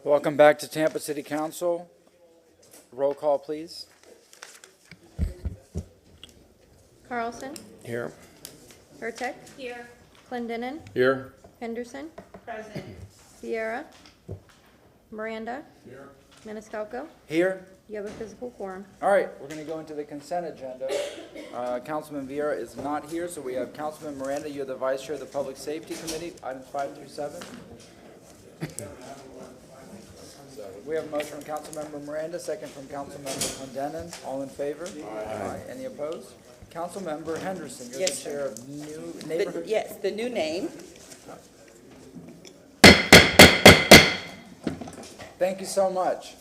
Welcome back to Tampa City Council. Roll call, please. Carlson. Here. Hurtek. Here. Clendenin. Here. Henderson. Present. Sierra. Miranda. Here. Maniscalco. Here. You have a physical quorum. All right, we're going to go into the consent agenda. Councilman Vieira is not here, so we have Councilman Miranda. You're the Vice Chair of the Public Safety Committee, items 5 through 7. We have a motion from Councilmember Miranda, second from Councilmember Clendenin. All in favor? Aye. Any opposed? Councilmember Henderson, you're Yes, the Chair of New Neighborhood. Yes, the new name. Thank you so much.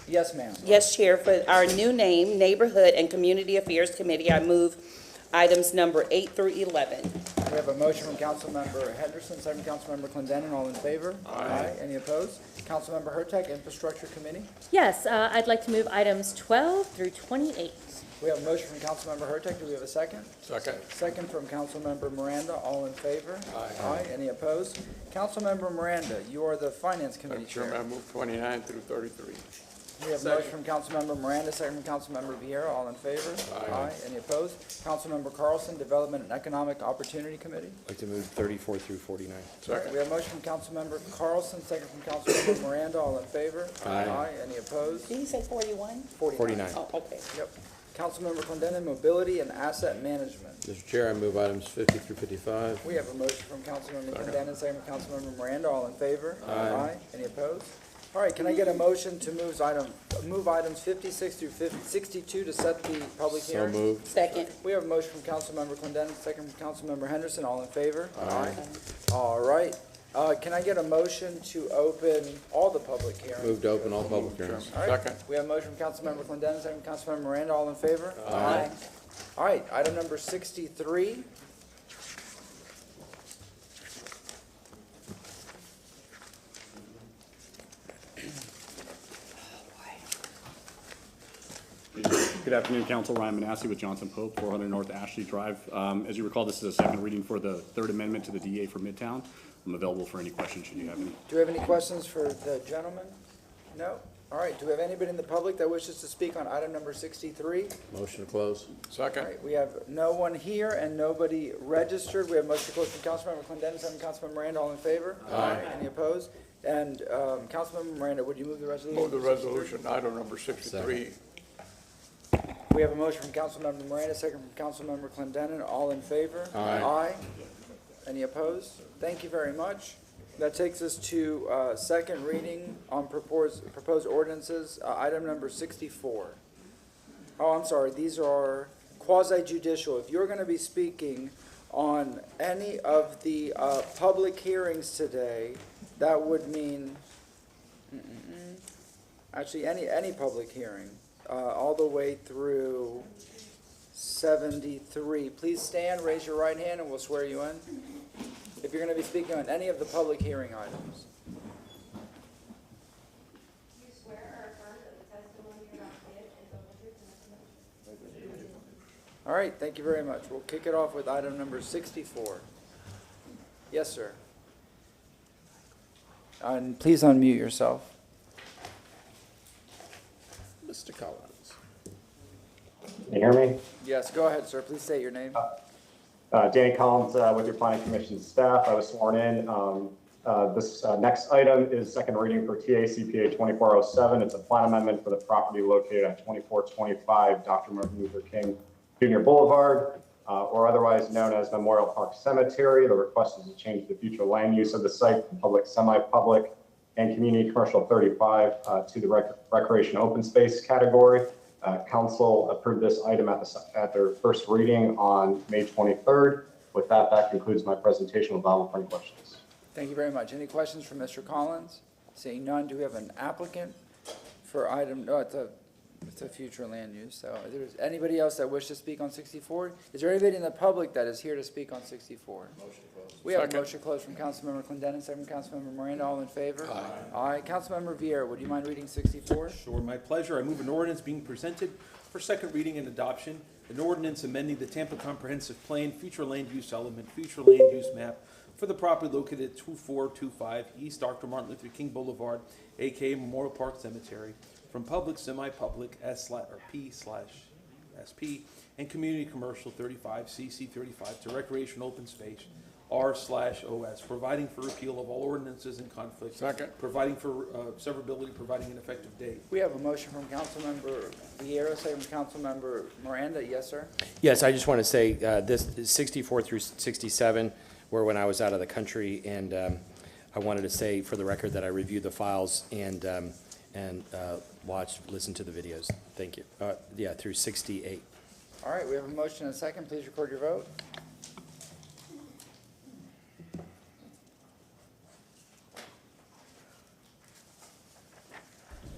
Yes, ma'am. Yes, Chair, for our new name, Neighborhood and Community Affairs Committee, I move items number 8 through 11. We have a motion from Councilmember Henderson, second from Councilmember Clendenin. All in favor? Aye. Any opposed? Councilmember Hurtek, Infrastructure Committee. Yes, I'd like to move items 12 through 28. We have a motion from Councilmember Hurtek. Do we have a second? Second. Second from Councilmember Miranda. All in favor? Aye. Any opposed? Councilmember Miranda, you are the Finance Committee Madam Chairman, I Chair. move 29 through 33. We have a motion from Councilmember Miranda, second from Councilmember Vieira. All in favor? Aye. Any opposed? Councilmember Carlson, Development and Economic Opportunity Committee. I'd like to move 34 through 49. Second. We have a motion from Councilmember Carlson, second from Councilmember Miranda. All in favor? Aye. Any opposed? Did you say 41? 49. Oh, okay. Yep. Councilmember Clendenin, Mobility and Asset Management. Mr. Chair, I move items 50 through 55. We have a motion from Councilmember Clendenin, second from Councilmember Miranda. All in favor? Aye. Any opposed? All right, can I get a motion to move items 56 through 62 to set the public So hearing? moved. Second. We have a motion from Councilmember Clendenin, second from Councilmember Henderson. All in favor? Aye. All right. Can I get a motion to open all the public hearings? Move to open all public hearings. All right. Second. We have a motion from Councilmember Clendenin, second from Councilmember Miranda. All in favor? Aye. All right, item number 63. Good afternoon, Council. Ryan Manassi with Johnson Pope, 400 North Ashley Drive. As you recall, this is a second reading for the Third Amendment to the DA for Midtown. I'm available for any questions should you have any. Do we have any questions for the gentleman? No? All right, do we have anybody in the public that wishes to speak on item number 63? Motion to close. All Second. right, we have no one here and nobody registered. We have motion to close from Councilmember Clendenin, second from Councilmember Miranda. All in favor? Aye. Any opposed? And Councilmember Miranda, would you move the resolution? Move the resolution, item number 63. We have a motion from Councilmember Miranda, second from Councilmember Clendenin. All in favor? Aye. Any opposed? Thank you very much. That takes us to second reading on proposed ordinances, item number 64. Oh, I'm sorry, these are quasi judicial. If you're going to be speaking on any of the public hearings today, that would mean, actually, any public hearing, all the way through 73. Please stand, raise your right hand, and we'll swear you in. If you're going to be speaking on any of the public hearing items. You swear or affirm that the testimony you're about to give is the truth and nothing but All right, thank you very much. We'll kick it off with item number 64. Yes, sir. And please unmute yourself. Mr. Collins. Can you hear me? Yes, go ahead, sir. Please state your name. Danny Collins with your Planning Commission staff. I was sworn in. This next item is second reading for TA CPA 24-07. It's a plan amendment for the property located at 2425 Dr. Martin Luther King Jr. Boulevard, or otherwise known as Memorial Park Cemetery. The request is to change the future land use of the site from public, semi-public, and community commercial 35 to the recreation open space category. Council approved this item at their first reading on May 23rd. With that, that concludes my presentation. Available for any questions. Thank you very much. Any questions for Mr. Collins? Seeing none, do we have an applicant for item, no, it's a future land use. So is there anybody else that wishes to speak on 64? Is there anybody in the public that is here to speak on 64? We have a Second. motion closed from Councilmember Clendenin, second from Councilmember Miranda. All in favor? Aye. Councilmember Vieira, would you mind reading 64? Sure, my pleasure. I move an ordinance being presented for second reading and adoption. An ordinance amending the Tampa Comprehensive Plan, future land use element, future land use map for the property located at 2425 East Dr. Martin Luther King Boulevard, aka Memorial Park Cemetery, from public, semi-public, P/SP, and community commercial 35, CC 35, to recreation open space, R/OS, providing for repeal of all ordinances in conflict. Second. Providing for severability, providing an effective date. We have a motion from Councilmember Vieira, second from Councilmember Miranda. Yes, sir? Yes, I just want to say, this is 64 through 67 were when I was out of the country, and I wanted to say for the record that I reviewed the files and listened to the videos. Thank you. Yeah, through 68. All right, we have a motion and a second. Please record your vote.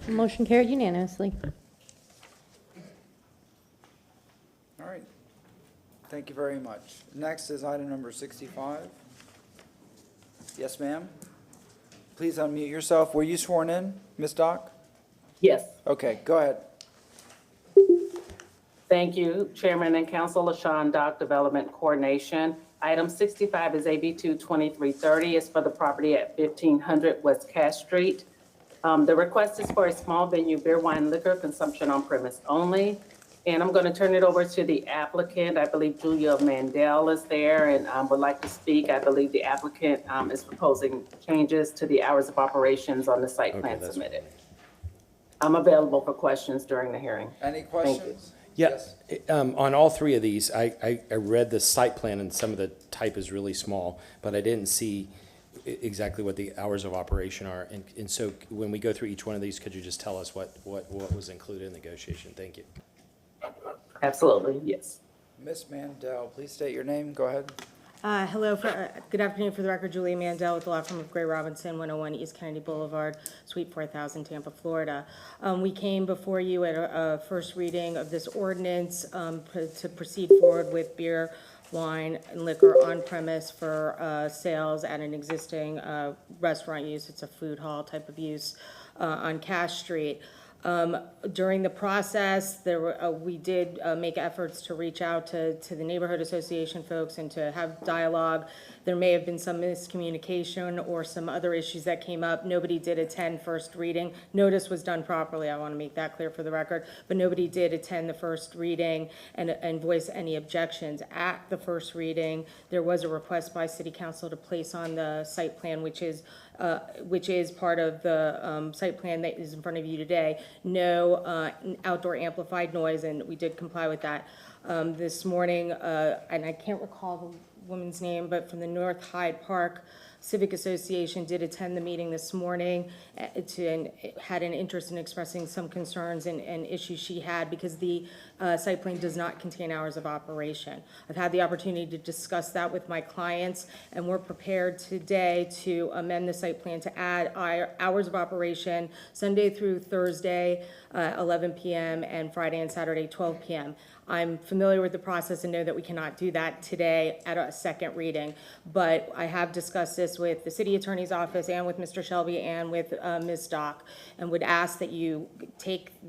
Motion carried unanimously. All right. Thank you very much. Next is item number 65. Yes, ma'am? Please unmute yourself. Were you sworn in, Ms. Doc? Yes, Okay, go ahead. thank you, Chairman and Council. LaShawn Dock, Development Coordination. Item 65 is AB 22330. It's for the property at 1500 West Cass Street. The request is for a small venue, beer, wine, liquor consumption on premise only. And I'm going to turn it over to the applicant. I believe Julia Mandel is there and would like to speak. I believe the applicant is proposing changes to the hours of operations on the site plan that's submitted. I'm available for questions during the hearing. Any questions? Yes, on all three of these, I read the site plan and some of the type is really small, but I didn't see exactly what the hours of operation are. And so when we go through each one of these, could you just tell us what was included in the negotiation? Thank you. Absolutely, yes. Ms. Mandel, please state your name. Go ahead. Hello, good afternoon. For the record, Julia Mandel with the law firm of Gray Robinson, 101 East Kennedy Boulevard, Suite 4000, Tampa, Florida. We came before you at a first reading of this ordinance to proceed forward with beer, wine, and liquor on premise for sales at an existing restaurant use. It's a food hall type of use on Cass Street. During the process, we did make efforts to reach out to the neighborhood association folks and to have dialogue. There may have been some miscommunication or some other issues that came up. Nobody did attend first reading. Notice was done properly. I want to make that clear for the record. But nobody did attend the first reading and voice any objections. At the first reading, there was a request by City Council to place on the site plan, which is part of the site plan that is in front of you today, no outdoor amplified noise, and we did comply with that. This morning, and I can't recall the woman's name, but from the North Hyde Park Civic Association did attend the meeting this morning and had an interest in expressing some concerns and issues she had because the site plan does not contain hours of operation. I've had the opportunity to discuss that with my clients, and we're prepared today to amend the site plan to add hours of operation Sunday through Thursday, 11 p.m., and Friday and Saturday, 12 p.m. I'm familiar with the process and know that we cannot do that today at a second reading, but I have discussed this with the city attorney's office and with Mr. Shelby and with Ms. Dock, and would ask that you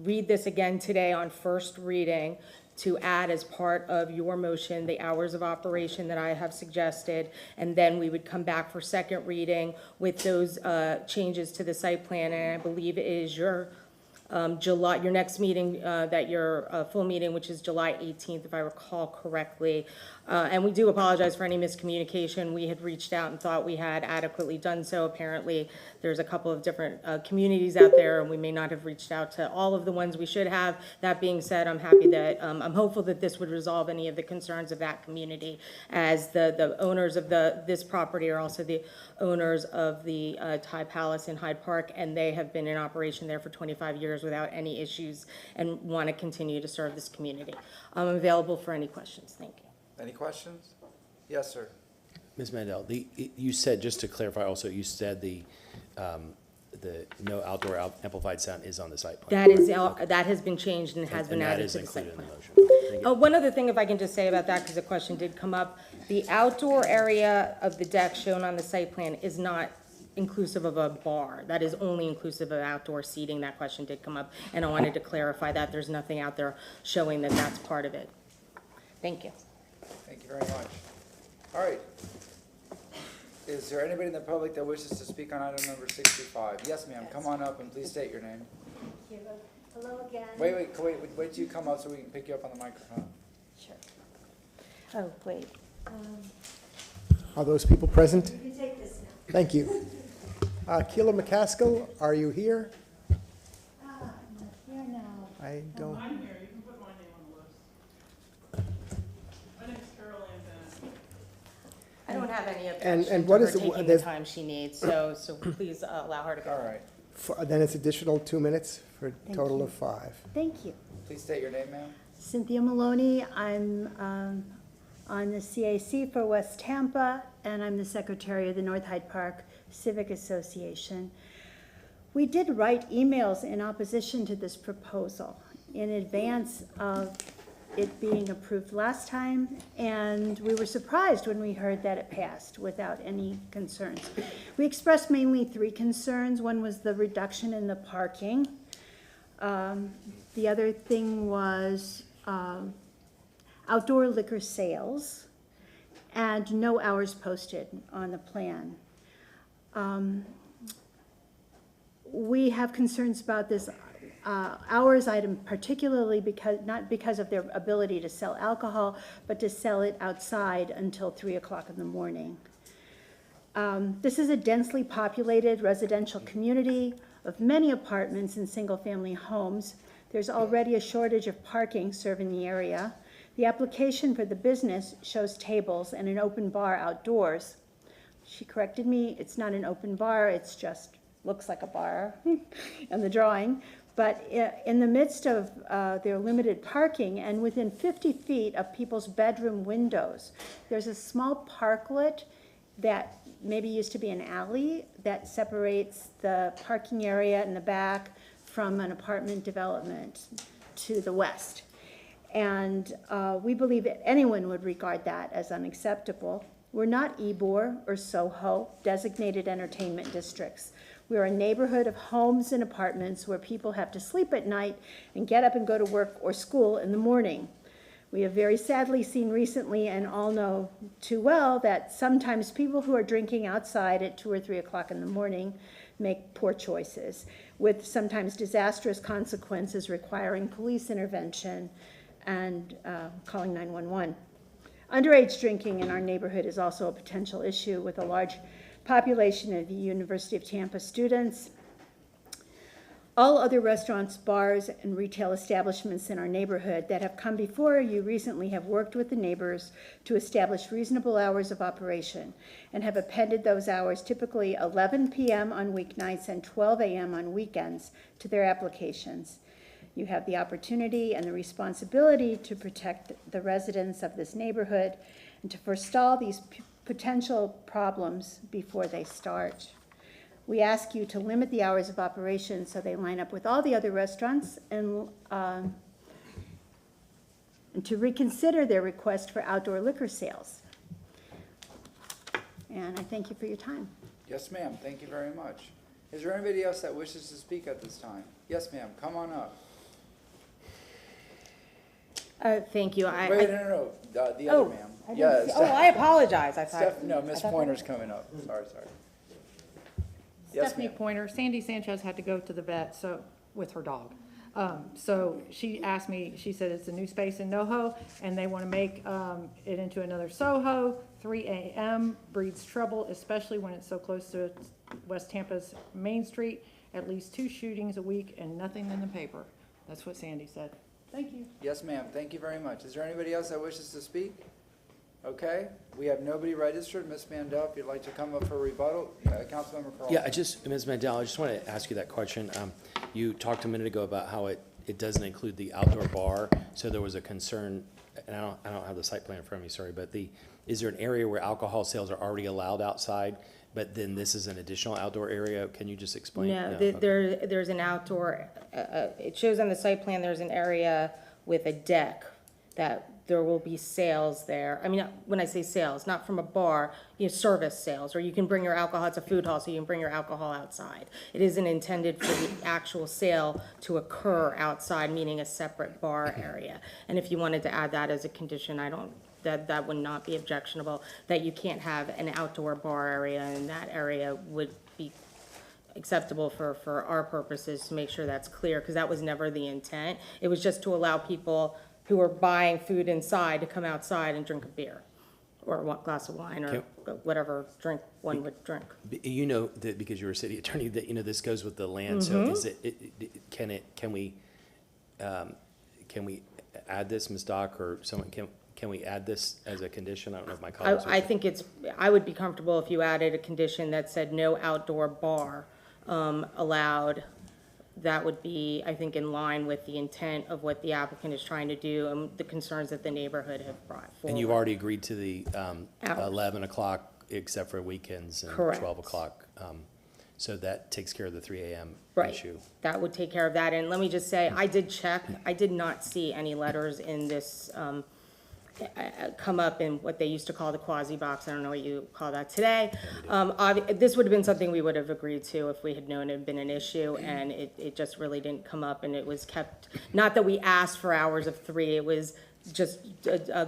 read this again today on first reading to add as part of your motion the hours of operation that I have suggested, and then we would come back for second reading with those changes to the site plan, and I believe it is your your next meeting, your full meeting, which is July 18th, if I recall correctly. And we do apologize for any miscommunication. We had reached out and thought we had adequately done so. Apparently, there's a couple of different communities out there, and we may not have reached out to all of the ones we should have. That being said, I'm happy that, I'm hopeful that this would resolve any of the concerns of that community, as the owners of this property are also the owners of the Thai Palace in Hyde Park, and they have been in operation there for 25 years without any issues and want to continue to serve this community. I'm available for any questions. Thank you. Any questions? Yes, sir. Ms. Mandel, you said, just to clarify also, you said the no outdoor amplified sound is on the site plan. That has been changed and has been added to the site plan. That is included in the motion. Thank you. One other thing, if I can just say about that, because a question did come up. The outdoor area of the deck shown on the site plan is not inclusive of a bar. That is only inclusive of outdoor seating. That question did come up, and I wanted to clarify that. There's nothing out there showing that that's part of it. Thank you. Thank you very much. All right. Is there anybody in the public that wishes to speak on item number 65? Yes, ma'am, come on up and please state your name. Thank you. Hello again. Wait till you come up so we can pick you up on the microphone. Sure. Oh, wait. Are those people present? You can take this now. Thank you. Keela McCaskill, are you here? I'm not here now. I don't. I'm here, you can put my name on the list. My name's Carol Ann Bennett. I don't have any And objection to what her is it- taking the there's- time she needs, so please allow her to go. All right, Then it's additional 2 minutes for a total of 5. Thank you. please state your name, ma'am. Cynthia Maloney. I'm on the CAC for West Tampa, and I'm the secretary of the North Hyde Park Civic Association. We did write emails in opposition to this proposal in advance of it being approved last time, and we were surprised when we heard that it passed without any concerns. We expressed mainly 3 concerns. One was the reduction in the parking. The other thing was outdoor liquor sales and no hours posted on the plan. We have concerns about this hours item, particularly not because of their ability to sell alcohol, but to sell it outside until 3 o'clock in the morning. This is a densely populated residential community of many apartments and single-family homes. There's already a shortage of parking serving the area. The application for the business shows tables and an open bar outdoors. She corrected me, it's not an open bar, it's just, looks like a bar in the drawing. But in the midst of their limited parking and within 50 feet of people's bedroom windows, there's a small parklet that maybe used to be an alley that separates the parking area in the back from an apartment development to the west. And we believe that anyone would regard that as unacceptable. We're not Ybor or Soho, designated entertainment districts. We're a neighborhood of homes and apartments where people have to sleep at night and get up and go to work or school in the morning. We have very sadly seen recently, and all know too well, that sometimes people who are drinking outside at 2 or 3 o'clock in the morning make poor choices, with sometimes disastrous consequences requiring police intervention and calling 911. Underage drinking in our neighborhood is also a potential issue, with a large population of the University of Tampa students. All other restaurants, bars, and retail establishments in our neighborhood that have come before you recently have worked with the neighbors to establish reasonable hours of operation and have appended those hours, typically 11 p.m. on weeknights and 12 a.m. on weekends, to their applications. You have the opportunity and the responsibility to protect the residents of this neighborhood and to forestall these potential problems before they start. We ask you to limit the hours of operation so they line up with all the other restaurants, and to reconsider their request for outdoor liquor sales. And I thank you for your time. Yes, ma'am, thank you very much. Is there anybody else that wishes to speak at this time? Yes, ma'am, come on up. Thank you. Wait, no, the other ma'am. Yeah, I apologize. I thought. No, Miss Pointer's coming up. Sorry. Yes, Stephanie ma'am. Pointer. Sandy Sanchez had to go to the vet with her dog. So she asked me, she said it's a new space in NoHo, and they want to make it into another Soho. 3 a.m. breeds trouble, especially when it's so close to West Tampa's Main Street. At least 2 shootings a week and nothing in the paper. That's what Sandy said. Thank you. Yes, ma'am, thank you very much. Is there anybody else that wishes to speak? Okay, we have nobody registered. Ms. Mandel, if you'd like to come up for rebuttal, Councilmember Carl. Yeah, Ms. Mandel, I just wanted to ask you that question. You talked a minute ago about how it doesn't include the outdoor bar, so there was a concern, and I don't have the site plan in front of me, sorry, but is there an area where alcohol sales are already allowed outside, but then this is an additional outdoor area? Can you just explain? No, Okay. there's an outdoor, it shows on the site plan, there's an area with a deck that there will be sales there. I mean, when I say sales, not from a bar, service sales, or you can bring your alcohol, it's a food hall, so you can bring your alcohol outside. It isn't intended for the actual sale to occur outside, meaning a separate bar area. And if you wanted to add that as a condition, I don't that would not be objectionable, that you can't have an outdoor bar area, and that area would be acceptable for our purposes, to make sure that's clear, because that was never the intent. It was just to allow people who are buying food inside to come outside and drink a beer, or a glass of wine, or whatever drink one would drink. You know, that because you're a city attorney, that, you know, this goes with the land, so is can we add this, Ms. Doc, or someone, can we add this as a condition? I don't know if my colleagues. I think I would be comfortable if you added a condition that said no outdoor bar allowed. That would be, I think, in line with the intent of what the applicant is trying to do and the concerns that the neighborhood have brought forward. And you've already agreed to the Hours. 11 o'clock, except for weekends, and Correct. 12 o'clock. So that takes care of the 3 a.m. Right. issue. That would take care of that. And let me just say, I did check. I did not see any letters in this come up in what they used to call the quasi box. I don't know what you call that today. This would have been something we would have agreed to if we had known it had been an issue, and it just really didn't come up, and it was kept, not that we asked for hours of 3, it was just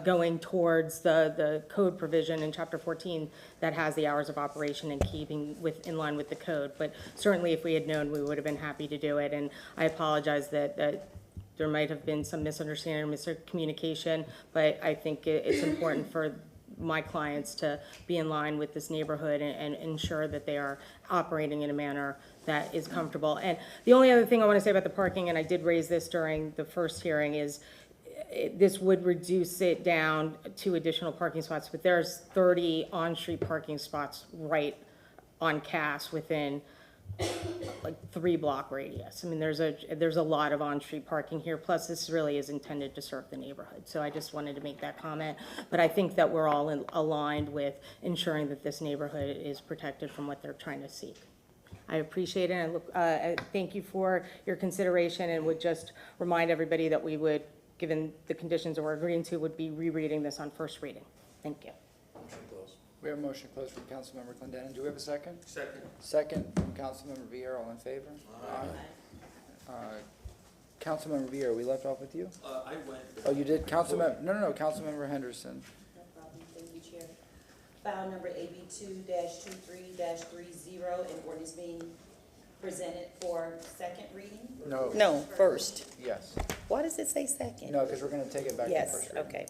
going towards the code provision in chapter 14 that has the hours of operation and keeping in line with the code. But certainly if we had known, we would have been happy to do it, and I apologize that there might have been some misunderstanding or miscommunication, but I think it's important for my clients to be in line with this neighborhood and ensure that they are operating in a manner that is comfortable. And the only other thing I want to say about the parking, and I did raise this during the first hearing, is this would reduce it down to additional parking spots, but there's 30 on-street parking spots right on Cass within like 3-block radius. I mean, there's a lot of on-street parking here, plus this really is intended to serve the neighborhood. So I just wanted to make that comment, but I think that we're all aligned with ensuring that this neighborhood is protected from what they're trying to seek. I appreciate it, and I thank you for your consideration, and would just remind everybody that we would, given the conditions that we're agreeing to, would be rereading this on first reading. Thank you. We have a motion closed from Councilmember Clendenin. Do we have a second? Second. Second from Councilmember Vieira. All in favor? Aye. Councilmember Vieira, we left off with you? I went. Oh, you did? Councilmember, no, Councilmember Henderson. No problem, thank you, Chair. File number AB 2-23-30, and ordinance being presented for second reading? No. No, first. Yes. Why does it say second? No, because we're going to take it back to Yes, first reading. okay.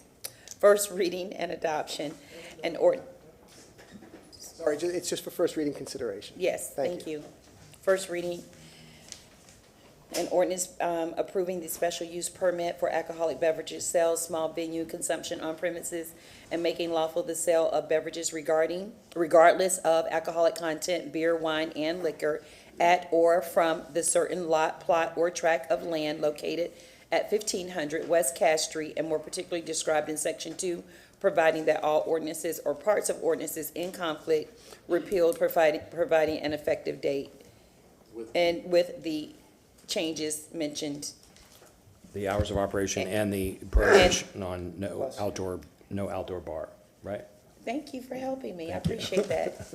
First reading and adoption, and Sorry, it's just for first reading consideration. yes, Thank thank you. First reading, an ordinance approving the special use permit for alcoholic beverages sales, small venue consumption on premises, and making lawful the sale of beverages regardless of alcoholic content, beer, wine, and liquor, at or from the certain lot, plot, or tract of land located at 1500 West Cass Street, and more particularly described in section 2, providing that all ordinances or parts of ordinances in conflict repealed, providing an effective date, and with the changes mentioned. The hours of operation and the prohibition on no outdoor bar, right? Thank you for helping me, I appreciate that.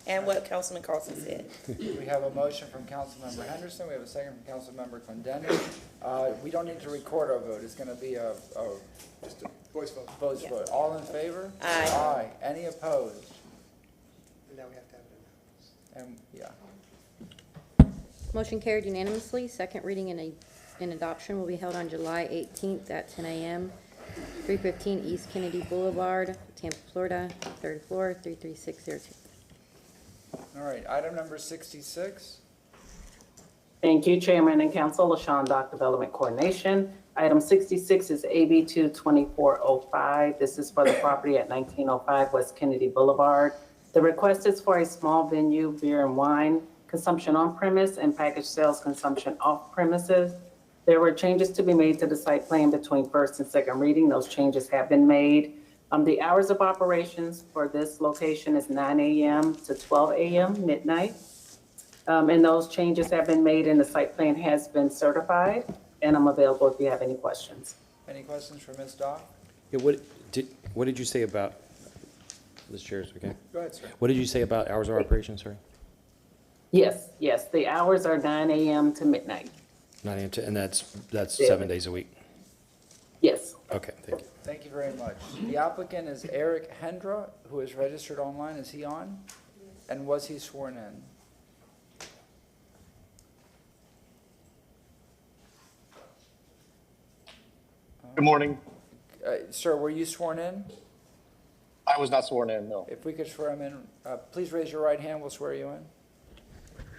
And what Councilman Carlson said. We have a motion from Councilmember Henderson. We have a second from Councilmember Clendenin. We don't need to record our vote. It's going to be just a voice vote. Voice vote. All in favor? Aye. Aye. Any opposed? And now we have to have it announced. And, Motion carried unanimously. Second reading and adoption will be held on July 18th at 10 a.m. 315 East Kennedy Boulevard, Tampa, Florida, 3rd floor, 33602. All right, item number 66. Thank you, Chairman and Council. LaShawn, Doc Development Coordination. Item 66 is AB 224-05. This is for the property at 1905 West Kennedy Boulevard. The request is for a small venue, beer and wine consumption on premise and package sales consumption off premises. There were changes to be made to the site plan between first and second reading. Those changes have been made. The hours of operations for this location is 9 a.m. to 12 a.m. midnight. And those changes have been made and the site plan has been certified. And I'm available if you have any questions. Any questions for Ms. Doc? Yeah, what did you say about, this chair's okay? Go ahead, sir. What did you say about hours of operation, sorry? Yes, the hours are 9 a.m. to midnight. 9 a.m. and that's Yeah. 7 days a week? Yes. Okay, thank you. Thank you very much. The applicant is Eric Hendra, who is registered online. Is he on? And was he sworn in? Good morning. Sir, were you sworn in? I was not sworn in, no. If we could swear him in, please raise your right hand. We'll swear you in.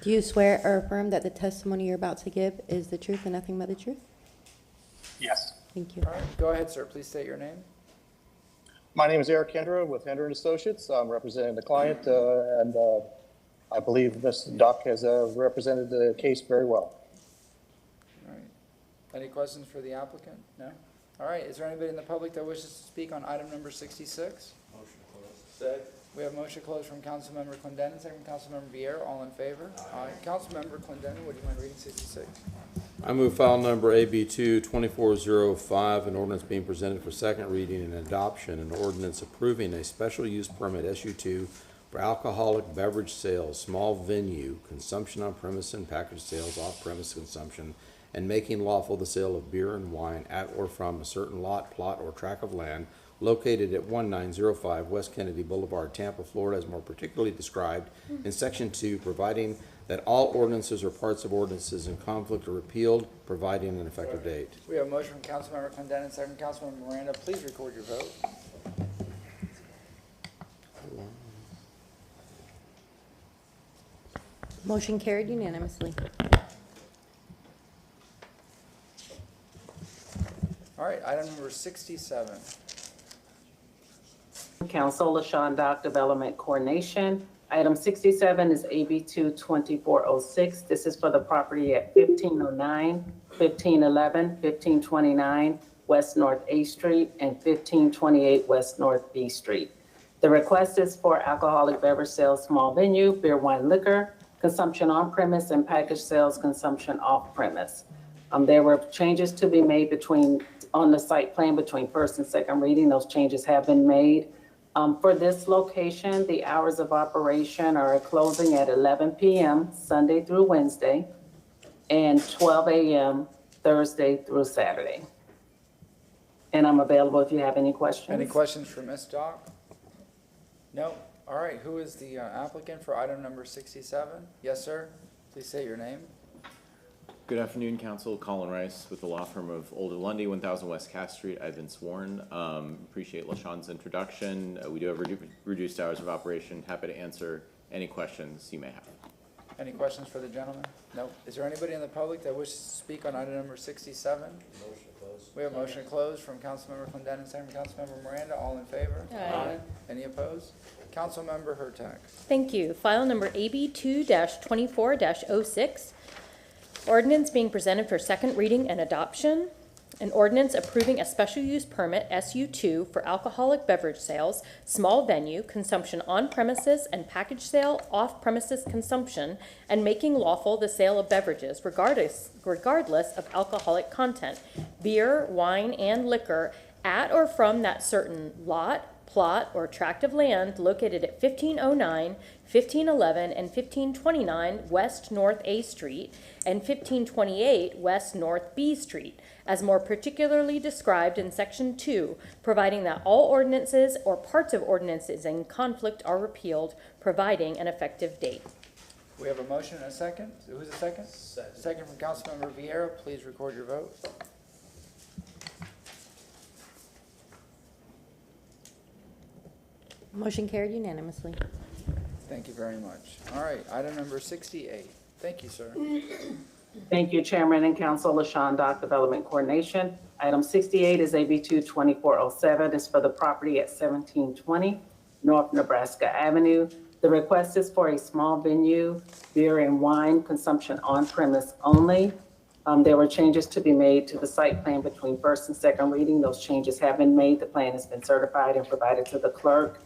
Do you swear or affirm that the testimony you're about to give is the truth and nothing but the truth? Yes. Thank you. All right, go ahead, sir. Please state your name. My name is Eric Kendra with Henderson Associates. I'm representing the client, and I believe Mr. Duck has represented the case very well. All right. Any questions for the applicant? No? All right, is there anybody in the public that wishes to speak on item number 66? Motion closed. Second. We have motion closed from Councilmember Clendenin, second from Councilmember Vieira. All in favor? Aye. Councilmember Clendenin, would you mind reading 66? I move file number AB 24-05, an ordinance being presented for second reading and adoption, an ordinance approving a special use permit SU2 for alcoholic beverage sales, small venue, consumption on premise and package sales, off-premise consumption, and making lawful the sale of beer and wine at or from a certain lot, plot, or tract of land located at 1905 West Kennedy Boulevard, Tampa, Florida, as more particularly described in Section 2, providing that all ordinances or parts of ordinances in conflict are repealed, providing an effective date. We have a motion from Councilmember Clendenin, second from Councilmember Miranda. Please record your vote. Motion carried unanimously. All right, item number 67. Council, LaShawn Dock Development Coordination. Item 67 is AB 2406. This is for the property at 1509, 1511, 1529 West North A Street and 1528 West North B Street. The request is for alcoholic beverage sales, small venue, beer, wine, liquor, consumption on premise, and package sales, consumption off premise. There were changes to be made on the site plan between first and second reading. Those changes have been made. For this location, the hours of operation are closing at 11 p.m. Sunday through Wednesday and 12 a.m. Thursday through Saturday. And I'm available if you have any questions. Any questions for Ms. Dock? No? All right, who is the applicant for item number 67? Yes, sir? Please say your name. Good afternoon, Council. Colin Rice with the law firm of Older Lundy, 1000 West Cass Street. I've been sworn. Appreciate LaShawn's introduction. We do have reduced hours of operation. Happy to answer any questions you may have. Any questions for the gentleman? No. Is there anybody in the public that wishes to speak on item number 67? Motion closed. We have a motion closed from Councilmember Clendenin, second from Councilmember Miranda. All in favor? Aye. Any opposed? Councilmember Hurtak. Thank you. File number AB 2-24-06. Ordinance being presented for second reading and adoption. An ordinance approving a special use permit, SU2, for alcoholic beverage sales, small venue, consumption on premises, and package sale, off-premises consumption, and making lawful the sale of beverages, regardless of alcoholic content, beer, wine, and liquor, at or from that certain lot, plot, or tract of land located at 1509, 1511, and 1529 West North A Street and 1528 West North B Street, as more particularly described in Section 2, providing that all ordinances or parts of ordinances in conflict are repealed, providing an effective date. We have a motion and a second. Who's the second? Second from Councilmember Vieira. Please record your vote. Motion carried unanimously. Thank you very much. All right, item number 68. Thank you, sir. Thank you, Chairman and Council. LaShawn Dock Development Coordination. Item 68 is AB 2407. It's for the property at 1720 North Nebraska Avenue. The request is for a small venue, beer and wine consumption on premise only. There were changes to be made to the site plan between first and second reading. Those changes have been made. The plan has been certified and provided to the clerk.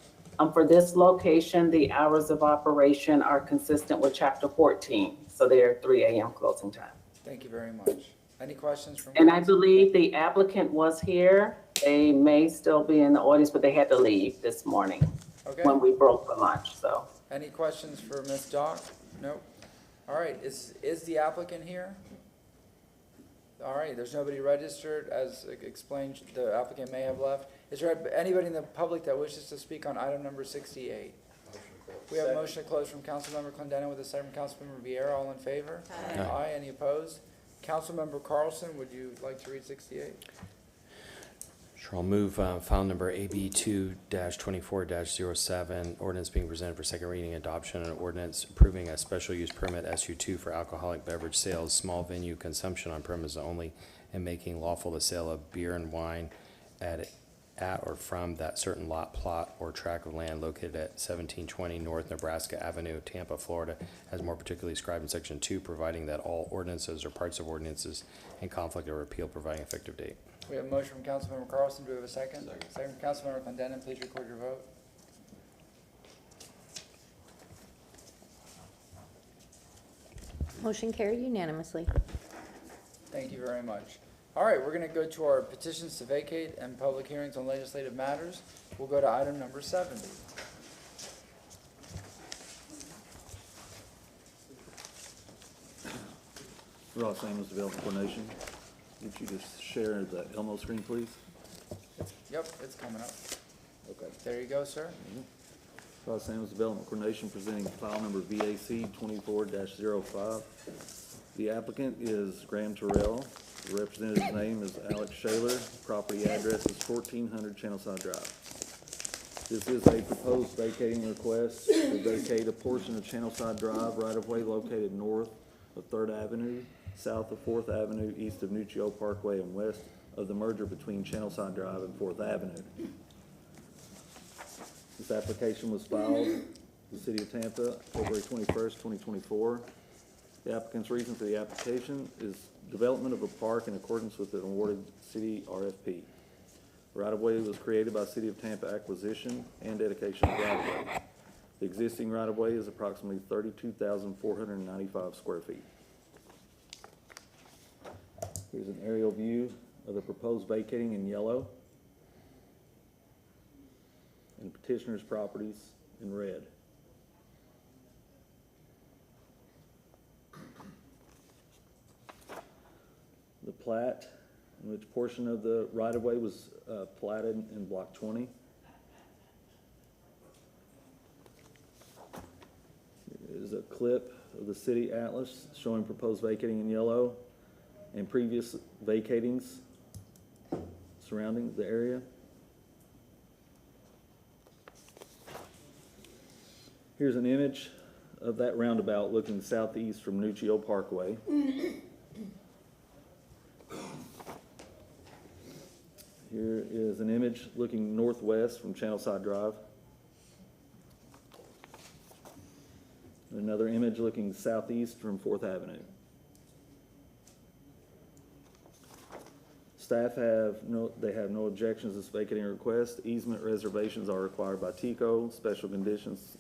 For this location, the hours of operation are consistent with Chapter 14. So they're 3 a.m. closing time. Thank you very much. Any questions from? And I believe the applicant was here. They may still be in the audience, but they had to leave this morning when we broke for lunch, so. Any questions for Ms. Dock? Nope. All right, is the applicant here? All right, there's nobody registered, as explained, the applicant may have left. Is there anybody in the public that wishes to speak on item number 68? We have a motion to close from Councilmember Clendenin with a second from Councilmember Vieira. All in favor? Aye. Aye. Any opposed? Councilmember Carlson, would you like to read 68? Sure, I'll move file number AB 2-24-07, ordinance being presented for second reading and adoption, an ordinance approving a special use permit SU2 for alcoholic beverage sales, small venue consumption on premise only, and making lawful the sale of beer and wine at or from that certain lot, plot, or tract of land located at 1720 North Nebraska Avenue, Tampa, Florida, as more particularly described in section 2, providing that all ordinances or parts of ordinances in conflict are repealed, providing effective date. We have a motion from Councilmember Carlson. Do we have a second? Second from Councilmember Clendenin. Please record your vote. Motion carried unanimously. Thank you very much. All right, we're going to go to our petitions to vacate and public hearings on legislative matters. We'll go to item number 70. Ross Amos, Development Coordination. Would you just share the Elmo screen, please? Yep, it's coming up. Okay. There you go, sir. Ross Amos, Development Coordination, presenting file number VAC-24-05. The applicant is Graham Terrell. The representative's name is Alex Shaler. Property address is 1400 Channelside Drive. This is a proposed vacating request to vacate a portion of Channelside Drive right-of-way located north of 3rd Avenue, south of 4th Avenue, east of Nuccio Parkway, and west of the merger between Channelside Drive and 4th Avenue. This application was filed in the City of Tampa, February 21st, 2024. The applicant's reason for the application is development of a park in accordance with an awarded city RFP. Right-of-way was created by City of Tampa acquisition and dedication of right-of-way. The existing right-of-way is approximately 32,495 square feet. Here's an aerial view of the proposed vacating in yellow and petitioner's properties in red. The plat, in which portion of the right-of-way was platted in Block 20. Is a clip of the city atlas showing proposed vacating in yellow and previous vacatings surrounding the area. Here's an image of that roundabout looking southeast from Nuccio Parkway. Here is an image looking northwest from Channelside Drive. Another image looking southeast from 4th Avenue. Staff have no objections to this vacating request. Easement reservations are required by TICO. Special conditions,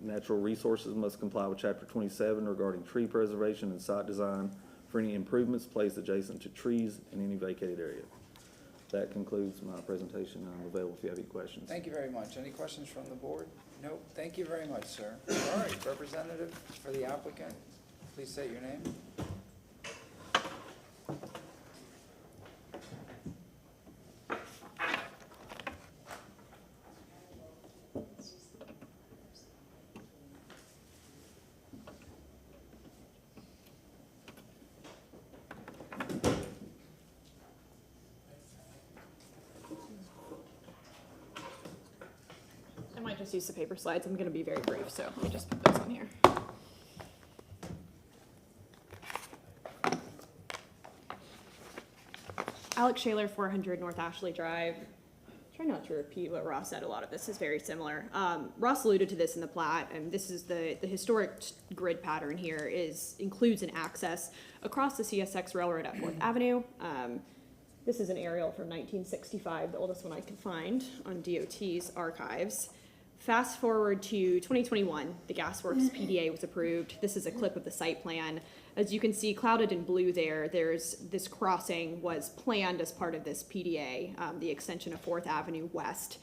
natural resources must comply with Chapter 27 regarding tree preservation and site design for any improvements placed adjacent to trees in any vacated area. That concludes my presentation. I'm available if you have any questions. Thank you very much. Any questions from the board? Nope. Thank you very much, sir. All right, representative for the applicant, please state your name. I might just use the paper slides. I'm going to be very brief, so let me just put those on here. Alex Shaler, 400 North Ashley Drive. Try not to repeat what Ross said. A lot of this is very similar. Ross alluded to this in the plat, and this is the historic grid pattern here includes an access across the CSX Railroad at 4th Avenue. This is an aerial from 1965, the oldest one I could find on DOT's archives. Fast forward to 2021, the Gasworks PDA was approved. This is a clip of the site plan. As you can see, clouded in blue there's this crossing was planned as part of this PDA, the extension of 4th Avenue West,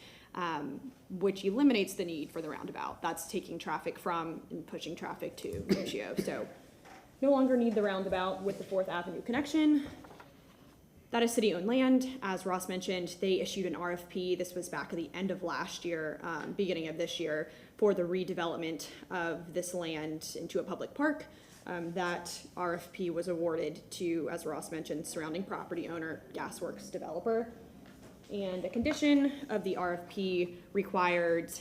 which eliminates the need for the roundabout. That's taking traffic from and pushing traffic to Nuccio. So no longer need the roundabout with the 4th Avenue connection. That is city-owned land. As Ross mentioned, they issued an RFP. This was back at the end of last year, beginning of this year, for the redevelopment of this land into a public park. That RFP was awarded to, as Ross mentioned, surrounding property owner, Gasworks developer. And a condition of the RFP required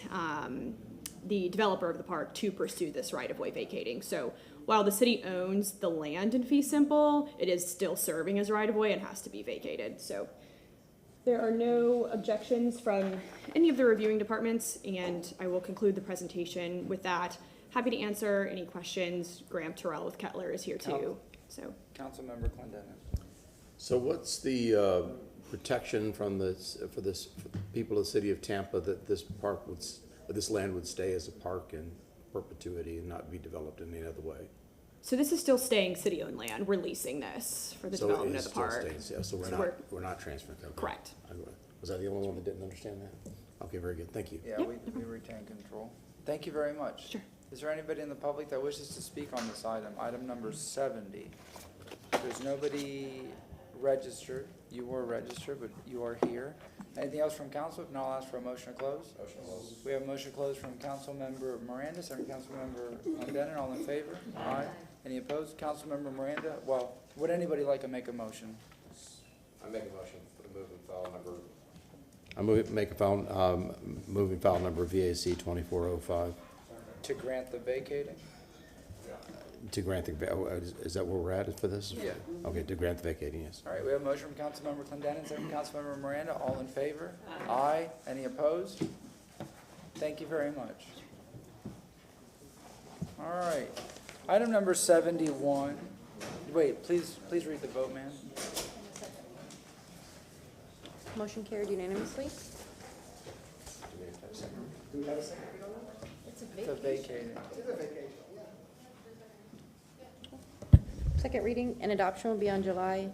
the developer of the park to pursue this right-of-way vacating. So while the city owns the land in fee simple, it is still serving as right-of-way and has to be vacated. So there are no objections from any of the reviewing departments, and I will conclude the presentation with that. Happy to answer any questions. Graham Terrell with Kettler is here too. So, Councilmember Clendenin. So what's the protection from this, for the people of the city of Tampa, that this park would, this land would stay as a park in perpetuity and not be developed in any other way? so this is still staying city-owned land. We're leasing this for the development of the park. So it still stays, yeah, so we're not transferring. Okay. Correct. Was I the only one that didn't understand that? Okay, very good, thank you. Yeah, we retain control. Thank you very much. Sure. Is there anybody in the public that wishes to speak on this item? Item number 70. There's nobody registered. You were registered, but you are here. Anything else from council? If not, I'll ask for a motion to close. Motion to close. We have a motion to close from Councilmember Miranda, second Councilmember Clendenin. All in favor? Aye. Any opposed? Councilmember Miranda? Well, would anybody like to make a motion? I make a motion for the moving file number. Moving file number VAC-24-05. To grant the vacating? To grant the, is that where we're at for this? Yeah. Okay, to grant the vacating, yes. All right, we have a motion from Councilmember Clendenin, second from Councilmember Miranda. All in favor? Aye. Any opposed? Thank you very much. All right. Item number 71. Wait, please read the vote, man. Motion carried unanimously. Do we have a second? It's The vacating. Second reading and adoption will be on July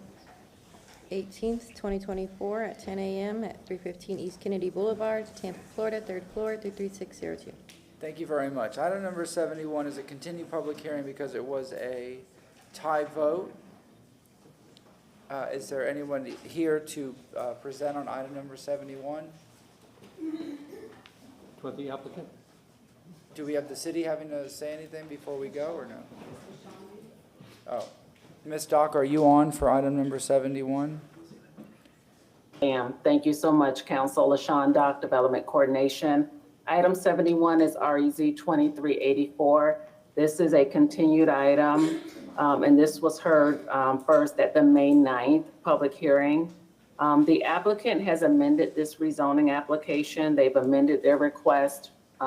18th, 2024 at 10 a.m. at 315 East Kennedy Boulevard, Tampa, Florida, 3rd floor, 33602. Thank you very much. Item number 71 is a continued public hearing because it was a tie vote. Is there anyone here to present on item number 71? For the applicant? Do we have the city having to say anything before we go, or no? Oh. Ms. Doc, are you on for item number 71? Thank you so much, Council. LaShawn Dock, Development Coordination. Item 71 is REZ 2384. This is a continued item, and this was heard first at the May 9th public hearing. The applicant has amended this rezoning application. They've amended their request to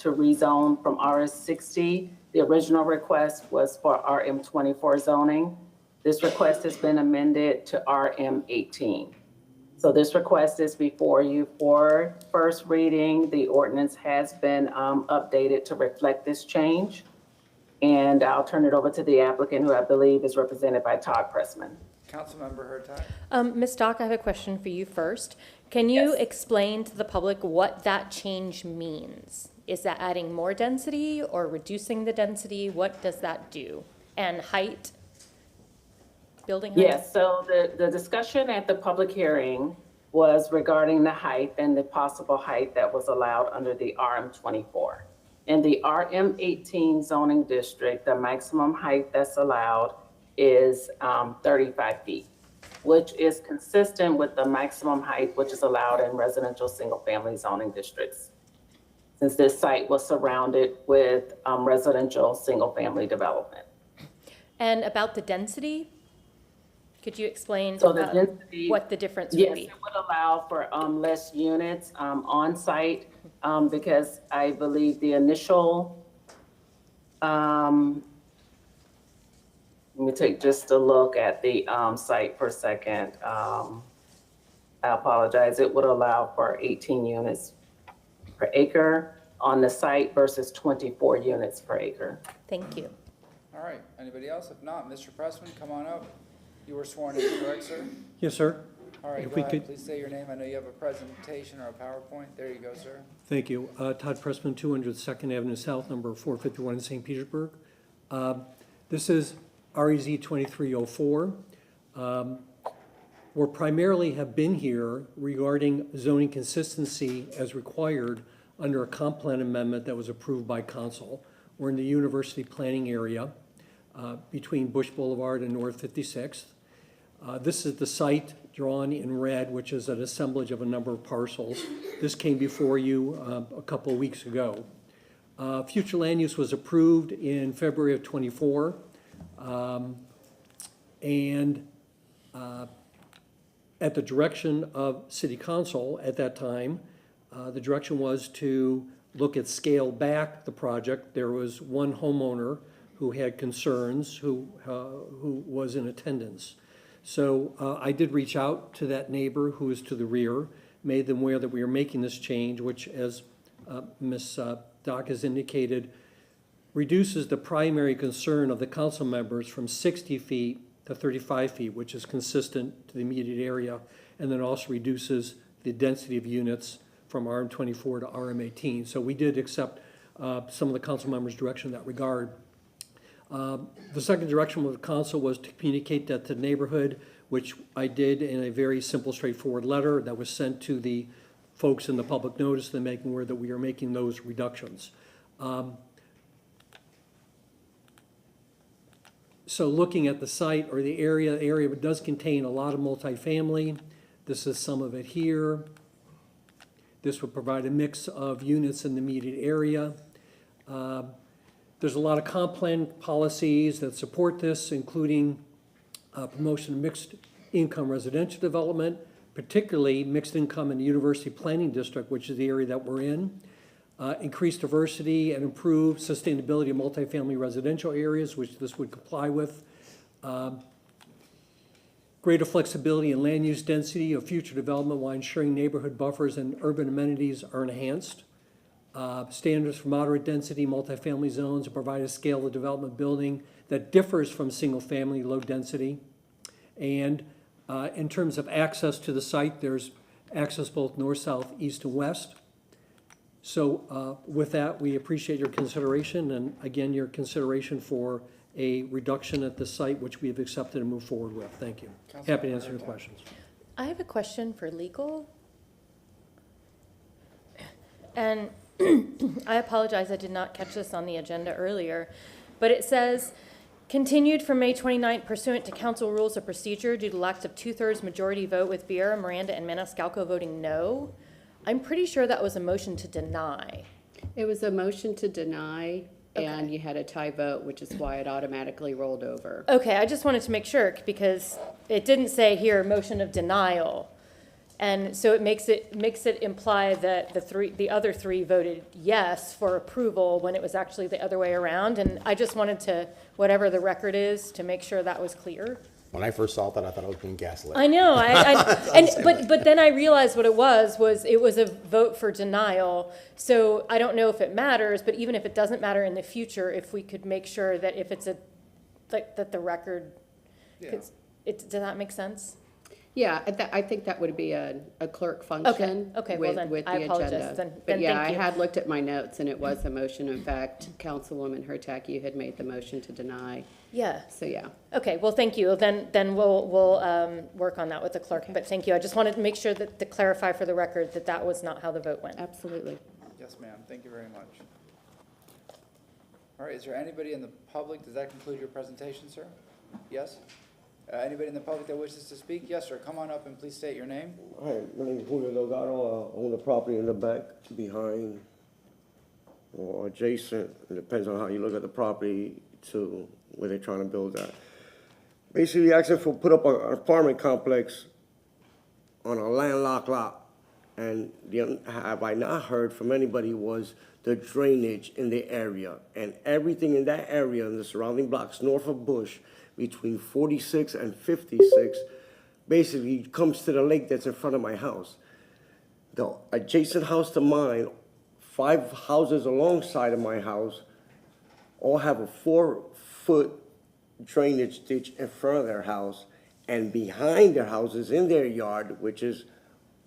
rezone from RS60. The original request was for RM24 zoning. This request has been amended to RM18. So this request is before you for first reading. The ordinance has been updated to reflect this change. And I'll turn it over to the applicant, who I believe is represented by Todd Pressman. Councilmember Hurtak. Ms. Dock, I have a question for you first. Can you explain to the public what that change means? Is that adding more density or reducing the density? What does that do? And height? Building height? Yes, so the discussion at the public hearing was regarding the height and the possible height that was allowed under the RM24. In the RM18 zoning district, the maximum height that's allowed is 35 feet, which is consistent with the maximum height which is allowed in residential single-family zoning districts, since this site was surrounded with residential single-family development. And about the density? Could you explain So the density, what the difference would yes, be? it would allow for less units on site because I believe the initial, let me take just a look at the site for a second. I apologize. It would allow for 18 units per acre on the site versus 24 units per acre. Thank you. All right, anybody else? If not, Mr. Pressman, come on up. You were sworn in, correct, sir? Yes, sir. All right, If go we ahead. could- Please say your name. I know you have a presentation or a PowerPoint. There you go, sir. Thank you. Todd Pressman, 202nd Avenue South, number 451 in St. Petersburg. This is REZ 2304. We primarily have been here regarding zoning consistency as required under a comp plan amendment that was approved by council. We're in the university planning area between Bush Boulevard and North 56th. This is the site drawn in red, which is an assemblage of a number of parcels. This came before you a couple of weeks ago. Future land use was approved in February of '24. At the direction of City Council at that time, the direction was to look at scale back the project. There was one homeowner who had concerns, who was in attendance. So I did reach out to that neighbor who is to the rear, made them aware that we are making this change, which, as Ms. Doc has indicated, reduces the primary concern of the council members from 60 feet to 35 feet, which is consistent to the immediate area, and then also reduces the density of units from RM24 to RM18. So we did accept some of the council members' direction in that regard. The second direction of the council was to communicate that to the neighborhood, which I did in a very simple, straightforward letter that was sent to the folks in the public notice, and making aware that we are making those reductions. So looking at the site or the area does contain a lot of multifamily. This is some of it here. This would provide a mix of units in the immediate area. There's a lot of comp plan policies that support this, including promotion of mixed income residential development, particularly mixed income in the University Planning District, which is the area that we're in. Increase diversity and improve sustainability of multifamily residential areas, which this would comply with. Greater flexibility and land use density of future development while ensuring neighborhood buffers and urban amenities are enhanced. Standards for moderate density multifamily zones and provide a scale of development building that differs from single family low density. And in terms of access to the site, there's access both north, south, east, and west. So with that, we appreciate your consideration, and again, your consideration for a reduction at the site, which we have accepted and moved forward with. Thank you. Happy to answer your questions. I have a question for legal. And I apologize, I did not catch this on the agenda earlier, but it says, continued from May 29th pursuant to council rules of procedure due to lack of 2/3 majority vote with Vieira, Miranda, and Maniscalco voting no. I'm pretty sure that was a motion to deny. It was a motion to deny, and you had a tie vote, which is why it automatically rolled over. Okay, I just wanted to make sure, because it didn't say here, motion of denial. And so it makes it imply that the other three voted yes for approval when it was actually the other way around. And I just wanted to, whatever the record is, to make sure that was clear. When I first saw that, I thought I was being gaslit. I know, but then I realized what it was a vote for denial. So I don't know if it matters, but even if it doesn't matter in the future, if we could make sure that if it's that the record, does that make sense? Yeah, I think that would be a clerk function. Okay, well then, with I the apologize. agenda. Then Yeah, thank I you. had looked at my notes, and it was a motion. In fact, Councilwoman Hurtak, you had made the motion to deny. Yeah. So, yeah. Okay, well, thank you. Then we'll work on that with the clerk. But thank you. I just wanted to make sure to clarify for the record that was not how the vote went. Absolutely. Yes, ma'am. Thank you very much. All right, is there anybody in the public? Does that conclude your presentation, sir? Yes? Anybody in the public that wishes to speak? Yes, sir. Come on up and please state your name. Hi, my name is Julio Delgado. I own the property in the back behind or adjacent. It depends on how you look at the property to where they're trying to build that. Basically, asking for put up an apartment complex on a landlocked lot. And have I not heard from anybody was the drainage in the area. And everything in that area and the surrounding blocks north of Bush between 46 and 56 basically comes to the lake that's in front of my house. The adjacent house to mine, 5 houses alongside of my house, all have a 4-foot drainage ditch in front of their house, and behind their houses in their yard, which is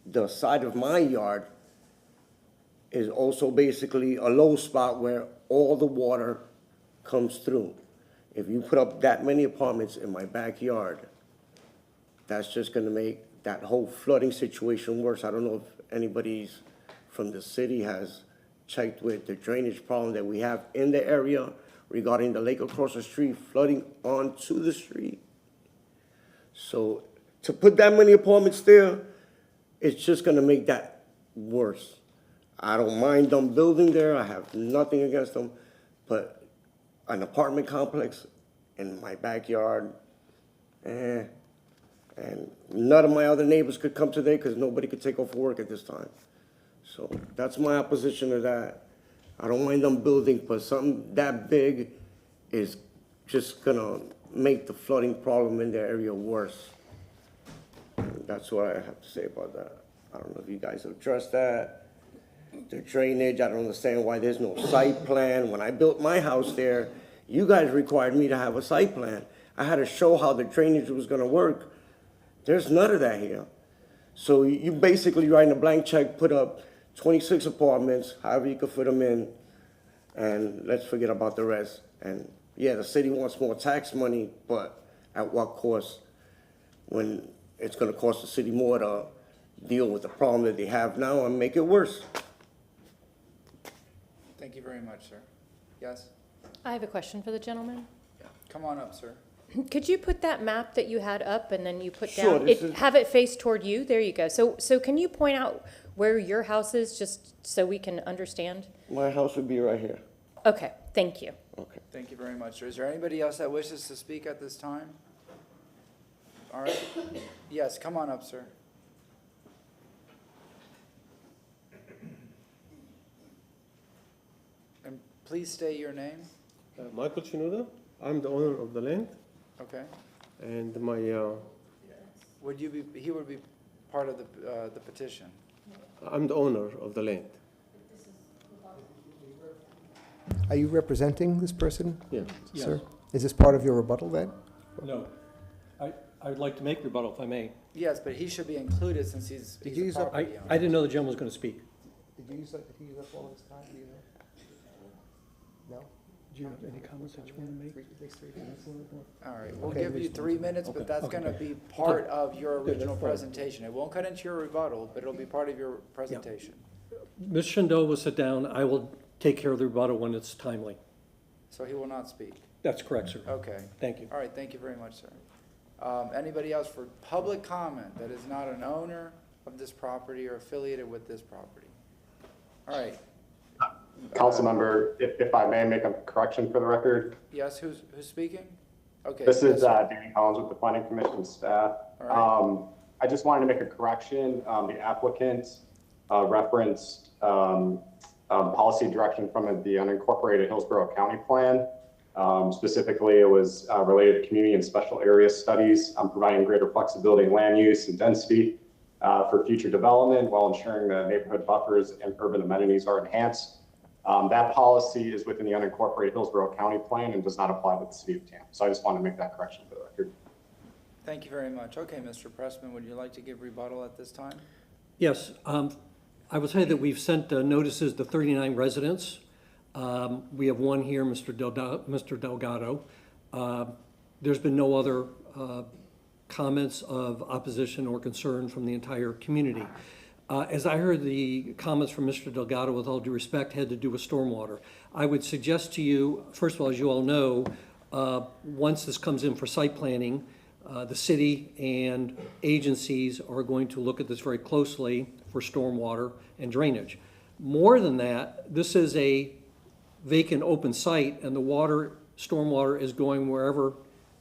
the side of my yard, is also basically a low spot where all the water comes through. If you put up that many apartments in my backyard, that's just gonna make that whole flooding situation worse. I don't know if anybody's from the city has checked with the drainage problem that we have in the area regarding the lake across the street flooding onto the street. So to put that many apartments there, it's just gonna make that worse. I don't mind them building there, I have nothing against them, but an apartment complex in my backyard, and none of my other neighbors could come today because nobody could take off work at this time. So that's my opposition to that. I don't mind them building, but something that big is just gonna make the flooding problem in the area worse. That's what I have to say about that. I don't know if you guys have addressed that. The drainage, I don't understand why there's no site plan. When I built my house there, you guys required me to have a site plan. I had to show how the drainage was gonna work. There's none of that here. So you basically writing a blank check, put up 26 apartments, however you could fit them in, and let's forget about the rest. And yeah, the city wants more tax money, but at what cost? When it's gonna cost the city more to deal with the problem that they have now and make it worse. Thank you very much, sir. Yes? I have a question for the gentleman. Come on up, sir. Could you put that map that you had up and then you put Sure, down, this is- have it face toward you? There you go. So can you point out where your house is, just so we can understand? My house would be right here. Okay, thank you. Okay. Thank you very much, sir. Is there anybody else that wishes to speak at this time? All right. Yes, come on up, sir. And please state your name. Michael Shinoda. I'm the owner of the land, Okay. and my Would you be, he would be part of the petition. I'm the owner of the land. Are you representing this person? Yeah. Sir? Is this part of your rebuttal then? No. I would like to make rebuttal, if I may. Yes, but he should be included since he's Did a you use up- property owner. I didn't know the gentleman was going to speak. Did you use up all his time, do you know? No? Do you have any comments that you want to make? All right, we'll Okay. give you 3 minutes, but that's Okay. gonna be part of your Good, that's original fine. presentation. It won't cut into your rebuttal, but it'll be part of your presentation. Ms. Shindo will sit down. I will take care of the rebuttal when it's timely. So he will not speak. That's correct, sir. Okay. Thank you. All right, thank you very much, sir. Anybody else for public comment that is not an owner of this property or affiliated with this property? All right. Councilmember, if I may make a correction for the record. Yes, who's speaking? Okay. This is yes, Danny Collins with the Planning Commission staff. All right. I just wanted to make a correction. The applicant referenced policy direction from the unincorporated Hillsborough County Plan. Specifically, it was related to community and special area studies, providing greater flexibility in land use and density for future development while ensuring that neighborhood buffers and urban amenities are enhanced. That policy is within the unincorporated Hillsborough County Plan and does not apply to the city of Tampa. So I just wanted to make that correction for the record. Thank you very much. Okay, Mr. Pressman, would you like to give rebuttal at this time? Yes, I will say that we've sent notices to 39 residents. We have one here, Mr. Delgado. There's been no other comments of opposition or concern from the entire community. As I heard the comments from Mr. Delgado, with all due respect, had to do with stormwater. I would suggest to you, first of all, as you all know, once this comes in for site planning, the city and agencies are going to look at this very closely for stormwater and drainage. More than that, this is a vacant open site, and the stormwater is going wherever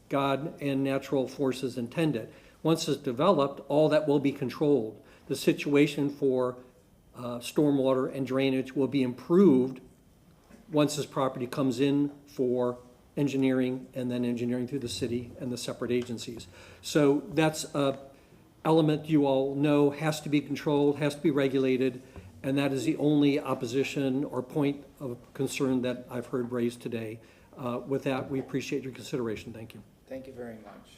God and natural forces intend it. Once it's developed, all that will be controlled. The situation for stormwater and drainage will be improved once this property comes in for engineering and then engineering through the city and the separate agencies. So that's an element you all know has to be controlled, has to be regulated, and that is the only opposition or point of concern that I've heard raised today. With that, we appreciate your consideration. Thank you. Thank you very much.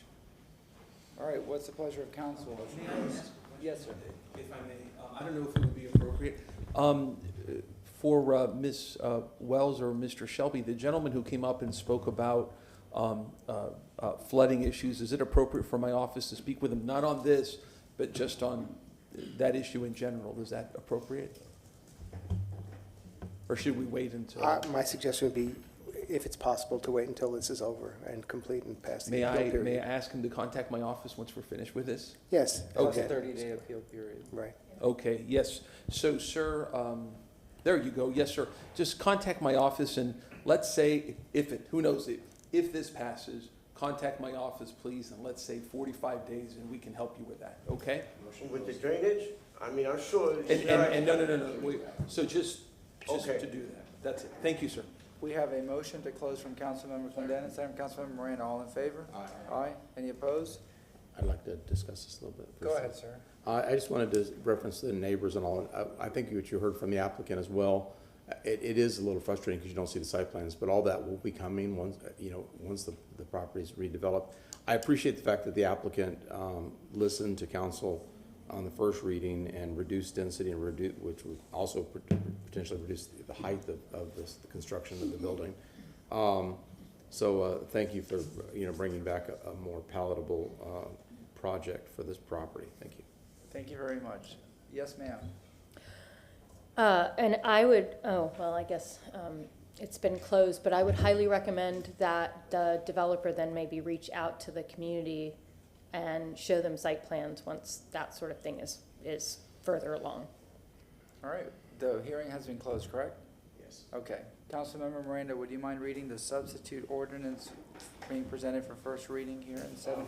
All right, what's the pleasure of council? Yes, sir. If I may, I don't know if it would be appropriate. For Ms. Wells or Mr. Shelby, the gentleman who came up and spoke about flooding issues, is it appropriate for my office to speak with him, not on this, but just on that issue in general? Is that appropriate? Or should we wait until? My suggestion would be, if it's possible, to wait until this is over and complete and pass the appeal period. May I ask him to contact my office once we're finished with this? Yes. Okay. 30-day appeal period. Right. Okay, yes. So, sir, there you go. Yes, sir. Just contact my office, and let's say who knows, if this passes, contact my office, please, and let's say 45 days, and we can help you with that, okay? With the drainage, I mean, I'm sure. And no, wait. So just Okay. to do that. That's it. Thank you, sir. We have a motion to close from Councilmember Clendenin, second from Councilmember Miranda. All in favor? Aye. Aye. Any opposed? I'd like to discuss this a little bit. Go ahead, sir. I just wanted to reference the neighbors and all. I think what you heard from the applicant as well, it is a little frustrating because you don't see the site plans, but all that will be coming once the property is redeveloped. I appreciate the fact that the applicant listened to council on the first reading and reduced density which would also potentially reduce the height of the construction of the building. So thank you for bringing back a more palatable project for this property. Thank you. Thank you very much. Yes, ma'am. And I would, I guess it's been closed, but I would highly recommend that the developer then maybe reach out to the community and show them site plans once that sort of thing is further along. All right. The hearing has been closed, correct? Yes. Okay. Councilmember Miranda, would you mind reading the substitute ordinance being presented for first reading here in 71?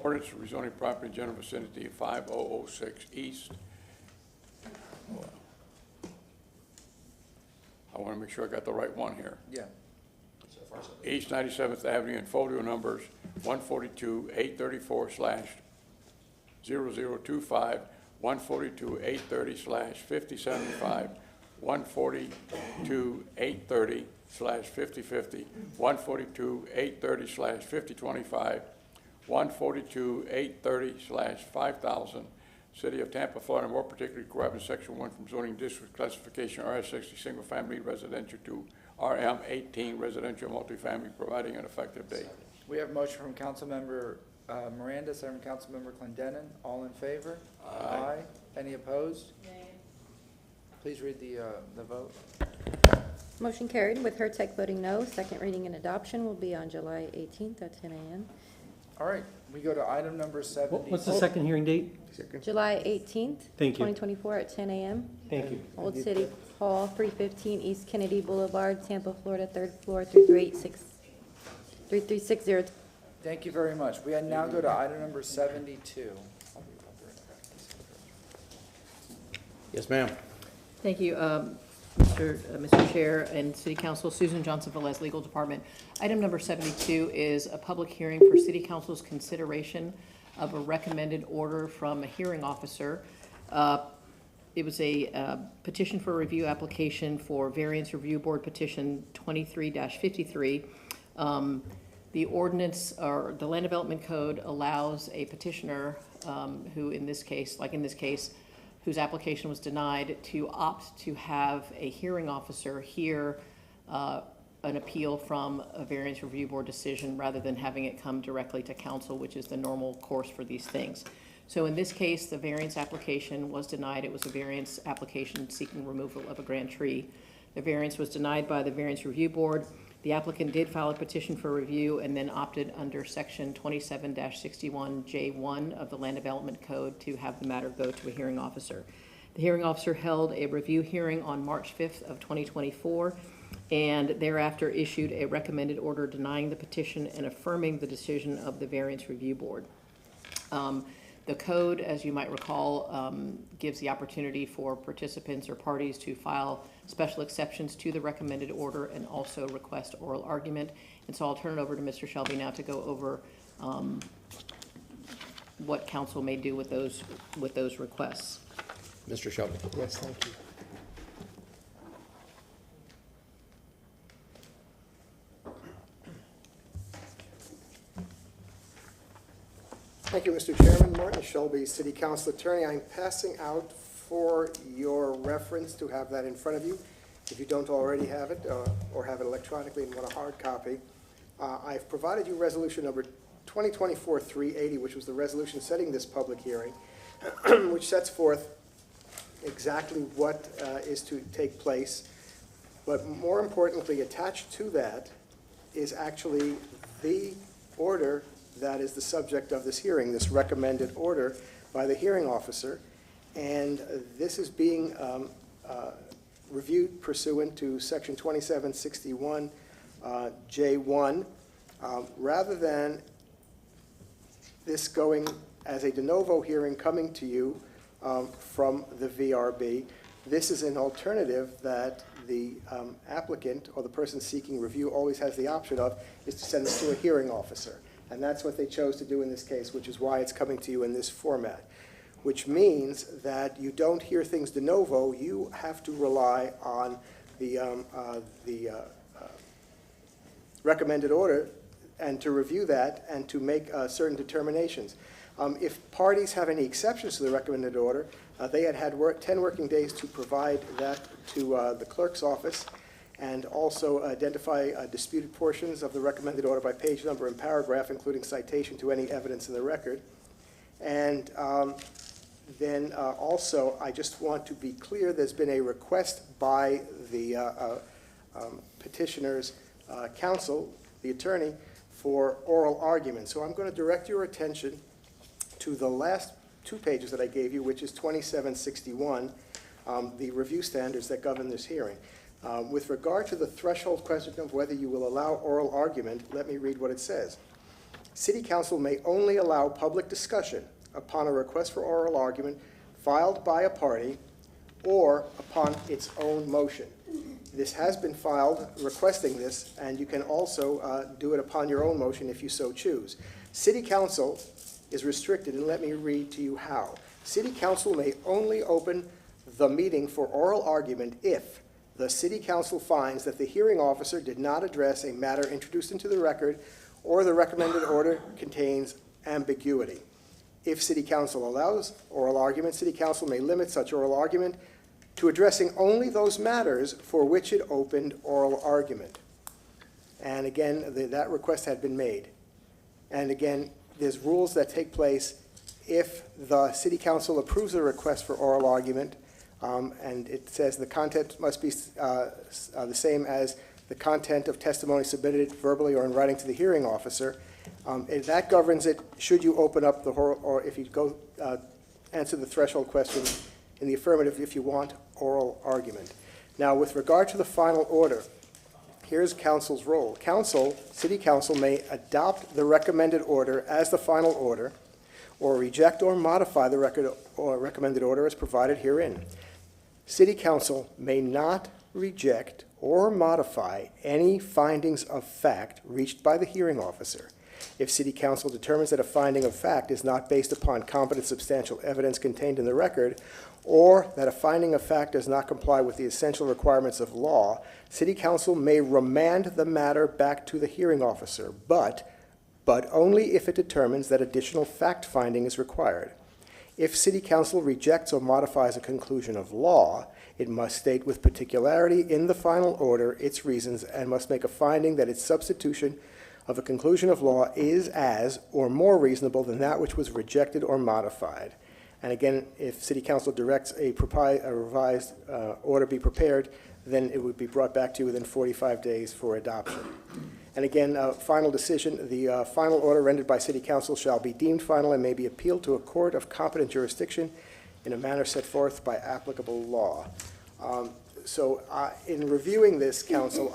Ordinance rezoning property general vicinity 5006 East. I want to make sure I got the right one here. Yeah. East 97th Avenue and folio numbers 142-834/0025, 142-830/5075, 142-830/5050, 142-830/5025, 142-830/5000. City of Tampa, Florida, more particularly Cohabit Section 1 from zoning district classification RS60 single family residential to RM18 residential multifamily, providing an effective date. We have a motion from Councilmember Miranda, second from Councilmember Clendenin. All in favor? Aye. Any opposed? Nay. Please read the vote. Motion carried with Hurtek voting no. Second reading and adoption will be on July 18th at 10 a.m. All right, we go to item number 70. What's the second hearing date? July 18th, Thank you. 2024 at 10 a.m. Thank you. Old City Hall, 315 East Kennedy Boulevard, Tampa, Florida, 3rd floor, 3360. Thank you very much. We now go to item number 72. Yes, ma'am. Thank you, Mr. Chair and City Council. Susan Johnson, Velez Legal Department. Item number 72 is a public hearing for City Council's consideration of a recommended order from a hearing officer. It was a petition for review application for Variance Review Board Petition 23-53. The ordinance, or the Land Development Code, allows a petitioner who, in this case, whose application was denied, to opt to have a hearing officer hear an appeal from a Variance Review Board decision rather than having it come directly to council, which is the normal course for these things. So in this case, the variance application was denied. It was a variance application seeking removal of a grand tree. The variance was denied by the Variance Review Board. The applicant did file a petition for review and then opted under section 27-61J1 of the Land Development Code to have the matter go to a hearing officer. The hearing officer held a review hearing on March 5th of 2024 and thereafter issued a recommended order denying the petition and affirming the decision of the Variance Review Board. The code, as you might recall, gives the opportunity for participants or parties to file special exceptions to the recommended order and also request oral argument. And so I'll turn it over to Mr. Shelby now to go over what council may do with those requests. Mr. Shelby. Yes, thank you. Thank you, Mr. Chairman. Martin Shelby, City Council Attorney. I'm passing out for your reference to have that in front of you. If you don't already have it or have it electronically and want a hard copy, I've provided you resolution number 2024-380, which was the resolution setting this public hearing, which sets forth exactly what is to take place. But more importantly, attached to that is actually the order that is the subject of this hearing, this recommended order by the hearing officer. And this is being reviewed pursuant to Section 2761 J1. Rather than this going as a de novo hearing coming to you from the VRB, this is an alternative that the applicant or the person seeking review always has the option of, is to send this to a hearing officer. And that's what they chose to do in this case, which is why it's coming to you in this format. Which means that you don't hear things de novo, you have to rely on the recommended order and to review that and to make certain determinations. If parties have any exceptions to the recommended order, they had 10 working days to provide that to the clerk's office and also identify disputed portions of the recommended order by page number and paragraph, including citation to any evidence in the record. And then also, I just want to be clear, there's been a request by the petitioner's counsel, the attorney, for oral argument. So I'm going to direct your attention to the last 2 pages that I gave you, which is 2761, the review standards that govern this hearing. With regard to the threshold question of whether you will allow oral argument, let me read what it says. City Council may only allow public discussion upon a request for oral argument filed by a party or upon its own motion. This has been filed requesting this, and you can also do it upon your own motion if you so choose. City Council is restricted, and let me read to you how. City Council may only open the meeting for oral argument if the City Council finds that the hearing officer did not address a matter introduced into the record or the recommended order contains ambiguity. If City Council allows oral argument, City Council may limit such oral argument to addressing only those matters for which it opened oral argument. And again, that request had been made. And again, there's rules that take place if the City Council approves a request for oral argument, and it says the content must be the same as the content of testimony submitted verbally or in writing to the hearing officer. And that governs it should you open up the whole, or if you go answer the threshold question in the affirmative if you want oral argument. Now, with regard to the final order, here's council's role. City Council may adopt the recommended order as the final order or reject or modify the recommended order as provided herein. City Council may not reject or modify any findings of fact reached by the hearing officer. If City Council determines that a finding of fact is not based upon competent substantial evidence contained in the record, or that a finding of fact does not comply with the essential requirements of law, City Council may remand the matter back to the hearing officer, but only if it determines that additional fact-finding is required. If City Council rejects or modifies a conclusion of law, it must state with particularity in the final order its reasons and must make a finding that its substitution of a conclusion of law is as or more reasonable than that which was rejected or modified. And again, if City Council directs a revised order be prepared, then it would be brought back to you within 45 days for adoption. And again, final decision, the final order rendered by City Council shall be deemed final and may be appealed to a court of competent jurisdiction in a manner set forth by applicable law. So in reviewing this, Council,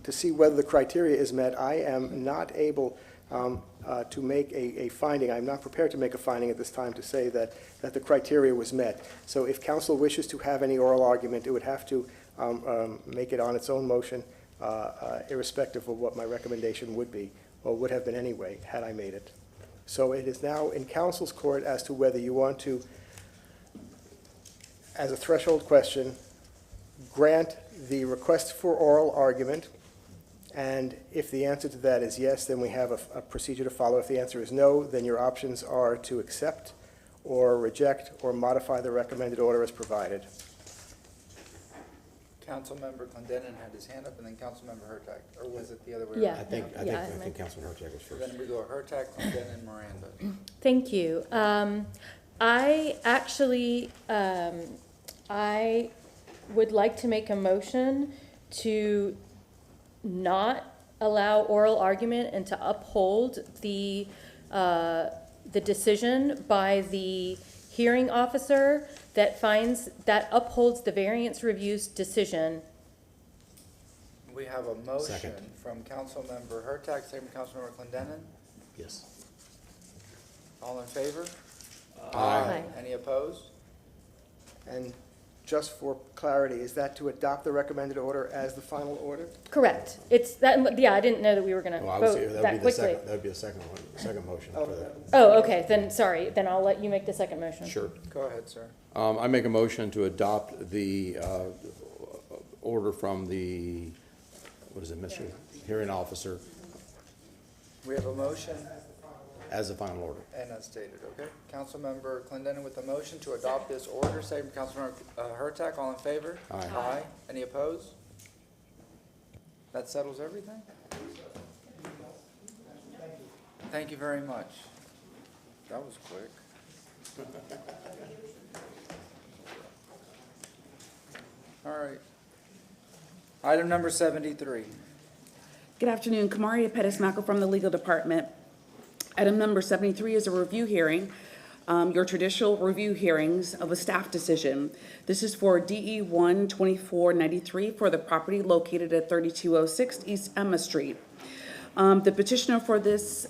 to see whether the criteria is met, I am not able to make a finding. I'm not prepared to make a finding at this time to say that the criteria was met. So if Council wishes to have any oral argument, it would have to make it on its own motion, irrespective of what my recommendation would be, or would have been anyway, had I made it. So it is now in Council's court as to whether you want to, as a threshold question, grant the request for oral argument, and if the answer to that is yes, then we have a procedure to follow. If the answer is no, then your options are to accept or reject or modify the recommended order as provided. Councilmember Clendenin had his hand up, and then Councilmember Hurtak, or was it the other way Yeah. around? I think Councilman Hurtak is first. Then we go Hurtak, Clendenin, Miranda. Thank you. I actually, I would like to make a motion to not allow oral argument and to uphold the decision by the hearing officer that upholds the variance review's decision. We have a motion Second. from Councilmember Hurtak, second from Councilmember Clendenin. Yes. All in favor? Aye. Any opposed? And just for clarity, is that to adopt the recommended order as the final order? Correct. It's that, yeah, I didn't know that we were gonna Well, I would say vote that that would be the quickly. second, that would be the second one, second motion for that. Oh, okay, then, sorry, then I'll let you make the second motion. Sure. Go ahead, sir. I make a motion to adopt the order from the, what is it, Mr. Hearing Officer, We have a motion as the final order. and as stated, okay? Councilmember Clendenin with a motion to adopt this order, second from Councilmember Hurtak, all in favor? Aye. Aye. Any opposed? That settles everything? Thank you very much. That was quick. All right. Item number 73. Good afternoon, Kamaria Pettis-Mackel from the Legal Department. Item number 73 is a review hearing, your traditional review hearings of a staff decision. This is for DE 12493 for the property located at 3206 East Emma Street. The petitioner for this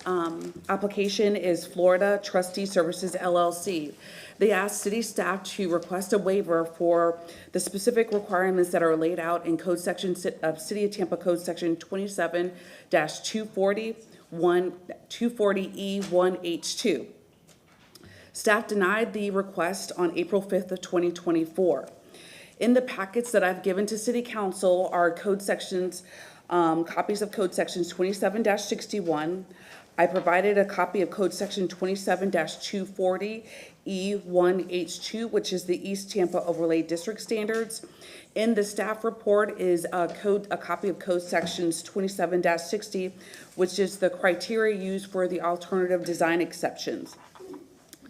application is Florida Trustee Services LLC. They asked city staff to request a waiver for the specific requirements that are laid out in Code Section of City of Tampa Code Section 27-240E1H2. Staff denied the request on April 5th of 2024. In the packets that I've given to City Council are code sections, copies of Code Sections 27-61. I provided a copy of Code Section 27-240E1H2, which is the East Tampa Overlay District Standards. In the staff report is a copy of Code Sections 27-60, which is the criteria used for the alternative design exceptions.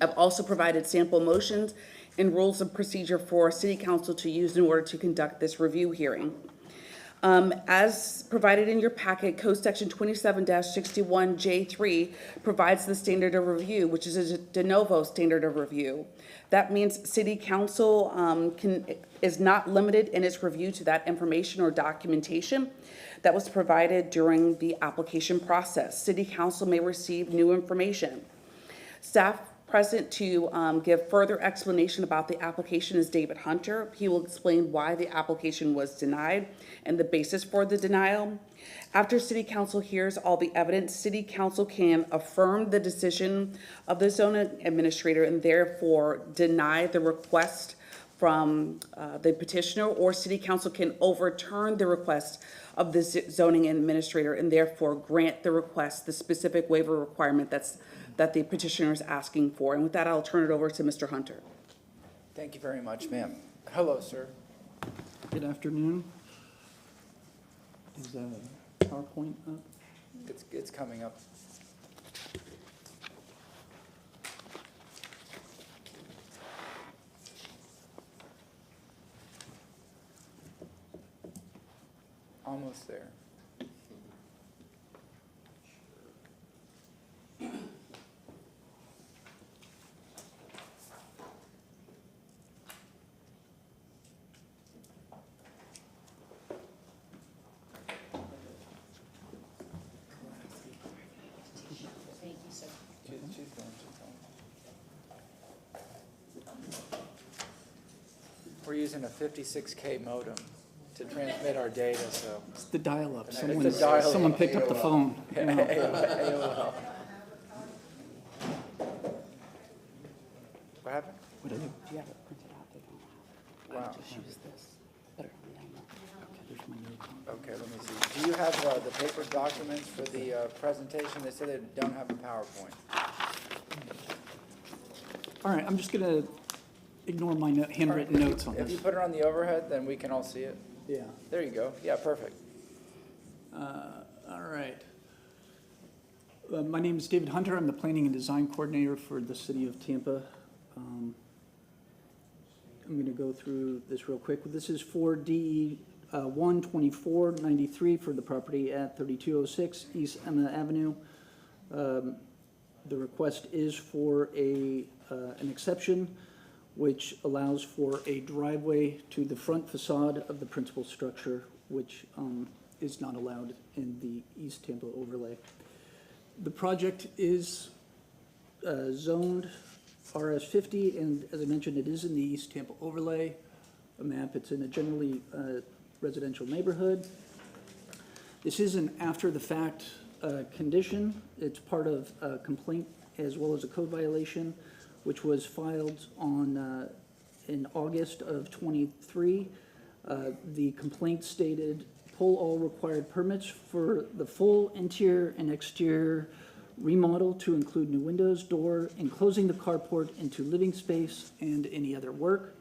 I've also provided sample motions and rules of procedure for City Council to use in order to conduct this review hearing. As provided in your packet, Code Section 27-61J3 provides the standard of review, which is a de novo standard of review. That means City Council is not limited in its review to that information or documentation that was provided during the application process. City Council may receive new information. Staff present to give further explanation about the application is David Hunter. He will explain why the application was denied and the basis for the denial. After City Council hears all the evidence, City Council can affirm the decision of the zoning administrator and therefore deny the request from the petitioner, or City Council can overturn the request of the zoning administrator and therefore grant the request, the specific waiver requirement that the petitioner is asking for. And with that, I'll turn it over to Mr. Hunter. Thank you very much, ma'am. Hello, sir. Good afternoon. Is PowerPoint up? It's coming up. Almost there. We're using a 56K modem to transmit our data, so. It's the dial-up. It's the dial-up. Someone picked up the AOL. phone. AOL. What happened? What is it? Do you have it printed out? They don't have it. Wow. Just use this. Put it on down there. Okay, there's my note. Okay, let me see. Do you have the paper documents for the presentation? They said they don't have a PowerPoint. All right, I'm just gonna ignore my handwritten notes on If you this. put it on the overhead, then we can all see it. Yeah. There you go. Yeah, perfect. All right. My name is David Hunter. I'm the Planning and Design Coordinator for the City of Tampa. I'm going to go through this real quick. This is for DE 12493 for the property at 3206 East Emma Avenue. The request is for an exception which allows for a driveway to the front facade of the principal structure, which is not allowed in the East Tampa overlay. The project is zoned RS50, and as I mentioned, it is in the East Tampa overlay map. It's in a generally residential neighborhood. This is an after-the-fact condition. It's part of a complaint as well as a code violation, which was filed on in August of 23. The complaint stated, pull all required permits for the full interior and exterior remodel to include new windows, door, enclosing the carport into living space and any other work.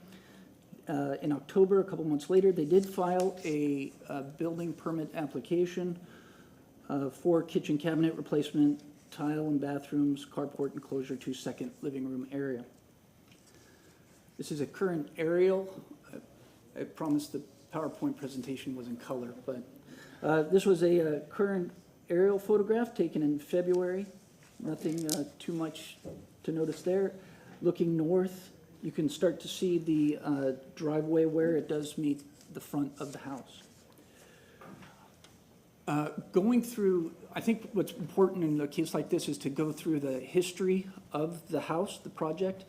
In October, a couple months later, they did file a building permit application for kitchen cabinet replacement, tile and bathrooms, carport enclosure to second living room area. This is a current aerial. I promised the PowerPoint presentation was in color, but this was a current aerial photograph taken in February. Nothing too much to notice there. Looking north, you can start to see the driveway where it does meet the front of the house. Going through, I think what's important in a case like this is to go through the history of the house, the project,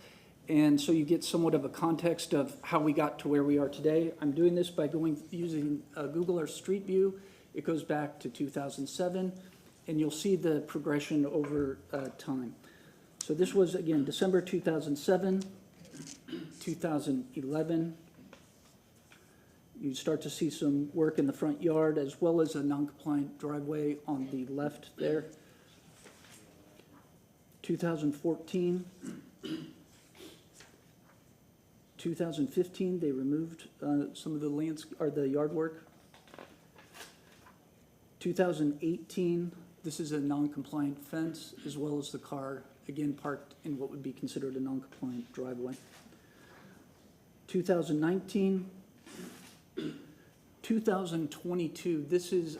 and so you get somewhat of a context of how we got to where we are today. I'm doing this by using Google Earth Street View. It goes back to 2007, and you'll see the progression over time. So this was, again, December 2007, 2011. You start to see some work in the front yard as well as a non-compliant driveway on the left there. 2014. 2015, they removed some of the yard work. 2018, this is a non-compliant fence as well as the car, again, parked in what would be considered a non-compliant driveway. 2019, 2022, this is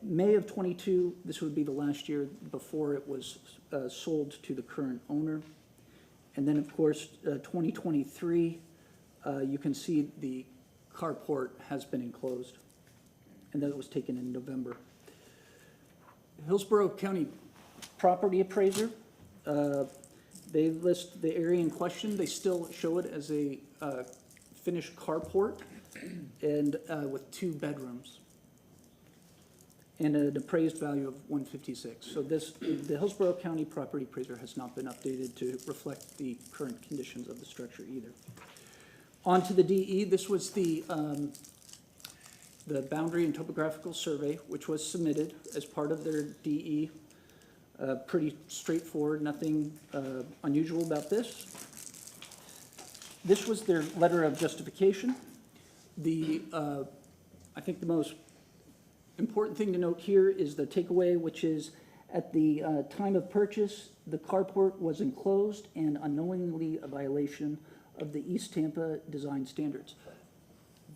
May of 22, this would be the last year before it was sold to the current owner. And then, of course, 2023, you can see the carport has been enclosed, and that was taken in November. Hillsborough County Property Appraiser, they list the area in question. They still show it as a finished carport and with 2 bedrooms and an appraised value of $156. So the Hillsborough County Property Appraiser has not been updated to reflect the current conditions of the structure either. On to the DE. This was the boundary and topographical survey, which was submitted as part of their DE. Pretty straightforward, nothing unusual about this. This was their letter of justification. I think the most important thing to note here is the takeaway, which is at the time of purchase, the carport was enclosed and unknowingly a violation of the East Tampa design standards.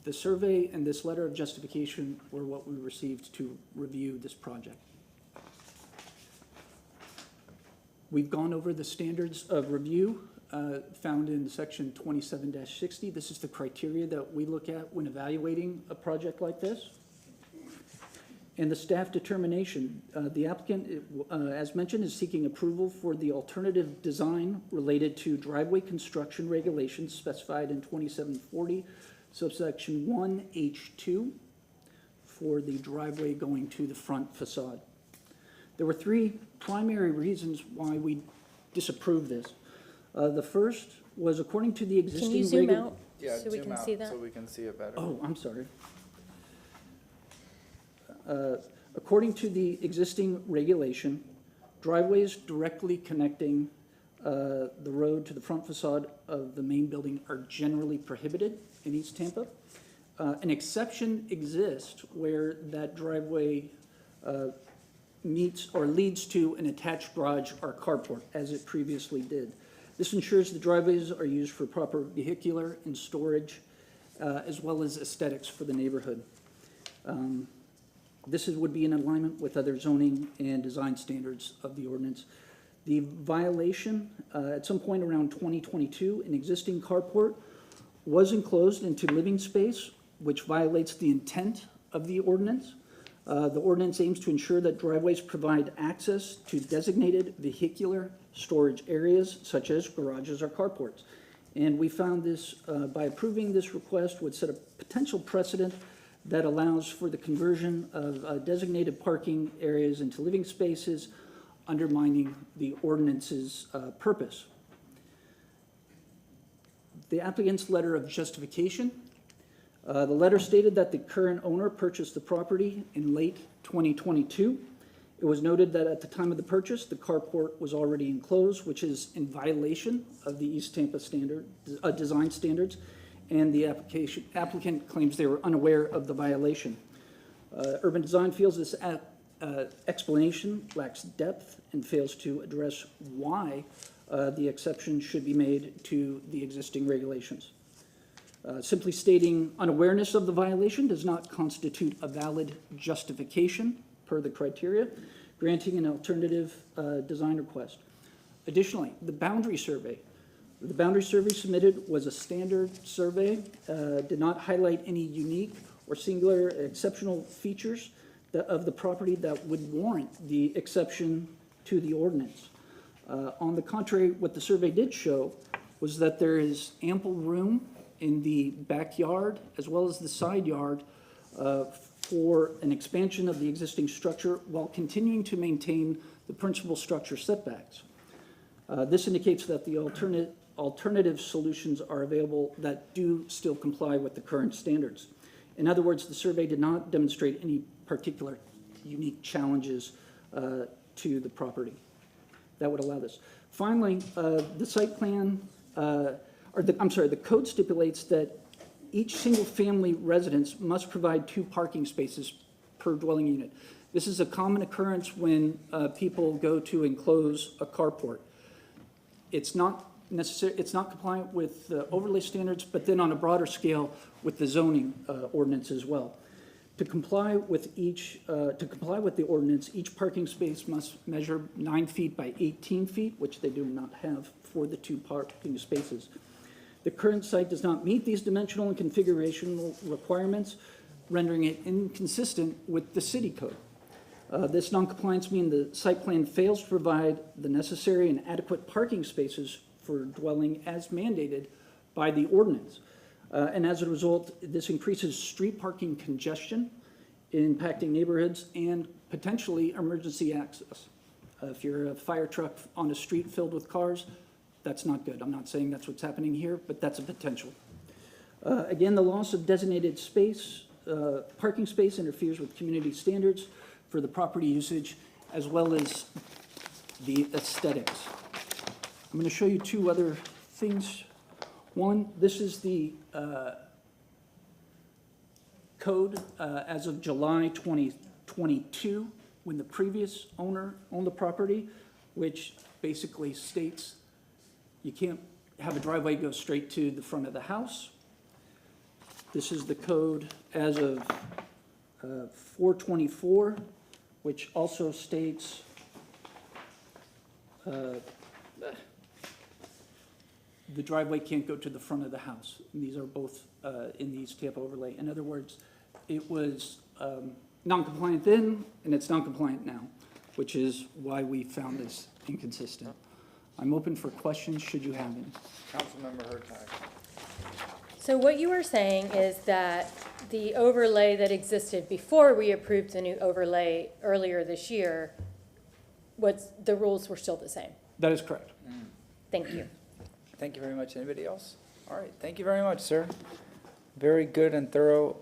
The survey and this letter of justification were what we received to review this project. We've gone over the standards of review found in section 27-60. This is the criteria that we look at when evaluating a project like this. And the staff determination, the applicant, as mentioned, is seeking approval for the alternative design related to driveway construction regulations specified in 2740, subsection 1H2, for the driveway going to the front facade. There were 3 primary reasons why we disapproved this. The first was according to the existing... Can you zoom out Yeah, so we can see that? so we can see it better. Oh, I'm sorry. According to the existing regulation, driveways directly connecting the road to the front facade of the main building are generally prohibited in East Tampa. An exception exists where that driveway meets or leads to an attached garage or carport, as it previously did. This ensures the driveways are used for proper vehicular and storage, as well as aesthetics for the neighborhood. Would be in alignment with other zoning and design standards of the ordinance. The violation, at some point around 2022, an existing carport was enclosed into living space, which violates the intent of the ordinance. The ordinance aims to ensure that driveways provide access to designated vehicular storage areas such as garages or carports. And we found this, by approving this request, would set a potential precedent that allows for the conversion of designated parking areas into living spaces, undermining the ordinance's purpose. The applicant's letter of justification. The letter stated that the current owner purchased the property in late 2022. It was noted that at the time of the purchase, the carport was already enclosed, which is in violation of the East Tampa design standards, and the applicant claims they were unaware of the violation. Urban Design feels this explanation lacks depth and fails to address why the exception should be made to the existing regulations. Simply stating unawareness of the violation does not constitute a valid justification per the criteria, granting an alternative design request. Additionally, the boundary survey. The boundary survey submitted was a standard survey, did not highlight any unique or singular exceptional features of the property that would warrant the exception to the ordinance. On the contrary, what the survey did show was that there is ample room in the backyard as well as the side yard for an expansion of the existing structure while continuing to maintain the principal structure setbacks. This indicates that the alternative solutions are available that do still comply with the current standards. In other words, the survey did not demonstrate any particular unique challenges to the property that would allow this. Finally, the site plan, the code stipulates that each single-family residence must provide 2 parking spaces per dwelling unit. This is a common occurrence when people go to enclose a carport. It's not compliant with the overlay standards, but then on a broader scale with the zoning ordinance as well. To comply with the ordinance, each parking space must measure 9 feet by 18 feet, which they do not have for the 2 parking spaces. The current site does not meet these dimensional and configurational requirements, rendering it inconsistent with the city code. This noncompliance means the site plan fails to provide the necessary and adequate parking spaces for dwelling as mandated by the ordinance. And as a result, this increases street parking congestion, impacting neighborhoods and potentially emergency access. If you're a fire truck on a street filled with cars, that's not good. I'm not saying that's what's happening here, but that's a potential. Again, the loss of designated space, parking space interferes with community standards for the property usage as well as the aesthetics. I'm going to show you 2 other things. One, this is the code as of July 2022, when the previous owner owned the property, which basically states you can't have a driveway go straight to the front of the house. This is the code as of 4/24, which also states the driveway can't go to the front of the house. And these are both in the East Tampa overlay. In other words, it was non-compliant then, and it's non-compliant now, which is why we found this inconsistent. I'm open for questions, should you have any. Councilmember Hurtag. So what you were saying is that the overlay that existed before we approved the new overlay earlier this year, the rules were still the same? That is correct. Thank you. Thank you very much. Anybody else? All right, thank you very much, sir. Very good and thorough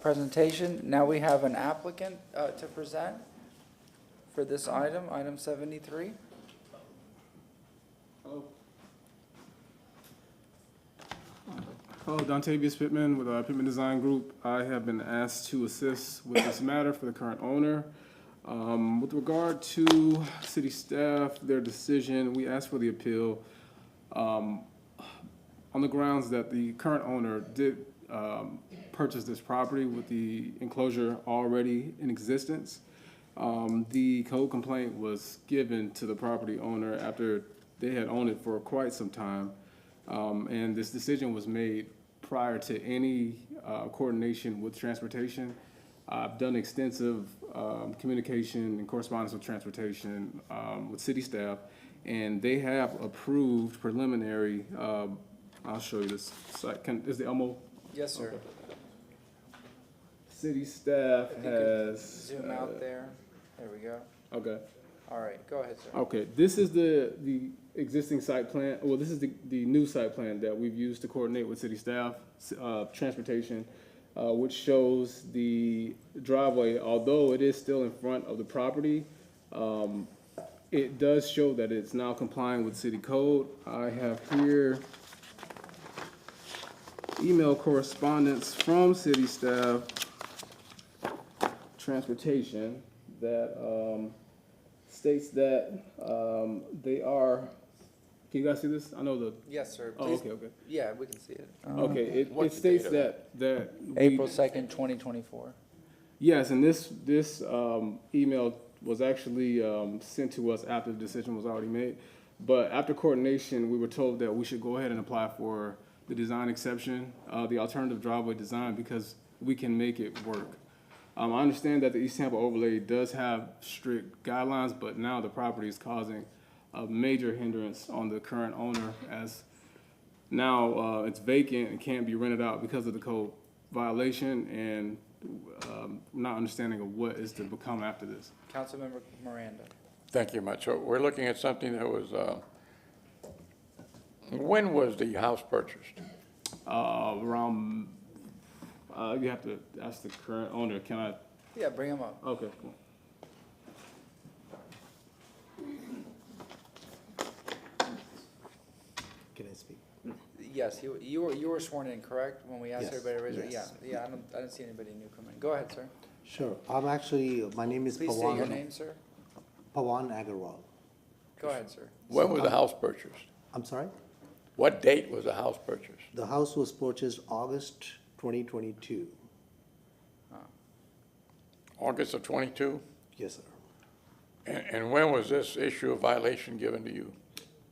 presentation. Now we have an applicant to present for this item, item 73. Hello, Dontavius Pittman with Pittman Design Group. I have been asked to assist with this matter for the current owner. With regard to city staff, their decision, we asked for the appeal on the grounds that the current owner did purchase this property with the enclosure already in existence. The code complaint was given to the property owner after they had owned it for quite some time. And this decision was made prior to any coordination with transportation. I've done extensive communication and correspondence with transportation, with city staff, and they have approved preliminary, I'll show you this site. Is the Elmo? Yes, sir. Okay. City staff If you has. could zoom out there. There we go. Okay. All right, go ahead, sir. Okay, this is the existing site plan, well, this is the new site plan that we've used to coordinate with city staff, transportation, which shows the driveway, although it is still in front of the property, it does show that it's now complying with city code. I have here email correspondence from city staff, transportation, that states that they are, can you guys see this? I know the. Yes, sir. Oh, Please. okay. Yeah, we can see it. Okay, it What's the states date of that April 2nd, 2024. Yes, and this email was actually sent to us after the decision was already made. But after coordination, we were told that we should go ahead and apply for the design exception, the alternative driveway design, because we can make it work. I understand that the East Tampa overlay does have strict guidelines, but now the property is causing a major hindrance on the current owner, as now it's vacant and can't be rented out because of the code violation, and not understanding of what is to become after this. Councilmember Miranda. Thank you much. So we're looking at something that was, when was the house purchased? Around, you have to ask the current owner. Can I? Yeah, bring him up. Okay, cool. Can I speak? Yes, you were sworn in, correct? When we asked Yes, everybody to raise their, yes. yeah, I don't see anybody new come in. Go ahead, sir. Sure. I'm actually, my name is Please state Pawan. your name, sir. Pawan Agarwal. Go ahead, sir. When was the house purchased? I'm sorry? What date was the house purchased? The house was purchased August 2022. August of 22? Yes, sir. And when was this issue of violation given to you?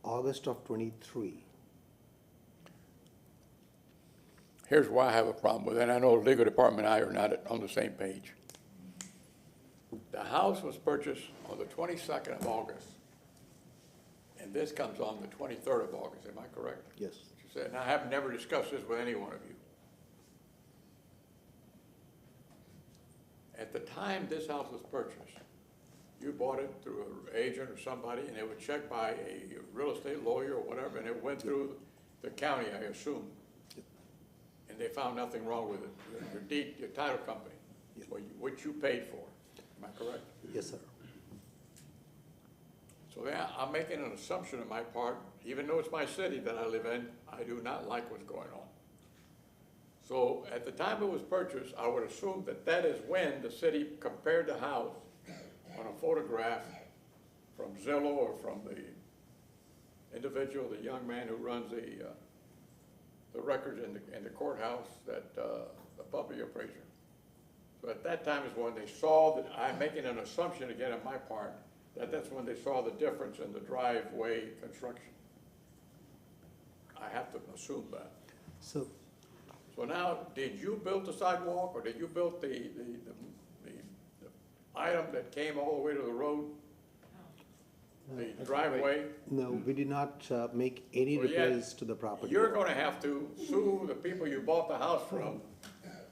August of 23. Here's why I have a problem with it, and I know the legal department and I are not on the same page. The house was purchased on the 22nd of August, and this comes on the 23rd of August, am I correct? Yes. She said, and I have never discussed this with any one of you. At the time this house was purchased, you bought it through an agent or somebody, and it was checked by a real estate lawyer or whatever, and it went through the county, I assume. And they found nothing wrong with it, your title company, which you paid for, am I correct? Yes, sir. So yeah, I'm making an assumption on my part, even though it's my city that I live in, I do not like what's going on. So at the time it was purchased, I would assume that that is when the city compared the house on a photograph from Zillow or from the individual, the young man who runs the records in the courthouse, that the puppy appraiser. So at that time is when they saw that, I'm making an assumption again on my part, that that's when they saw the difference in the driveway construction. I have to assume that. So now, did you build the sidewalk, or did you build the item that came all the way to the road? The driveway? No, we did not make any Well, yeah, repairs to the property. You're gonna have to sue the people you bought the house from.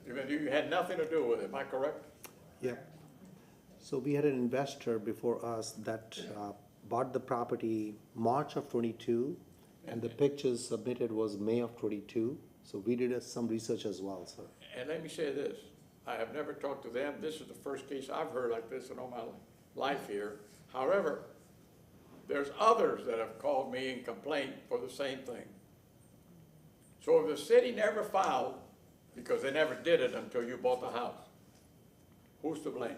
You had nothing to do with it, am I correct? Yeah. So we had an investor before us that bought the property March of 22, and the pictures submitted was May of 22. So we did some research as well, sir. And let me say this, I have never talked to them. This is the first case I've heard like this in all my life here. However, there's others that have called me and complained for the same thing. So if the city never filed, because they never did it until you bought the house, who's to blame?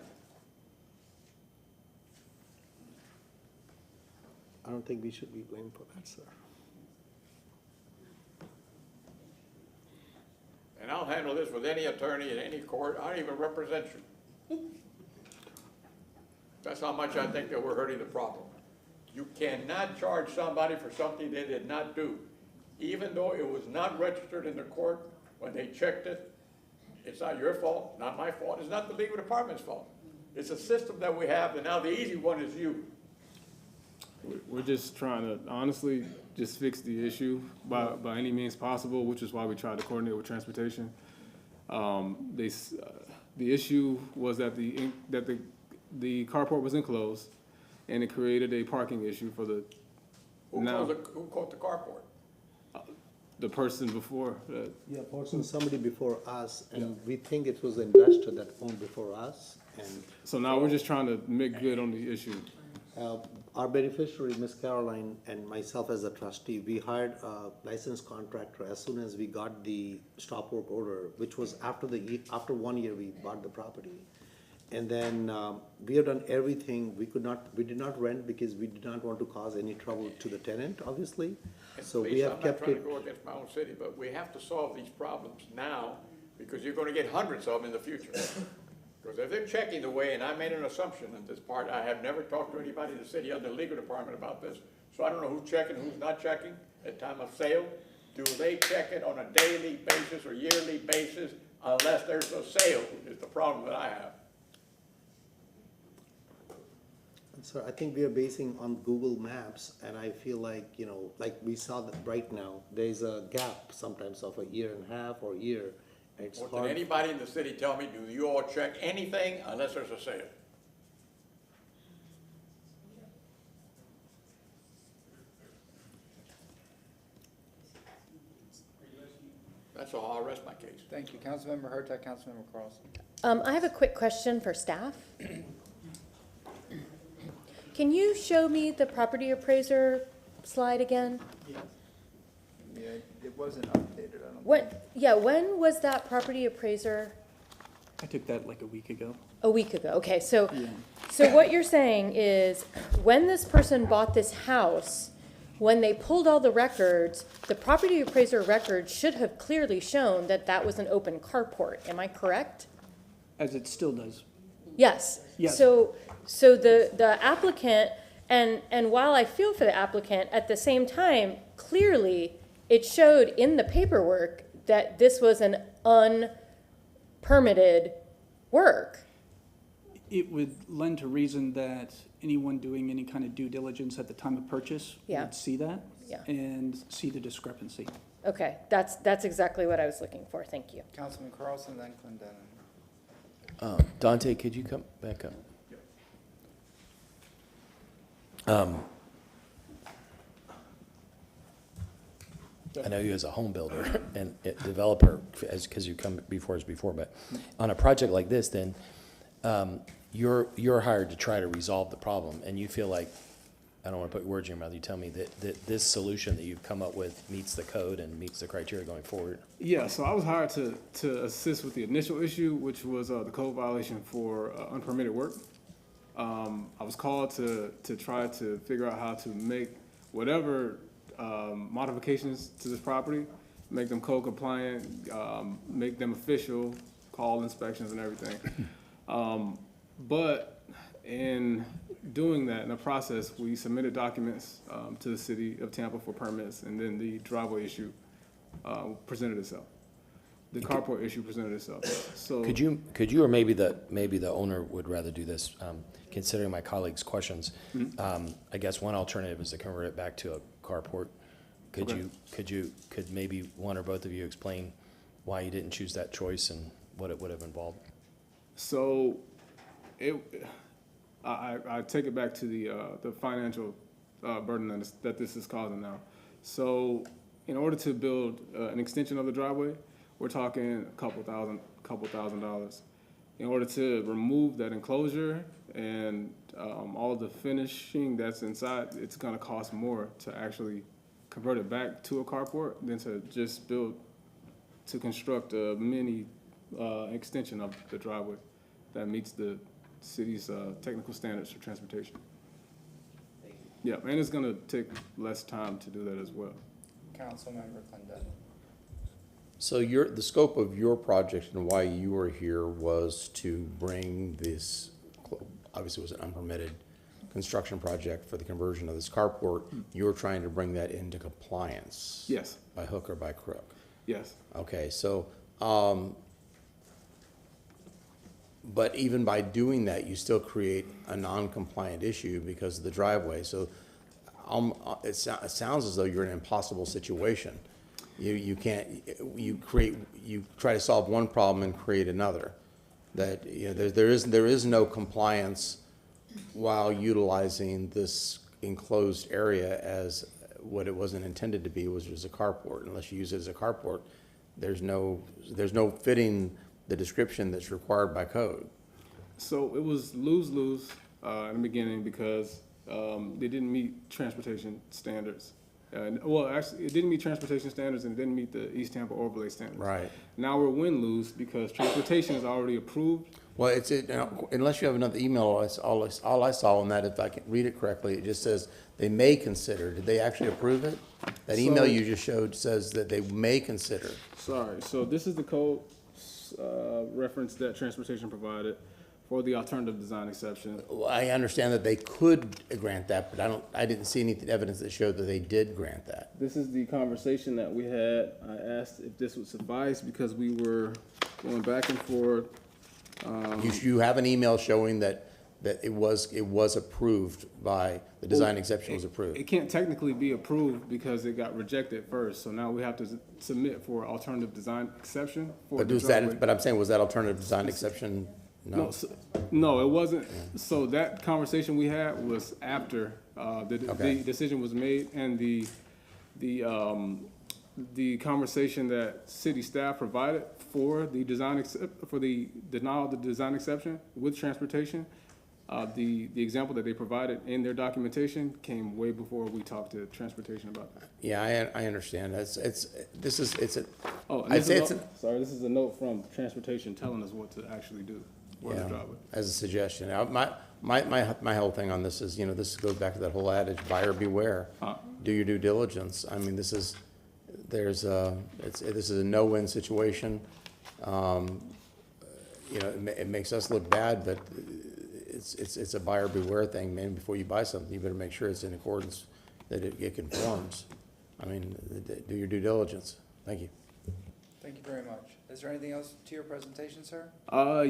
I don't think we should be blamed for that, sir. And I'll handle this with any attorney in any court. I don't even represent you. That's how much I think that we're hurting the problem. You cannot charge somebody for something they did not do. Even though it was not registered in the court when they checked it, it's not your fault, not my fault, it's not the legal department's fault. It's a system that we have, and now the easy one is you. We're just trying to honestly just fix the issue by any means possible, which is why we tried to coordinate with transportation. The issue was that the carport was enclosed, and it created a parking issue for the. Who caught the carport? The person before. Yeah, somebody before us, and we think it was the investor that owned before us, and. So now we're just trying to make good on the issue. Our beneficiary, Ms. Caroline, and myself as a trustee, we hired a licensed contractor as soon as we got the stop work order, which was after 1 year we bought the property. And then we have done everything. We did not rent because we did not want to cause any trouble to the tenant, obviously. And So please, we have kept I'm not it. trying to go against my own city, but we have to solve these problems now, because you're gonna get hundreds of them in the future. Because if they're checking the way, and I made an assumption in this part, I have never talked to anybody in the city other than the legal department about this, so I don't know who's checking, who's not checking at time of sale. Do they check it on a daily basis or yearly basis unless there's a sale, is the problem that I have. So I think we are basing on Google Maps, and I feel like, like we saw that right now, there's a gap sometimes of a year and a half or a year. And it's Or hard. did anybody in the city tell me, do you all check anything unless there's a sale? That's all, I'll rest my case. Thank you. Councilmember Hurtak, Councilmember Cross. I have a quick question for staff. Can you show me the property appraiser slide again? Yeah, it wasn't updated, I don't When was that property appraiser? I took that like a week ago. A week ago, okay, so, Yeah. so what you're saying is, when this person bought this house, when they pulled all the records, the property appraiser records should have clearly shown that that was an open carport, am I correct? As it still does. Yes. Yes. So the applicant, and while I feel for the applicant, at the same time, clearly, it showed in the paperwork that this was an unpermitted work. It would lend to reason that anyone doing any kind of due diligence at the time of purchase Yeah. would see that Yeah. and see the discrepancy. Okay, that's exactly what I was looking for, thank you. Councilman Carlson, then Clendenin. Dante, could you come back up? I know you as a home builder and a developer, because you come before us before, but on a project like this, then you're hired to try to resolve the problem, and you feel like, I don't want to put words in your mouth, you tell me that this solution that you've come up with meets the code and meets the criteria going forward. Yeah, so I was hired to assist with the initial issue, which was the code violation for unpermitted work. I was called to try to figure out how to make whatever modifications to this property, make them code compliant, make them official, call inspections and everything. But in doing that, in the process, we submitted documents to the city of Tampa for permits, and then the driveway issue presented itself. The carport issue presented itself. So Could you, or maybe the owner would rather do this, considering my colleague's questions. I guess one alternative is to convert it back to a carport. Could maybe one or both of you explain why you didn't choose that choice and what it would have involved? So, I take it back to the financial burden that this is causing now. So, in order to build an extension of the driveway, we're talking a couple thousand dollars. In order to remove that enclosure and all of the finishing that's inside, it's going to cost more to actually convert it back to a carport than to just construct a mini extension of the driveway that meets the city's technical standards for transportation. Yeah, and it's gonna take less time to do that as well. Councilmember Clendon. So the scope of your project and why you were here was to bring this, obviously it was an unpermitted construction project for the conversion of this carport. You were trying to bring that into compliance? Yes. By hook or by crook? Yes. Okay, so, but even by doing that, you still create a non-compliant issue because of the driveway. So it sounds as though you're in an impossible situation. You try to solve one problem and create another. That, you know, there is no compliance while utilizing this enclosed area as what it wasn't intended to be, was just a carport. Unless you use it as a carport, there's no fitting the description that's required by code. So it was lose-lose in the beginning because they didn't meet transportation standards. Well, actually, it didn't meet transportation standards and it didn't meet the East Tampa overlay standards. Right. Now we're win-lose because transportation is already approved. Well, unless you have another email, all I saw on that, if I can read it correctly, it just says they may consider. Did they actually approve it? That email you just showed says that they may consider. Sorry, so this is the code reference that transportation provided for the alternative design exception. Well, I understand that they could grant that, but I didn't see any evidence that showed that they did grant that. This is the conversation that we had. I asked if this would suffice because we were going back and forth. You have an email showing that it was approved by, the design exception was approved. It can't technically be approved because it got rejected first. So now we have to submit for alternative design exception. But I'm saying, was that alternative design exception? No. No, it wasn't. So that conversation we had was after the decision was made, and the conversation that city staff provided for the denial of the design exception with transportation, the example that they provided in their documentation came way before we talked to transportation about that. Yeah, I understand. This is a note from transportation telling us what to actually do. As a suggestion. My whole thing on this is, this goes back to that whole adage, buyer beware. Do your due diligence. I mean, this is a no-win situation. It makes us look bad, but it's a buyer beware thing, man. Before you buy something, you better make sure it's in accordance, that it conforms. I mean, do your due diligence. Thank you. Thank you very much. Is there anything else to your presentation, sir?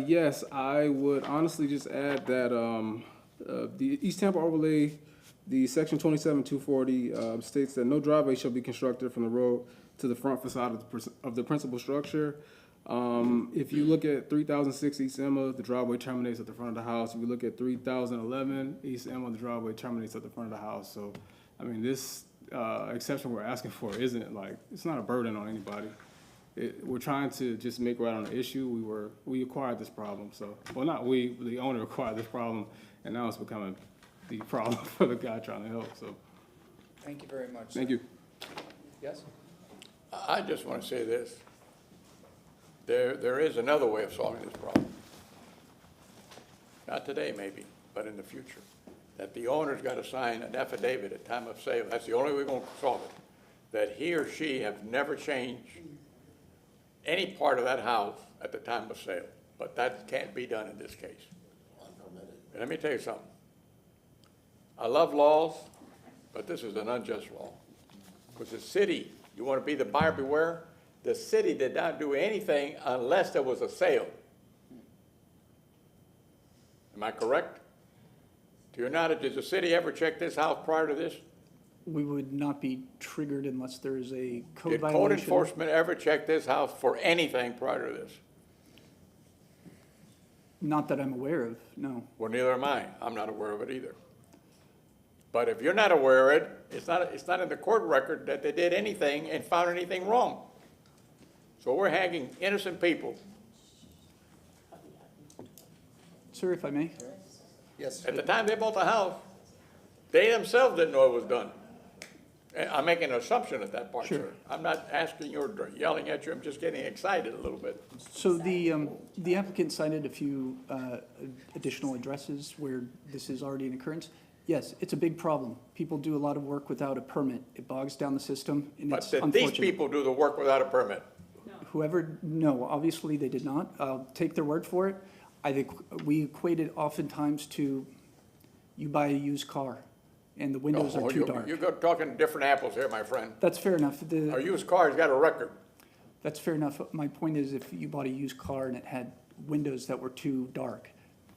Yes, I would honestly just add that the East Tampa overlay, the section 27-240 states that no driveway shall be constructed from the road to the front facade of the principal structure. If you look at 3006 East Emma, the driveway terminates at the front of the house. If you look at 3011 East Emma, the driveway terminates at the front of the house. So, I mean, this exception we're asking for it's not a burden on anybody. We're trying to just make right on the issue. We acquired this problem, not we, the owner acquired this problem, and now it's becoming the problem for the guy trying to help, so. Thank you very much. Thank you. Yes? I just want to say this. There is another way of solving this problem. Not today, maybe, but in the future. That the owner's got to sign an affidavit at time of sale. That's the only way we're going to solve it. That he or she have never changed any part of that house at the time of sale. But that can't be done in this case. And let me tell you something. I love laws, but this is an unjust law. Because the city, you want to be the buyer beware? The city did not do anything unless there was a sale. Am I correct? To your knowledge, did the city ever check this house prior to this? We would not be triggered unless there is a code Did violation. code enforcement ever check this house for anything prior to this? Not that I'm aware of, no. Well, neither am I. I'm not aware of it either. But if you're not aware of it, it's not in the court record that they did anything and found anything wrong. So we're hanging innocent people. Sir, if I may? Yes. At the time they bought the house, they themselves didn't know it was done. I'm making an assumption at that point, Sure. sir. I'm not asking you or yelling at you, I'm just getting excited a little bit. So the applicant cited a few additional addresses where this is already an occurrence. Yes, it's a big problem. People do a lot of work without a permit. It bogs down the system, and But it's did unfortunate. these people do the work without a permit? Whoever, no, obviously they did not. I'll take their word for it. I think we equate it oftentimes to you buy a used car and the windows are too dark. You're talking different apples here, my friend. That's fair enough. A used car's got a record. That's fair enough. My point is if you bought a used car and it had windows that were too dark,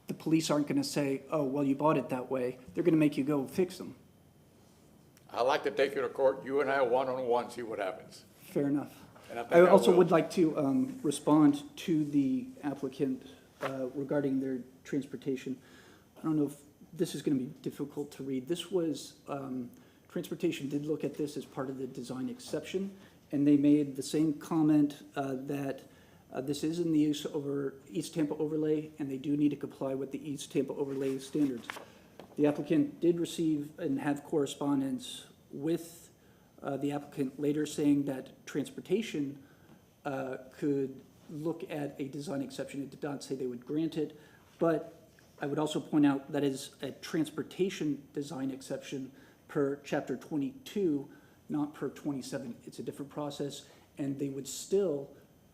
the police aren't going to say, oh, well, you bought it that way. They're going to make you go fix them. I'd like to take you to court, you and I one-on-one, see what happens. Fair enough. And I think I I also will. would like to respond to the applicant regarding their transportation. I don't know if this is going to be difficult to read. This was, transportation did look at this as part of the design exception, and they made the same comment that this is in the East Tampa overlay, and they do need to comply with the East Tampa overlay standards. The applicant did receive and have correspondence with the applicant later saying that transportation could look at a design exception. It did not say they would grant it, but I would also point out that is a transportation design exception per chapter 22, not per 27. It's a different process, and they would still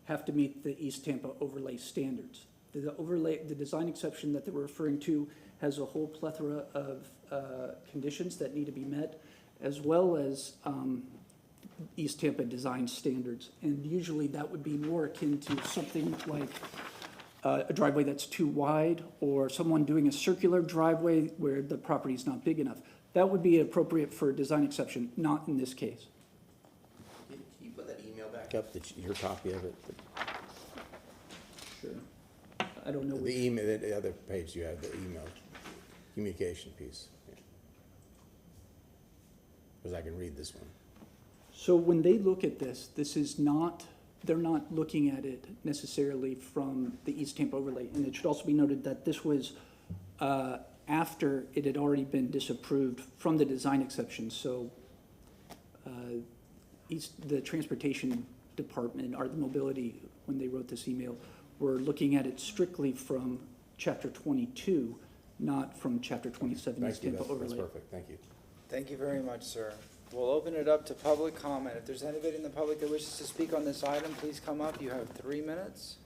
have to meet the East Tampa overlay standards. The design exception that they were referring to has a whole plethora of conditions that need to be met, as well as East Tampa design standards. And usually that would be more akin to something like a driveway that's too wide, or someone doing a circular driveway where the property is not big enough. That would be appropriate for a design exception, not in this case. Can you put that email back up, your copy of it? Sure. I don't know. The email, the other page you have, the email communication piece. Because I can read this one. So when they look at this, they're not looking at it necessarily from the East Tampa overlay. And it should also be noted that this was after it had already been disapproved from the design exception. So the transportation department, or the mobility, when they wrote this email, were looking at it strictly from chapter 22, not from chapter 27 East Tampa overlay. That's perfect, thank you. Thank you very much, sir. We'll open it up to public comment. If there's anybody in the public that wishes to speak on this item, please come up. You have 3 minutes.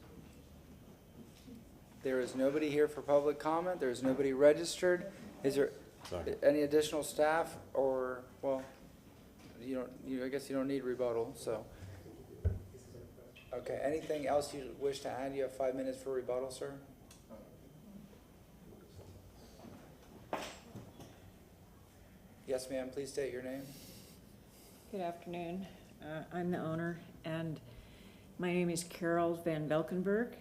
There is nobody here for public comment. There is nobody registered. Is there any additional staff or, well, I guess you don't need rebuttal, so. Okay, anything else you wish to add? You have 5 minutes for rebuttal, sir. Yes, ma'am, please state your name. Good afternoon. I'm the owner, and my name is Carol Van Belkenberg.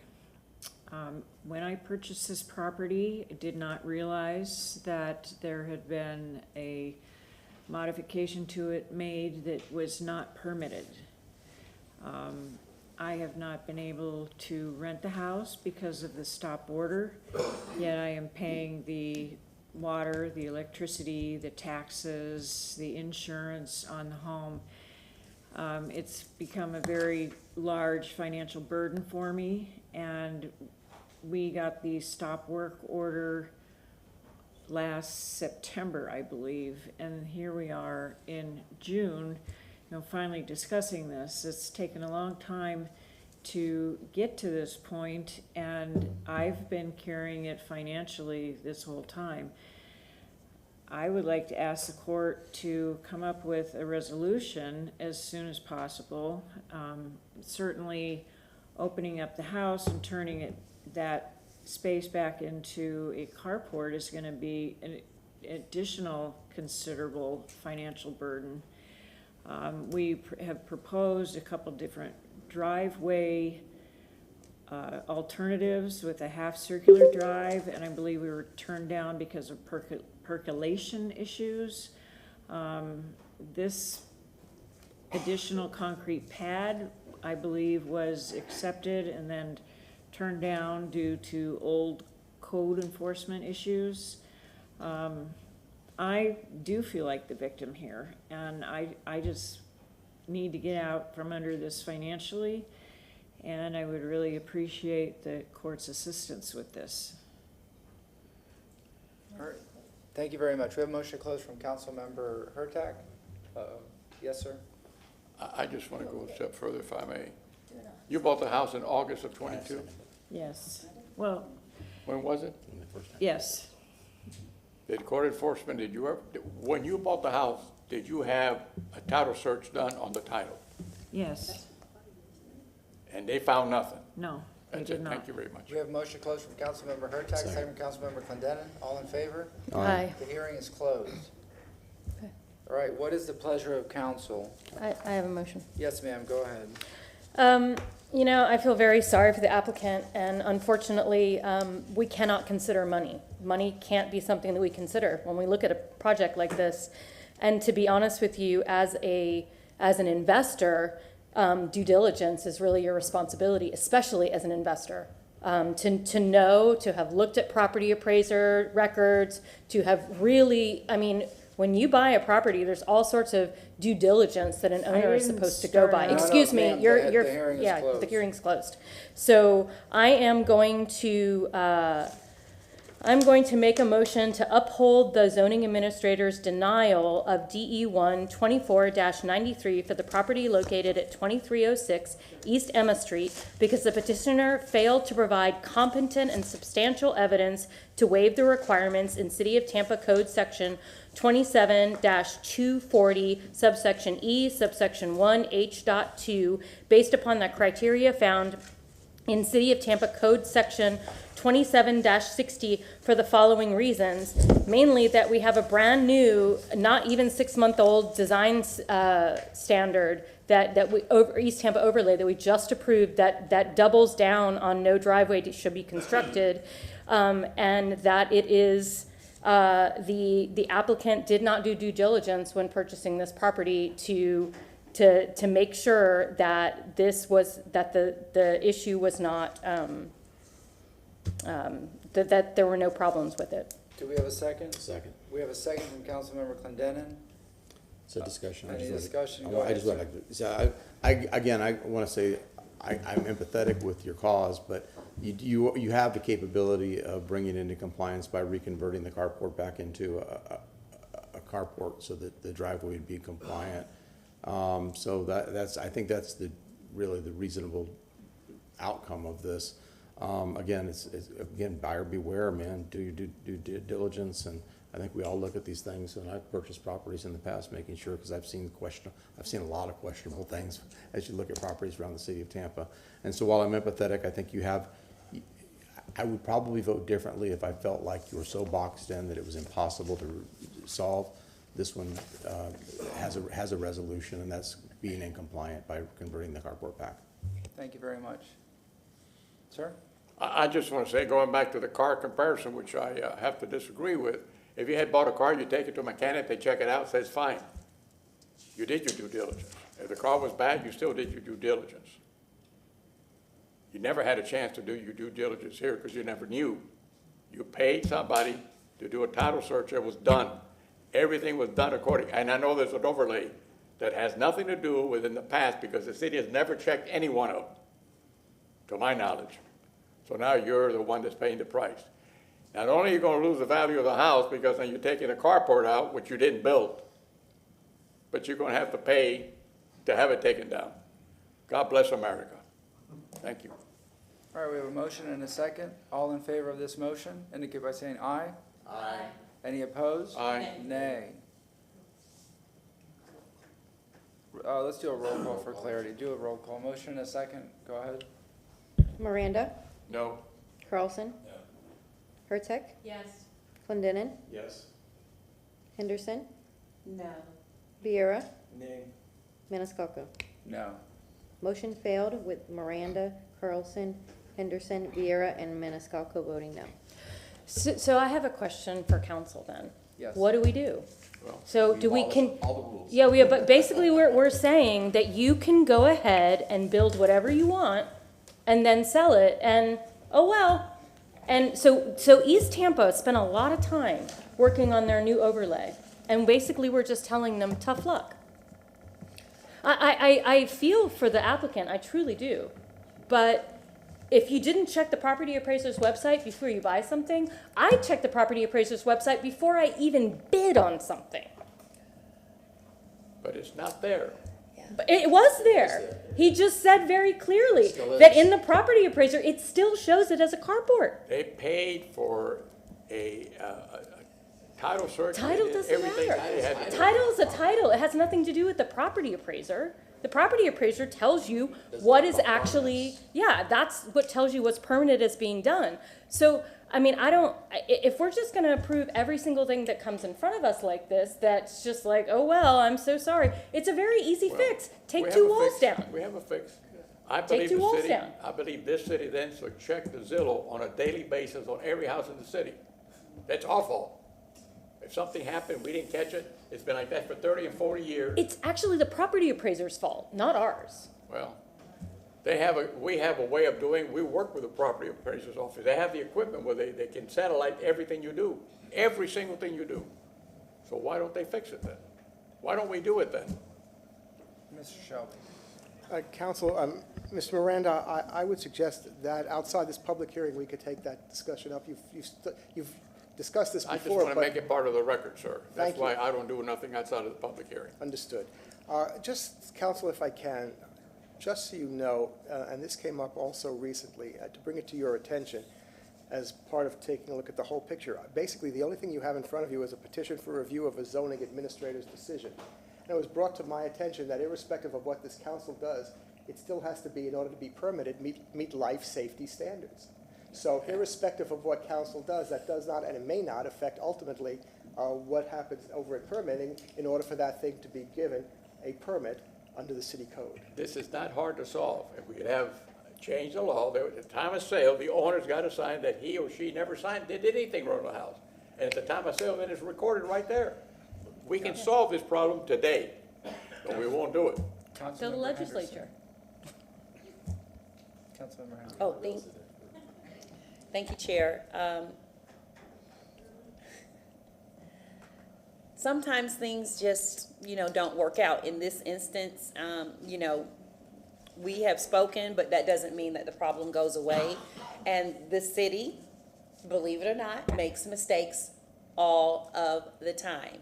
When I purchased this property, I did not realize that there had been a modification to it made that was not permitted. I have not been able to rent the house because of the stop order, yet I am paying the water, the electricity, the taxes, the insurance on the home. It's become a very large financial burden for me, and we got the stop work order last September, I believe, and here we are in June, finally discussing this. It's taken a long time to get to this point, and I've been carrying it financially this whole time. I would like to ask the court to come up with a resolution as soon as possible. Certainly opening up the house and turning that space back into a carport is going to be an additional considerable financial burden. We have proposed a couple different driveway alternatives with a half circular drive, and I believe we were turned down because of percolation issues. This additional concrete pad, I believe, was accepted and then turned down due to old code enforcement issues. I do feel like the victim here, and I just need to get out from under this financially, and I would really appreciate the court's assistance with this. All right, thank you very much. We have a motion to close from Councilmember Hurtak. Yes, sir? I just want to go a step further, if I may. You bought the house in August of '22? Yes, well, When was it? yes. Did court enforcement, did you ever, when you bought the house, did you have a title search done on the title? Yes, And they found nothing? no, I That's did it. not. Thank you very much. We have a motion to close from Councilmember Hurtak, second from Councilmember Clendenin. All in favor? Aye. The hearing is closed. Okay. All right, what is the pleasure of council? I have a motion. Yes, ma'am, go ahead. You know, I feel very sorry for the applicant, and unfortunately, we cannot consider money. Money can't be something that we consider when we look at a project like this. And to be honest with you, as an investor, due diligence is really your responsibility, especially as an investor. To know, to have looked at property appraiser records, to have really, I mean, when you buy a property, there's all sorts of due diligence that an owner is didn't supposed to go by. start out- Excuse me, ma'am, the hearing is yeah, closed. the hearing's closed. So I am going to make a motion to uphold the zoning administrator's denial of DE 124-93 for the property located at 2306 East Emma Street because the petitioner failed to provide competent and substantial evidence to waive the requirements in City of Tampa Code Section 27-240 subsection E subsection 1H.2 based upon the criteria found in City of Tampa Code Section 27-60 for the following reasons. Mainly that we have a brand new, not even 6-month-old design standard that we over East Tampa overlay that we just approved that doubles down on no driveway should be constructed, and that it is the applicant did not do due diligence when purchasing this property to make sure that the issue was not that there were no problems with it. Do we have a second? Second. We have a second from Councilmember Clendenin. It's a discussion. Any discussion? I Go ahead, just want to, again, I want to say, I'm empathetic with your cause, but you have the capability of bringing it into compliance by reconverting the carport back into a carport so that the driveway would be compliant. So I think that's really the reasonable outcome of this. Again, it's buyer beware, man. Do your due diligence, and I think we all look at these things. And I've purchased properties in the past, making sure because I've seen a lot of questionable things as you look at properties around the city of Tampa. And so while I'm empathetic, I think I would probably vote differently if I felt like you were so boxed in that it was impossible to solve. This one has a resolution, and that's being in compliant by converting the carport back. Thank you very much. Sir? I just want to say, going back to the car comparison, which I have to disagree with, if you had bought a car, you take it to a mechanic, they check it out, says fine. You did your due diligence. If the car was bad, you still did your due diligence. You never had a chance to do your due diligence here because you never knew. You paid somebody to do a title search. It was done. Everything was done according. And I know there's an overlay that has nothing to do with in the past because the city has never checked any one of them, to my knowledge. So now you're the one that's paying the price. Not only are you going to lose the value of the house because then you're taking the carport out, which you didn't build, but you're going to have to pay to have it taken down. God bless America. Thank you. All right, we have a motion and a second. All in favor of this motion, indicate by saying aye. Aye. Any opposed? Aye. Nay. Let's do a roll call for clarity. Do a roll call. Motion and a second. Go ahead. Miranda, No. Carlson. No. Hurtek, Yes. Clendenin, Yes. Henderson, No. Vieira, Nay. Maniscalco. No. Motion failed with Miranda, Carlson, Henderson, Vieira, and Maniscalco voting no. So I have a question for council then. Yes. What do we do? Well, So do we All the rules. Yeah, but basically we're saying that you can go ahead and build whatever you want and then sell it and, oh well. And so East Tampa spent a lot of time working on their new overlay, and basically we're just telling them tough luck. I feel for the applicant, I truly do, but if you didn't check the property appraiser's website before you buy something, I check the property appraiser's website before I even bid on something. But it's not there. But it was there. He just said very clearly that in the property appraiser, it still shows it as a carport. They paid for a title search. Title They did doesn't everything matter. they had to do. Title is a title. It has nothing to do with the property appraiser. The property appraiser tells you what is actually, that's what tells you what's permanent is being done. So, I mean, if we're just gonna approve every single thing that comes in front of us like this, that's just like, oh, well, I'm so sorry. It's a very easy fix. Take We 2 have a walls fix. down. We have a fix. I Take believe 2 the walls city, down. I believe this city then should check the Zillow on a daily basis on every house in the city. That's our fault. If something happened, we didn't catch it, it's been like that for 30 and 40 years. It's actually the property appraiser's fault, not ours. Well, we have a way of doing, we work with the property appraiser's office. They have the equipment where they can satellite everything you do, every single thing you do. So why don't they fix it then? Why don't we do it then? Mr. Shelby. Counsel, Mr. Miranda, I would suggest that outside this public hearing, we could take that discussion up. You've discussed this I just before, want to make it part of the record, sir. That's Thank you. why I don't do nothing outside of the public hearing. Understood. Just, Counsel, if I can, just so you know, and this came up also recently, to bring it to your attention as part of taking a look at the whole picture. Basically, the only thing you have in front of you is a petition for review of a zoning administrator's decision. And it was brought to my attention that irrespective of what this council does, it still has to be, in order to be permitted, meet life safety standards. So irrespective of what council does, that does not, and it may not affect ultimately what happens over at permitting in order for that thing to be given a permit under the city code. This is not hard to solve. If we could have changed the law, at the time of sale, the owner's got to sign that he or she never signed, did anything wrong with the house. And at the time of sale, then it's recorded right there. We can solve this problem today, but we won't do it. So the legislature. Councilmember Henderson. Oh, thank you, Chair. Sometimes things just, don't work out. In this instance, we have spoken, but that doesn't mean that the problem goes away. And the city, believe it or not, makes mistakes all of the time.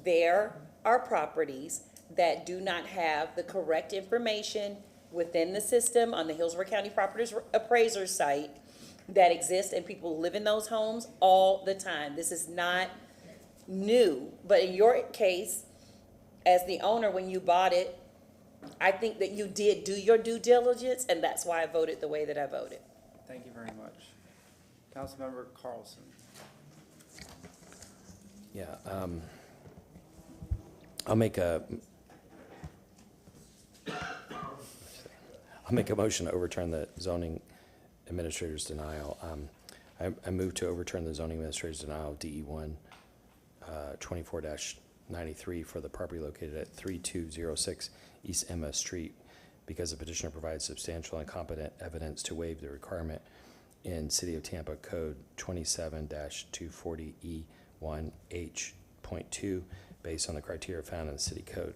There are properties that do not have the correct information within the system on the Hillsborough County Properties Appraiser site that exist, and people live in those homes all the time. This is not new, but in your case, as the owner, when you bought it, I think that you did do your due diligence, and that's why I voted the way that I voted. Thank you very much. Councilmember Carlson. Yeah, I'll make a motion to overturn the zoning administrator's denial. I move to overturn the zoning administrator's denial of DE1 24-93 for the property located at 3206 East Emma Street because the petitioner provides substantial and competent evidence to waive the requirement in City of Tampa Code 27-240E1H.2 based on the criteria found in the city code.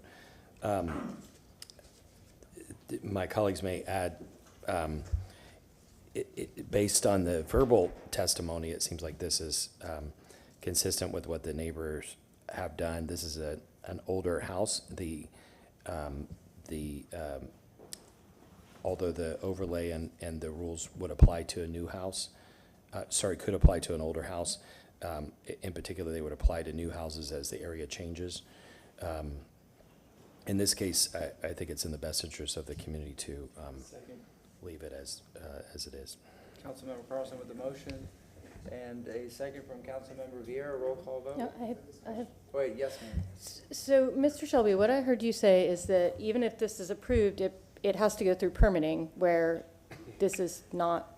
My colleagues may add, based on the verbal testimony, it seems like this is consistent with what the neighbors have done. This is an older house. Although the overlay and the rules would apply to a new house, could apply to an older house. In particular, they would apply to new houses as the area changes. In this case, I think it's in the best interest of the community to leave it as it is. Councilmember Carlson with the motion, and a second from Councilmember Vieira. Roll call vote. No, I have. Wait, yes, ma'am. So, Mr. Shelby, what I heard you say is that even if this is approved, it has to go through permitting, where this is not.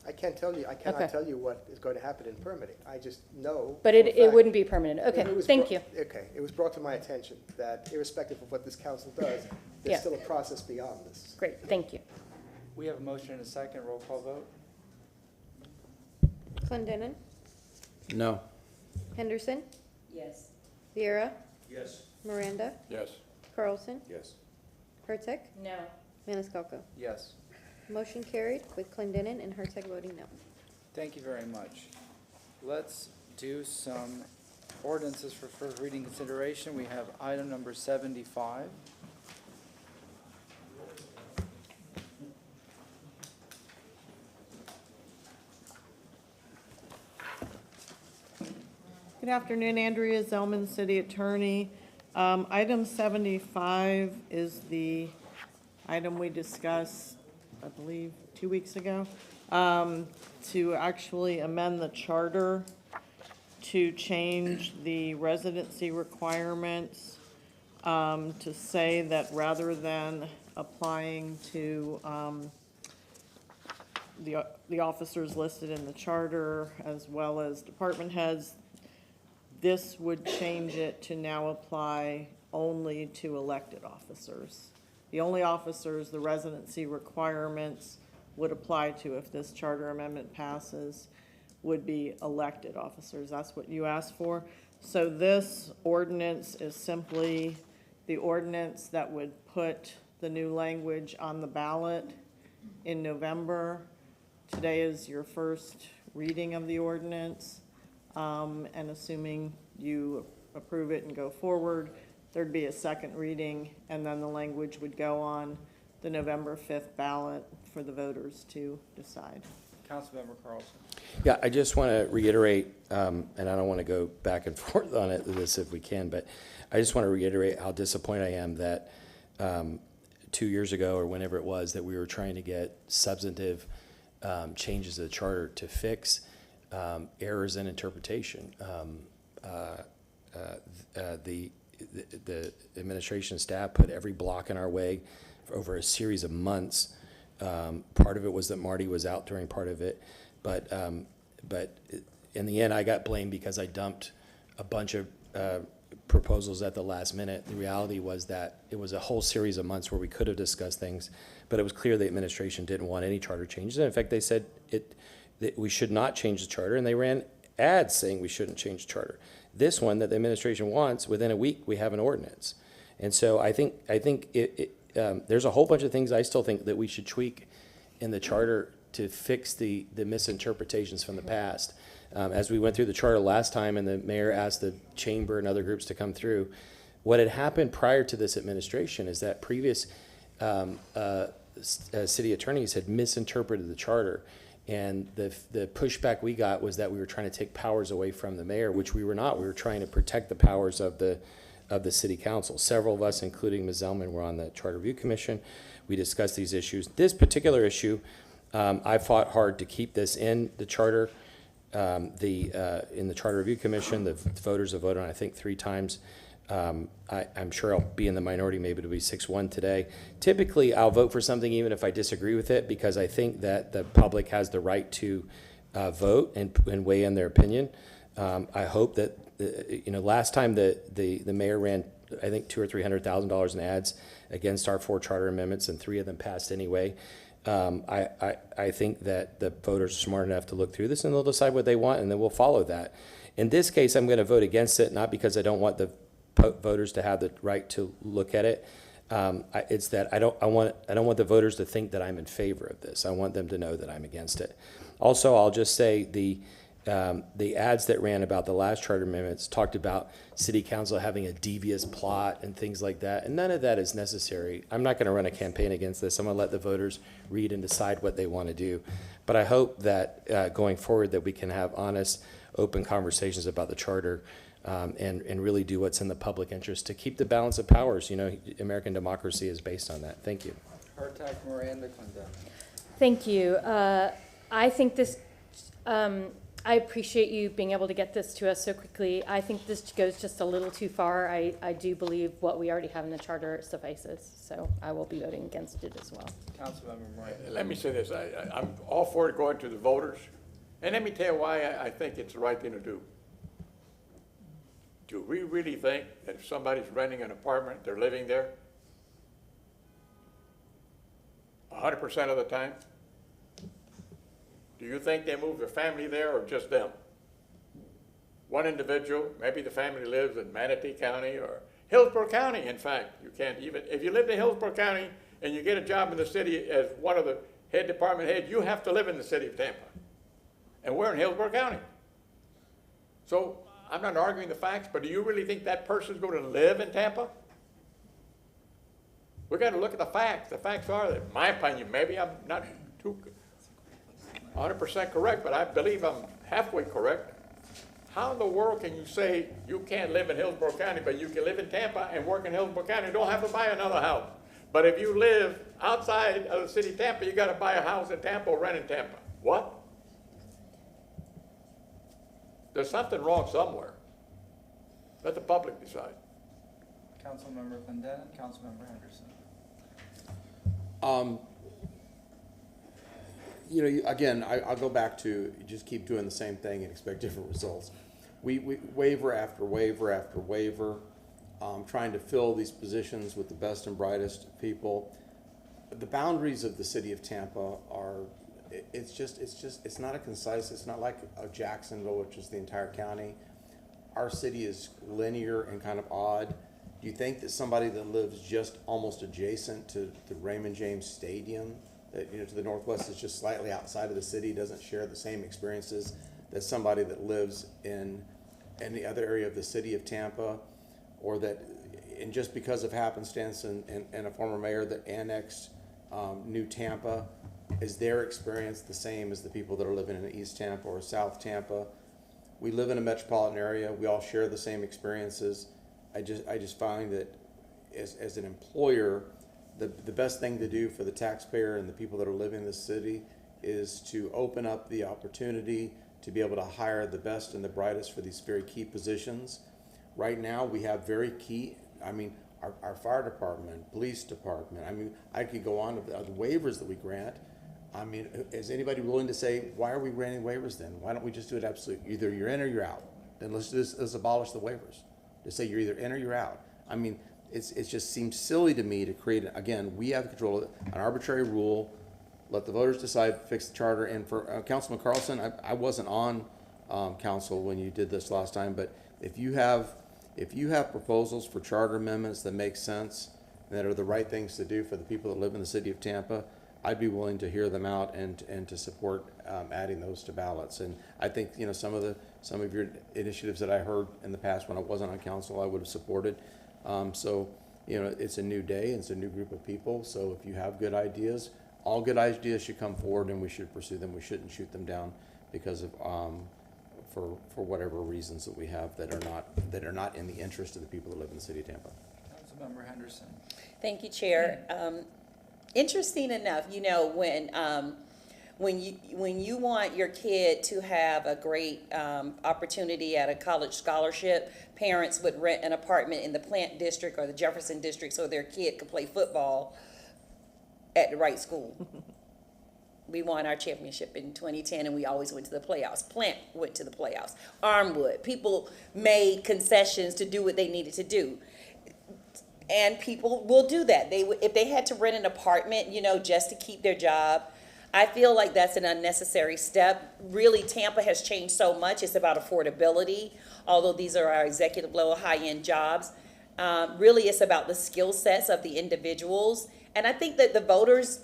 I can't tell you, I cannot tell you what is going to happen in permitting. I just know. But it wouldn't be permanent. Okay, thank you. Okay, it was brought to my attention that irrespective of what this council does, there's still a process beyond this. Great, thank you. We have a motion and a second. Roll call vote. Clendenin. No. Henderson. Yes. Viera. Yes. Miranda. Yes. Carlson. Yes. Hurtak. No. Maniscalco. Yes. Motion carried with Clendenin and Hurtak voting no. Thank you very much. Let's do some ordinances for first reading consideration. We have item number 75. Good afternoon, Andrea Zellman, City Attorney. Item 75 is the item we discussed, I believe, 2 weeks ago, to actually amend the charter to change the residency requirements to say that rather than applying to the officers listed in the charter as well as department heads, this would change it to now apply only to elected officers. The only officers the residency requirements would apply to if this charter amendment passes would be elected officers. That's what you asked for. So this ordinance is simply the ordinance that would put the new language on the ballot in November. Today is your first reading of the ordinance. And assuming you approve it and go forward, there'd be a second reading, and then the language would go on the November 5th ballot for the voters to decide. Councilmember Carlson. Yeah, I just want to reiterate, and I don't want to go back and forth on this if we can, but I just want to reiterate how disappointed I am that 2 years ago or whenever it was that we were trying to get substantive changes to the charter to fix errors in interpretation. The administration staff put every block in our way for over a series of months. Part of it was that Marty was out during part of it, but in the end, I got blamed because I dumped a bunch of proposals at the last minute. The reality was that it was a whole series of months where we could have discussed things, but it was clear the administration didn't want any charter changes. And in fact, they said that we should not change the charter, and they ran ads saying we shouldn't change the charter. This one that the administration wants, within a week, we have an ordinance. And so I think there's a whole bunch of things I still think that we should tweak in the charter to fix the misinterpretations from the past. As we went through the charter last time and the mayor asked the chamber and other groups to come through, what had happened prior to this administration is that previous city attorneys had misinterpreted the charter. And the pushback we got was that we were trying to take powers away from the mayor, which we were not. We were trying to protect the powers of the city council. Several of us, including Ms. Zellman, were on the Charter Review Commission. We discussed these issues. This particular issue, I fought hard to keep this in the charter. In the Charter Review Commission, the voters have voted on, I think, 3 times. I'm sure I'll be in the minority. Maybe it'll be 6-1 today. Typically, I'll vote for something even if I disagree with it, because I think that the public has the right to vote and weigh in their opinion. I hope that last time the mayor ran, I think, $200,000 or $300,000 in ads against our 4 charter amendments, and 3 of them passed anyway. I think that the voters are smart enough to look through this, and they'll decide what they want, and then we'll follow that. In this case, I'm going to vote against it, not because I don't want the voters to have the right to look at it. It's that I don't want the voters to think that I'm in favor of this. I want them to know that I'm against it. Also, I'll just say the ads that ran about the last charter amendments talked about city council having a devious plot and things like that, and none of that is necessary. I'm not going to run a campaign against this. I'm going to let the voters read and decide what they want to do. But I hope that going forward that we can have honest, open conversations about the charter and really do what's in the public interest to keep the balance of powers. American democracy is based on that. Thank you. Hurtak, Miranda, Clendenin. Thank you. I think this, I appreciate you being able to get this to us so quickly. I think this goes just a little too far. I do believe what we already have in the charter suffices, so I will be voting against it as well. Councilmember Moreno. Let me say this, I'm all for it going to the voters, and let me tell you why I think it's the right thing to do. Do we really think that if somebody's renting an apartment, they're living there 100% of the time? Do you think they moved their family there or just them? One individual, maybe the family lives in Manatee County or Hillsborough County, in fact. You can't even, if you live in Hillsborough County and you get a job in the city as one of the head department heads, you have to live in the city of Tampa. And we're in Hillsborough County. So I'm not arguing the facts, but do you really think that person's going to live in Tampa? We've got to look at the facts. The facts are that, in my opinion, maybe I'm not too 100% correct, but I believe I'm halfway correct. How in the world can you say you can't live in Hillsborough County, but you can live in Tampa and work in Hillsborough County and don't have to buy another house? But if you live outside of the city of Tampa, you got to buy a house in Tampa or rent in Tampa. What? There's something wrong somewhere. Let the public decide. Councilmember Van Den, Councilmember Henderson. You know, again, I'll go back to you just keep doing the same thing and expect different results. We waiver after waiver after waiver, trying to fill these positions with the best and brightest people. The boundaries of the city of Tampa are, it's not a concise, it's not like a Jacksonville, which is the entire county. Our city is linear and kind of odd. Do you think that somebody that lives just almost adjacent to the Raymond James Stadium, that, you know, to the northwest, is just slightly outside of the city, doesn't share the same experiences that somebody that lives in any other area of the city of Tampa, or that, and just because of happenstance and a former mayor that annexed New Tampa, is their experience the same as the people that are living in East Tampa or South Tampa? We live in a metropolitan area. We all share the same experiences. I just find that as an employer, the best thing to do for the taxpayer and the people that are living in this city is to open up the opportunity to be able to hire the best and the brightest for these very key positions. Right now, we have very key, I mean, our fire department, police department, I mean, I could go on to the waivers that we grant. I mean, is anybody willing to say, why are we granting waivers then? Why don't we just do it absolutely? Either you're in or you're out. Then let's abolish the waivers. To say you're either in or you're out. I mean, it just seems silly to me to create, again, we have control of it, an arbitrary rule, let the voters decide, fix the charter. And for Councilman Carlson, I wasn't on council when you did this last time, but if you have proposals for charter amendments that make sense, that are the right things to do for the people that live in the city of Tampa, I'd be willing to hear them out and to support adding those to ballots. And I think, you know, some of your initiatives that I heard in the past when I wasn't on council, I would have supported. So, you know, it's a new day, it's a new group of people. So if you have good ideas, all good ideas should come forward and we should pursue them. We shouldn't shoot them down because of for whatever reasons that we have that are not in the interest of the people that live in the city of Tampa. Councilmember Henderson. Thank you, Chair. Interesting enough, you know, when you want your kid to have a great opportunity at a college scholarship, parents would rent an apartment in the Plant District or the Jefferson District so their kid could play football at the right school. We won our championship in 2010 and we always went to the playoffs. Plant went to the playoffs. Armwood, people made concessions to do what they needed to do. And people will do that. If they had to rent an apartment, you know, just to keep their job, I feel like that's an unnecessary step. Really, Tampa has changed so much. It's about affordability, although these are our executive level high-end jobs. Really, it's about the skill sets of the individuals. And I think that the voters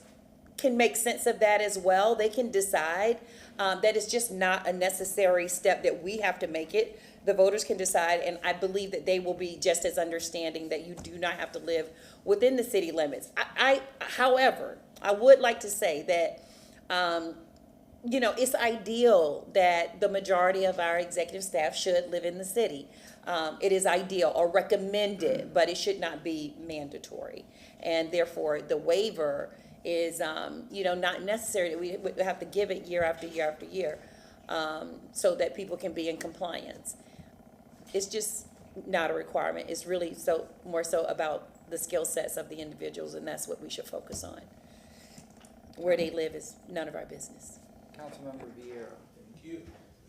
can make sense of that as well. They can decide that it's just not a necessary step that we have to make it. The voters can decide, and I believe that they will be just as understanding that you do not have to live within the city limits. However, I would like to say that, you know, it's ideal that the majority of our executive staff should live in the city. It is ideal or recommended, but it should not be mandatory. And therefore, the waiver is, you know, not necessary that we would have to give it year after year after year so that people can be in compliance. It's just not a requirement. It's really more so about the skill sets of the individuals, and that's what we should focus on. Where they live is none of our business. Councilmember Vieira. Thank you.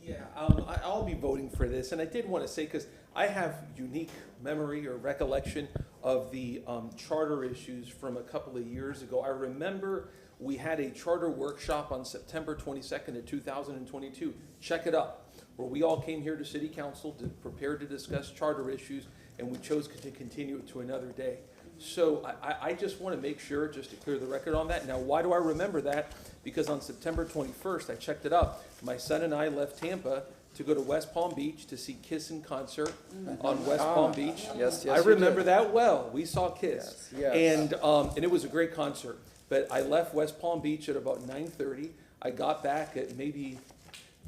Yeah, I'll be voting for this, and I did want to say, because I have unique memory or recollection of the charter issues from a couple of years ago. I remember We had a charter workshop on September 22nd of 2022. Check it out, where we all came here to City Council to prepare to discuss charter issues, and we chose to continue it to another day. So I just want to make sure, just to clear the record on that. Now, why do I remember that? Because on September 21st, I checked it up. My son and I left Tampa to go to West Palm Beach to see Kiss in concert on West Palm Beach. Yes, I remember that well. We saw Kiss. Yes. And it was a great concert. But I left West Palm Beach at about 9:30. I got back at maybe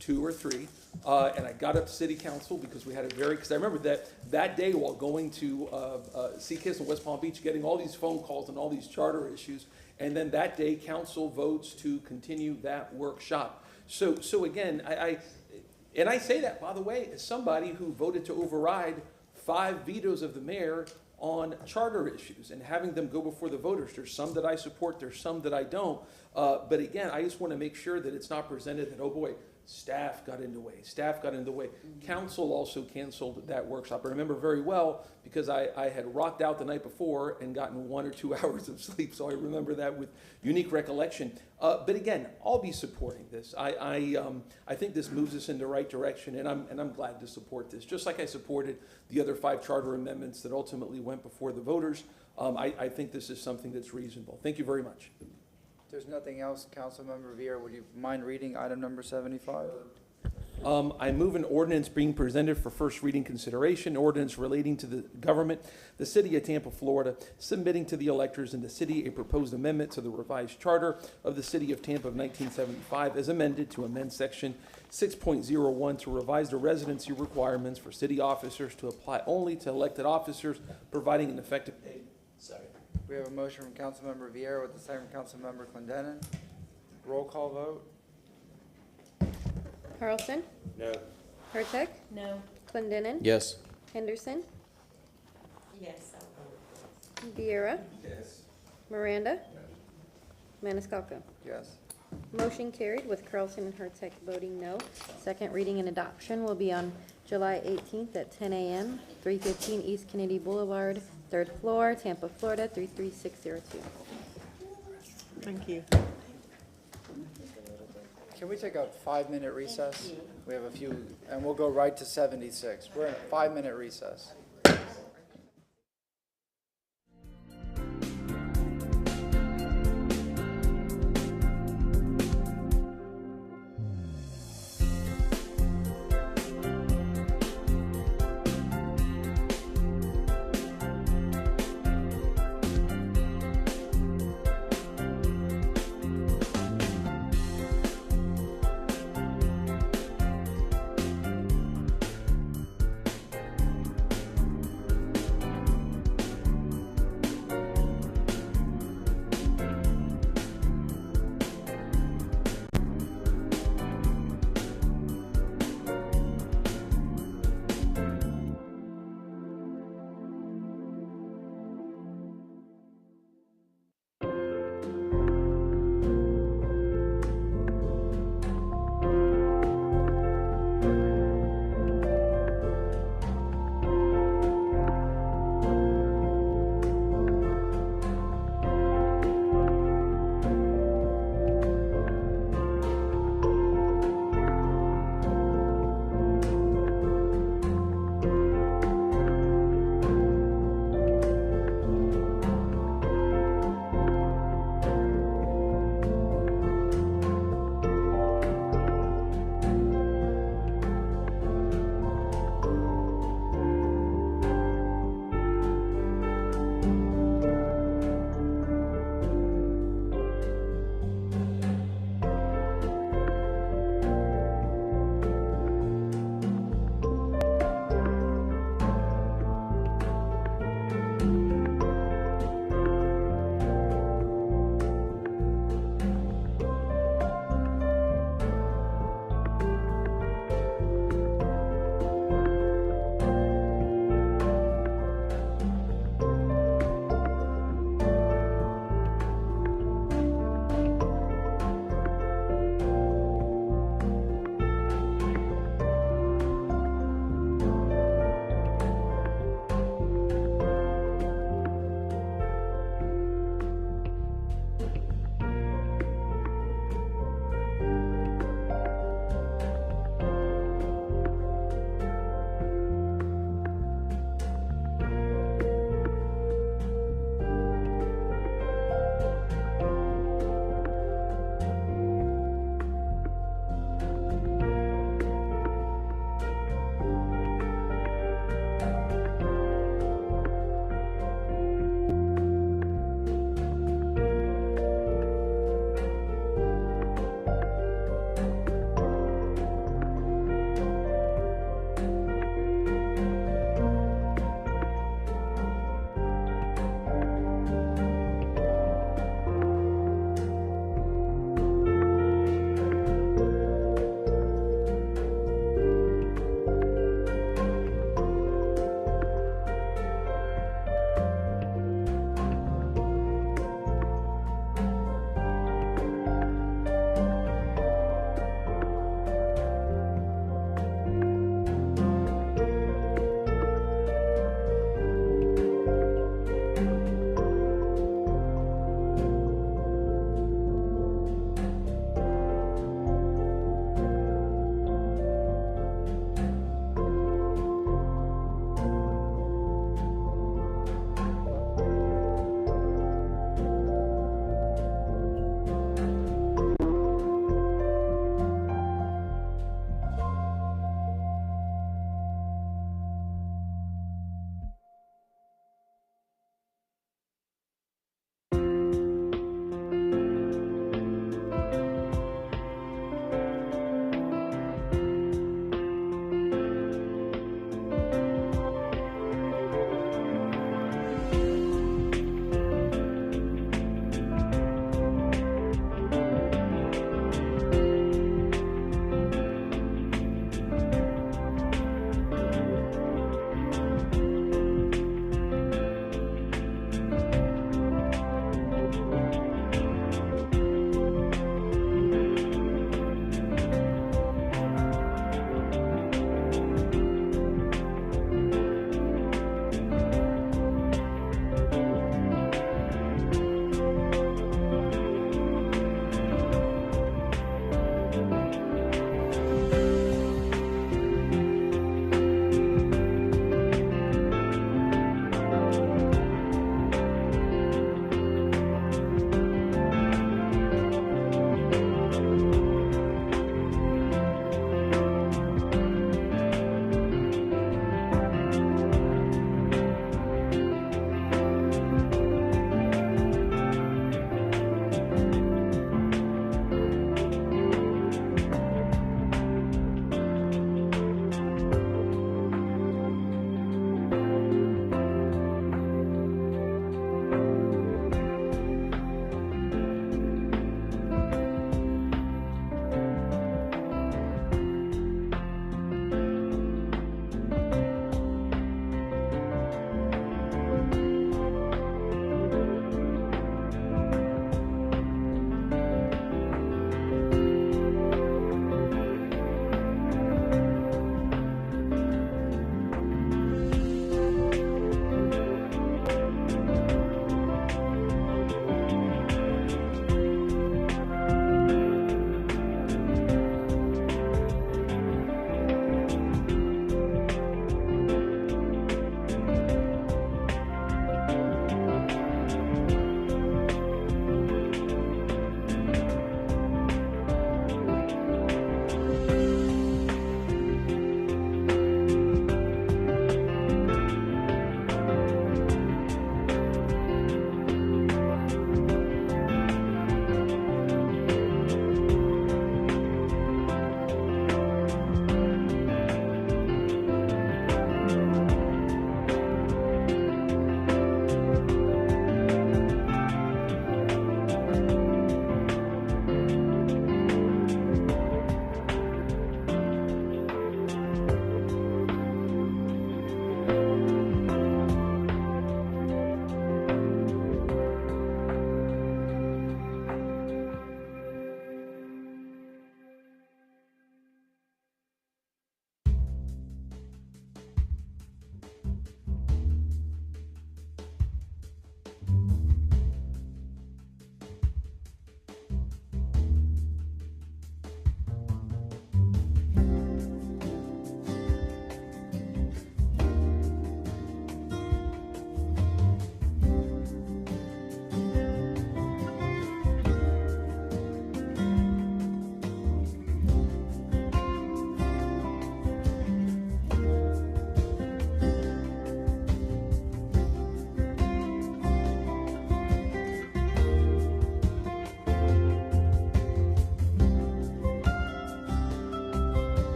2 or 3. And I got up to City Council because we had a because I remember that day while going to see Kiss in West Palm Beach, getting all these phone calls and all these charter issues. And then that day, council votes to continue that workshop. So again, I say that, by the way, as somebody who voted to override 5 vetoes of the mayor on charter issues and having them go before the voters. There's some that I support, there's some that I don't. But again, I just want to make sure that it's not presented that, oh boy, staff got in the way, Council also canceled that workshop. I remember very well because I had rocked out the night before and gotten 1 or 2 hours of sleep, so I remember that with unique recollection. But again, I'll be supporting this. I think this moves us in the right direction, and I'm glad to support this. Just like I supported the other 5 charter amendments that ultimately went before the voters, I think this is something that's reasonable. Thank you very much. If there's nothing else, Councilmember Vieira, would you mind reading item number 75? I move an ordinance being presented for first reading consideration, ordinance relating to the government, the city of Tampa, Florida, submitting to the electors in the city a proposed amendment to the revised charter of the city of Tampa of 1975 as amended to amend section 6.01 to revise the residency requirements for city officers to apply only to elected officers, providing an effective date. Second. We have a motion from Councilmember Vieira with the second from Councilmember Clendenin. Roll call vote. Carlson? No. Hurtak? No. Clendenin? Yes. Henderson? Yes. Vieira? Yes. Miranda? Maniscalco? Yes. Motion carried with Carlson and Hurtak voting no. Second reading and adoption will be on July 18th at 10 a.m., 315 East Kennedy Boulevard, 3rd floor, Tampa, Florida, 33602. Thank you. Can we take a 5-minute recess? We have a few, and we'll go right to 76. We're in a 5-minute recess.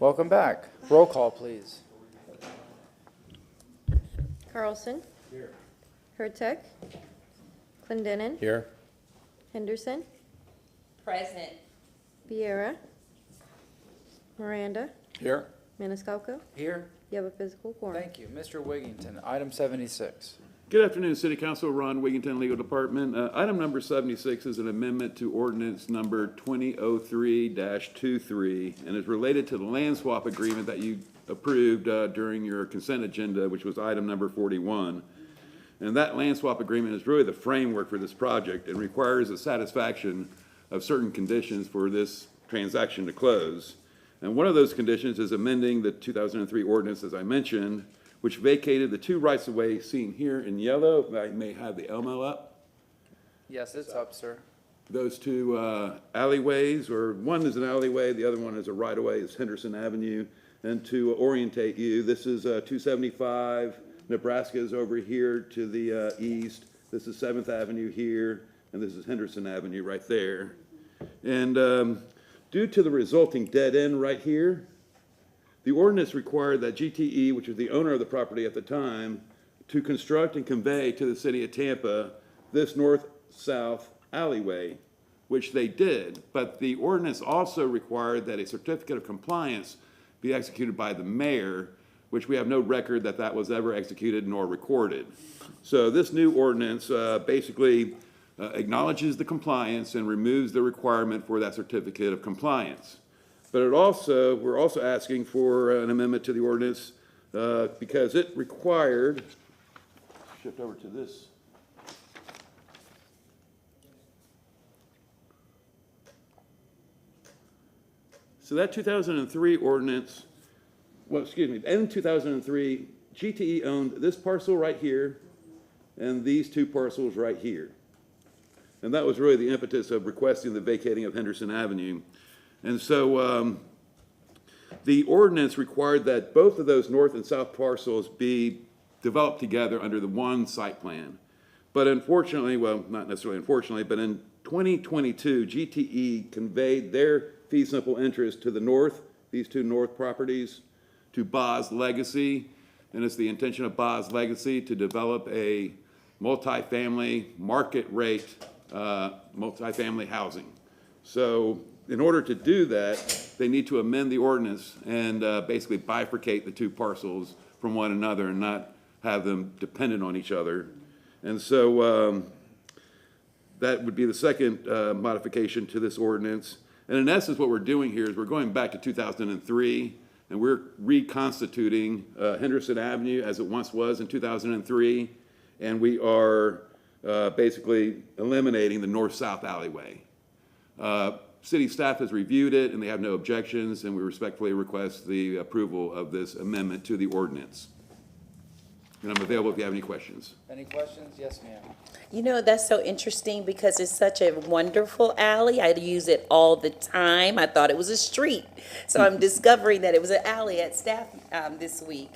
Welcome back. Roll call, please. Carlson. Here. Hurtek. Clendenin. Here. Henderson. Present. Viera. Miranda. Here. Maniscalco. Here. You have a physical quorum. Thank you. Mr. Wigington, item 76. Good afternoon, City Council. Ron Wigington, Legal Department. Item number 76 is an amendment to ordinance number 2003-23 and is related to the land swap agreement that you approved during your consent agenda, which was item number 41. And that land swap agreement is really the framework for this project and requires the satisfaction of certain conditions for this transaction to close. And one of those conditions is amending the 2003 ordinance, as I mentioned, which vacated the two rights-of-way seen here in yellow. I may have the Elmo up. Yes, it's up, sir. Those two alleyways, or one is an alleyway, the other one is a right-of-way, it's Henderson Avenue. And to orientate you, this is 275, Nebraska is over here to the east. This is 7th Avenue here, and this is Henderson Avenue right there. And due to the resulting dead end right here, the ordinance required that GTE, which was the owner of the property at the time, to construct and convey to the city of Tampa this north-south alleyway, which they did. But the ordinance also required that a certificate of compliance be executed by the mayor, which we have no record that that was ever executed nor recorded. So this new ordinance basically acknowledges the compliance and removes the requirement for that certificate of compliance. But we're also asking for an amendment to the ordinance because it required, shift over to this. So that 2003 ordinance, in 2003, GTE owned this parcel right here and these two parcels right here. And that was really the impetus of requesting the vacating of Henderson Avenue. And so the ordinance required that both of those north and south parcels be developed together under the one site plan. But unfortunately, well, not necessarily unfortunately, but in 2022, GTE conveyed their fee simple interest to the north, these two north properties, to Boz Legacy. And it's the intention of Boz Legacy to develop a multifamily market rate multifamily housing. So in order to do that, they need to amend the ordinance and basically bifurcate the two parcels from one another and not have them dependent on each other. And so that would be the second modification to this ordinance. And in essence, what we're doing here is we're going back to 2003 and we're reconstituting Henderson Avenue as it once was in 2003. And we are basically eliminating the north-south alleyway. City staff has reviewed it and they have no objections, and we respectfully request the approval of this amendment to the ordinance. And I'm available if you have any questions. Any questions? Yes, ma'am. You know, that's so interesting because it's such a wonderful alley. I use it all the time. I thought it was a street. So I'm discovering that it was an alley at staff this week.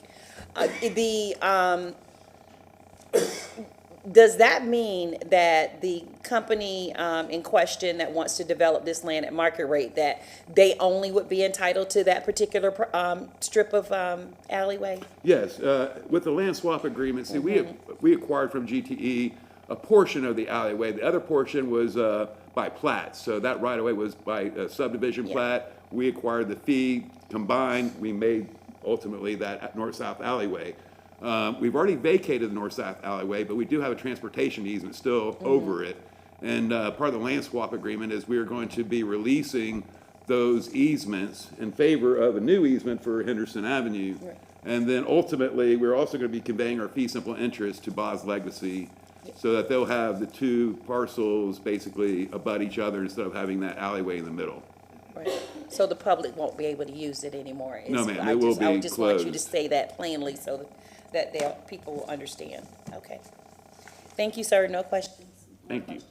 Does that mean that the company in question that wants to develop this land at market rate, that they only would be entitled to that particular strip of alleyway? Yes, with the land swap agreement, see, we acquired from GTE a portion of the alleyway. The other portion was by plat, so that right away was by subdivision plat. We acquired the fee combined. We made ultimately that north-south alleyway. We've already vacated the north-south alleyway, but we do have a transportation easement still over it. And part of the land swap agreement is we are going to be releasing those easements in favor of a new easement for Henderson Avenue. Right. And then ultimately, we're also going to be conveying our fee simple interest to Boz Legacy so that they'll have the two parcels basically abut each other instead of having that alleyway in the middle. Right. So the public won't be able to use it anymore. No, ma'am, it will be I just closed. want you to say that plainly so that people will understand. Okay. Thank you, sir. No questions? Thank you.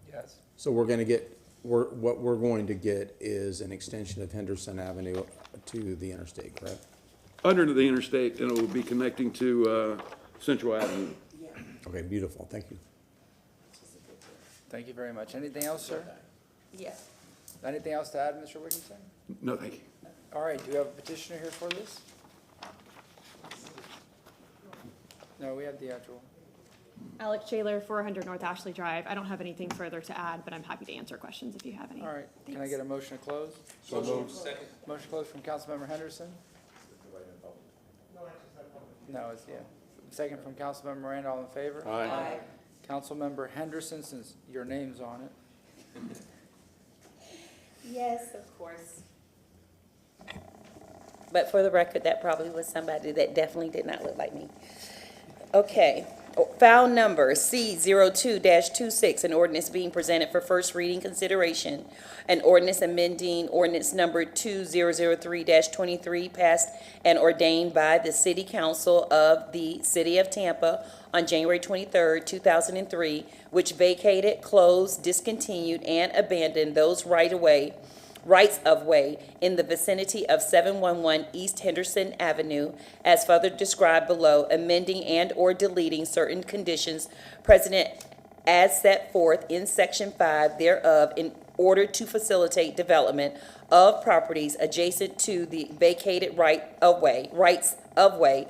Yes. So we're going to get, what we're going to get is an extension of Henderson Avenue to the interstate, correct? Under the interstate, and it will be connecting to Central Avenue. Okay, beautiful. Thank you. Thank you very much. Anything else, sir? Yes. Anything else to add, Mr. Wigginton? No, thank you. All right, do we have a petitioner here for this? No, we have the actual. Alex Shaler, 400 North Ashley Drive. I don't have anything further to add, but I'm happy to answer questions if you have any. All right, can I Thanks. get a motion to close? So moved. Motion to close from Councilmember Henderson? No, it's, yeah. Second from Councilmember Miranda, all in favor? Aye. Councilmember Henderson, since your name's on it. Yes, of course. But for the record, that probably was somebody that definitely did not look like me. Okay, file number C02-26, an ordinance being presented for first reading consideration. An ordinance amending ordinance number 2003-23 passed and ordained by the City Council of the City of Tampa on January 23rd, 2003, which vacated, closed, discontinued, and abandoned those rights of way in the vicinity of 711 East Henderson Avenue, as further described below, amending and/or deleting certain conditions precedent as set forth in Section 5 thereof in order to facilitate development of properties adjacent to the vacated rights of way,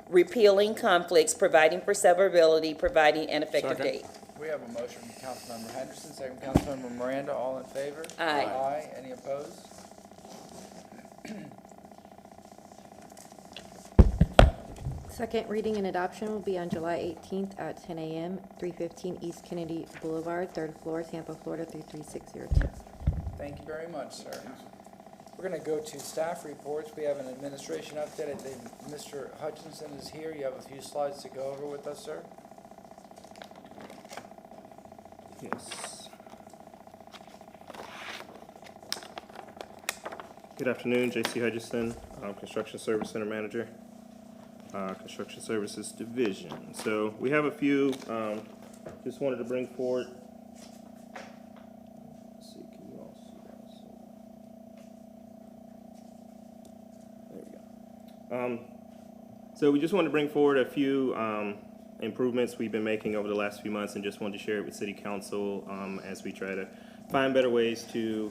repealing conflicts, providing for severability, providing an effective Second. date. We have a motion from Councilmember Henderson, second from Councilmember Miranda, all in favor? Aye. Aye, any opposed? Second reading and adoption will be on July 18th at 10 a.m., 315 East Kennedy Boulevard, 3rd floor, Tampa, Florida, 33602. Thank you very much, sir. We're going to go to staff reports. We have an administration update. I think Mr. Hutchinson is here. You have a few slides to go over with us, sir. Yes. Good afternoon, J.C. Hutchinson, Construction Service Center Manager, Construction Services Division. So we have a few, just wanted to bring forward. Let's see, can you all see that? There we go. So we just wanted to bring forward a few improvements we've been making over the last few months, and just wanted to share it with City Council as we try to find better ways to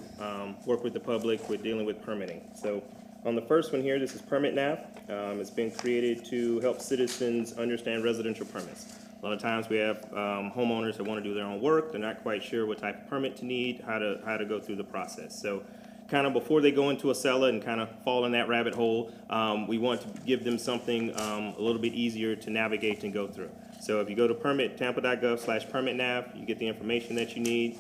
work with the public with dealing with permitting. So on the first one here, this is Permit Nav. It's been created to help citizens understand residential permits. A lot of times we have homeowners that want to do their own work. They're not quite sure what type of permit to need, how to go through the process. So kind of before they go into a cellar and kind of fall in that rabbit hole, we want to give them something a little bit easier to navigate and go through. So if you go to tampa.gov/permitnav, you get the information that you need,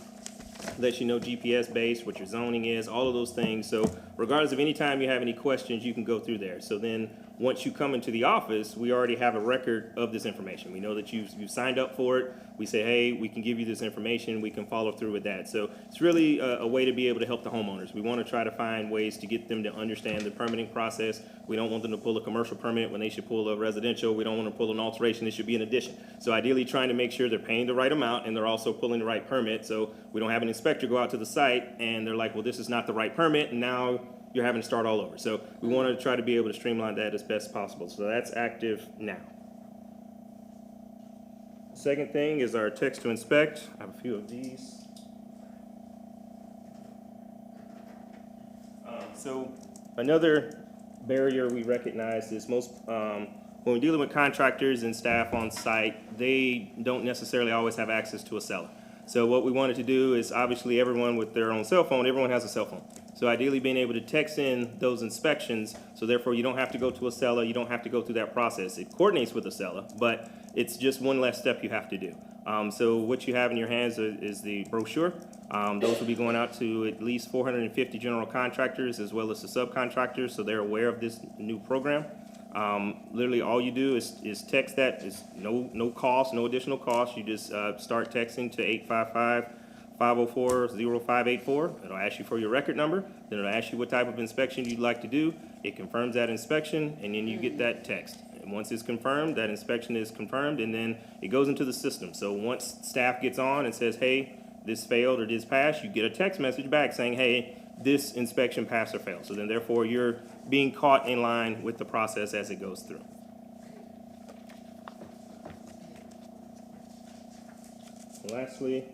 lets you know GPS based, what your zoning is, all of those things. So regardless of any time you have any questions, you can go through there. So then once you come into the office, we already have a record of this information. We know that you've signed up for it. We say, hey, we can give you this information. We can follow through with that. So it's really a way to be able to help the homeowners. We want to try to find ways to get them to understand the permitting process. We don't want them to pull a commercial permit when they should pull a residential. We don't want to pull an alteration. It should be an addition. So ideally trying to make sure they're paying the right amount and they're also pulling the right permit. So we don't have an inspector go out to the site and they're like, well, this is not the right permit, and now you're having to start all over. So we want to try to be able to streamline that as best possible. So that's active now. Second thing is our text to inspect. I have a few of these. So another barrier we recognize is most, when we're dealing with contractors and staff on site, they don't necessarily always have access to a cellar. So what we wanted to do is, obviously everyone with their own cell phone, everyone has a cell phone. So ideally being able to text in those inspections, so therefore you don't have to go to a cellar, you don't have to go through that process. It coordinates with a cellar, but it's just one less step you have to do. So what you have in your hands is the brochure. Those will be going out to at least 450 general contractors as well as the subcontractors, so they're aware of this new program. Literally all you do is text that. It's no cost, no additional cost. You just start texting to 855-504-0584. It'll ask you for your record number. Then it'll ask you what type of inspection you'd like to do. It confirms that inspection, and then you get that text. And once it's confirmed, that inspection is confirmed, and then it goes into the system. So once staff gets on and says, hey, this failed or this passed, you get a text message back saying, hey, this inspection passed or failed. So then therefore you're being caught in line with the process as it goes through. Lastly,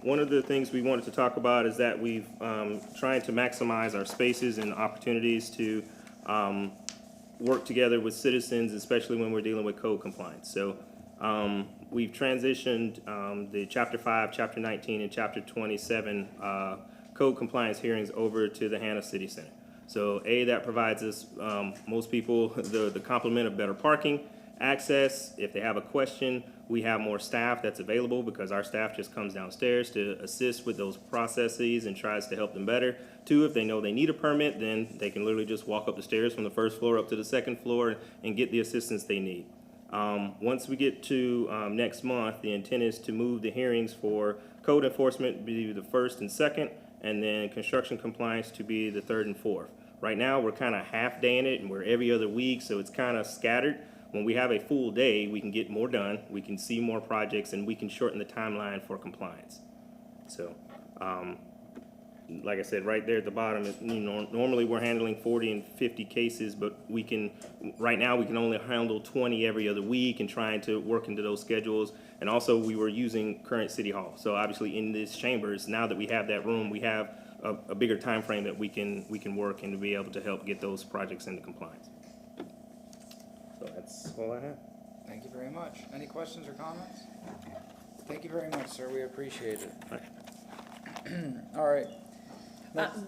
One of the things we wanted to talk about is that we've trying to maximize our spaces and opportunities to work together with citizens, especially when we're dealing with code compliance. So we've transitioned the Chapter 5, Chapter 19, and Chapter 27 code compliance hearings over to the Hannah City Center. So that provides us, most people, the complement of better parking, access. If they have a question, we have more staff that's available because our staff just comes downstairs to assist with those processes and tries to help them better. Two, if they know they need a permit, then they can literally just walk up the stairs from the first floor up to the second floor and get the assistance they need. Once we get to next month, the intent is to move the hearings for code enforcement to be the first and second, and then construction compliance to be the third and fourth. Right now, we're kind of half-daying it, and we're every other week, so it's kind of scattered. When we have a full day, we can get more done, we can see more projects, and we can shorten the timeline for compliance. So, like I said, right there at the bottom, normally we're handling 40 and 50 cases, but right now we can only handle 20 every other week and trying to work into those schedules. And also we were using current City Hall. So obviously in these chambers, now that we have that room, we have a bigger time frame that we can work and to be able to help get those projects into compliance. So that's all I have. Thank you very much. Any questions or comments? Thank you very much, sir. We appreciate it. All right.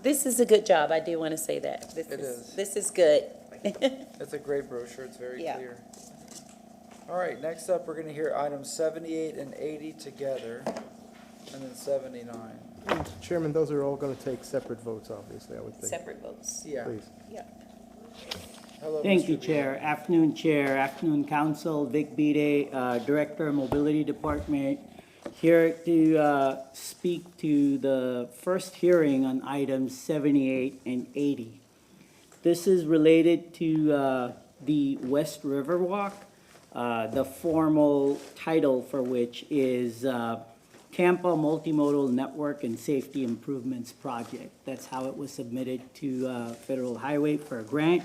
This is a good job. I do want to say that. This is good. It's a great brochure. It's very clear. All right, next up, we're going to hear items 78 and 80 together, and then 79. Mr. Chairman, those are all going to take separate votes, obviously, I would think. Separate votes. Yeah. Please. Yeah. Hello, Thank Mr. you, Beal. Chair. Afternoon, Council. Blvd, Director, Mobility Department, here to speak to the first hearing on items 78 and 80. This is related to the West River Walk, the formal title for which is Tampa Multi-Modal Network and Safety Improvements Project. That's how it was submitted to Federal Highway for a grant.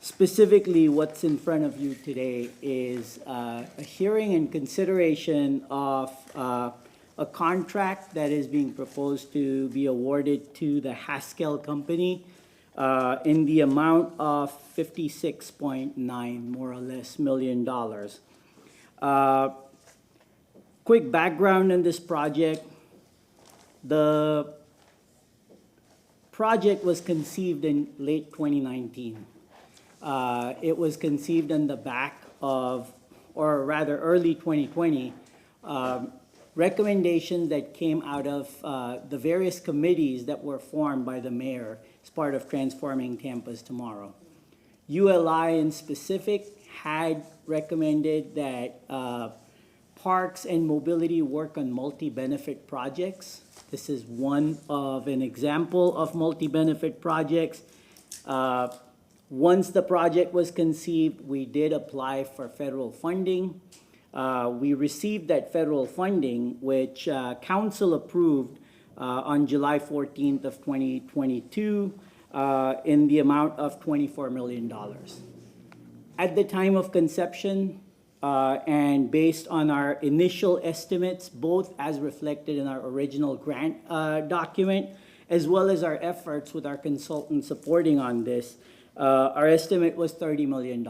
Specifically, what's in front of you today is a hearing and consideration of a contract that is being proposed to be awarded to the Haskell Company in the amount of $56.9, more or less, million. Quick background on this project. The project was conceived in late 2019. It was conceived on the back of, or rather early 2020, recommendations that came out of the various committees that were formed by the mayor as part of Transforming Tampa's Tomorrow. ULI in specific had recommended that parks and mobility work on multi-benefit projects. This is one of an example of multi-benefit projects. Once the project was conceived, we did apply for federal funding. We received that federal funding, which council approved on July 14th of 2022 in the amount of $24 million. At the time of conception, and based on our initial estimates, both as reflected in our original grant document, as well as our efforts with our consultant supporting on this, our estimate was $30 million.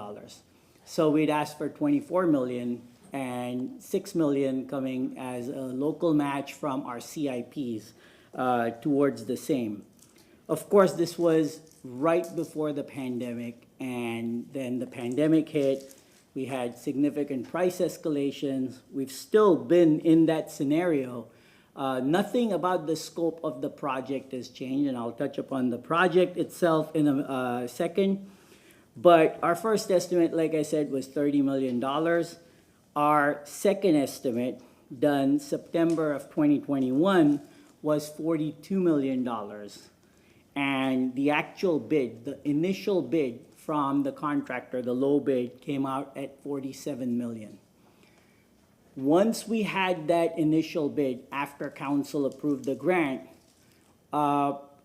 So we'd asked for $24 million and $6 million coming as a local match from our CIPs towards the same. Of course, this was right before the pandemic, and then the pandemic hit. We had significant price escalations. We've still been in that scenario. Nothing about the scope of the project has changed, and I'll touch upon the project itself in a second. But our first estimate, like I said, was $30 million. Our second estimate, done September of 2021, was $42 million. And the actual bid, the initial bid from the contractor, the low bid, came out at $47 million. Once we had that initial bid, after council approved the grant,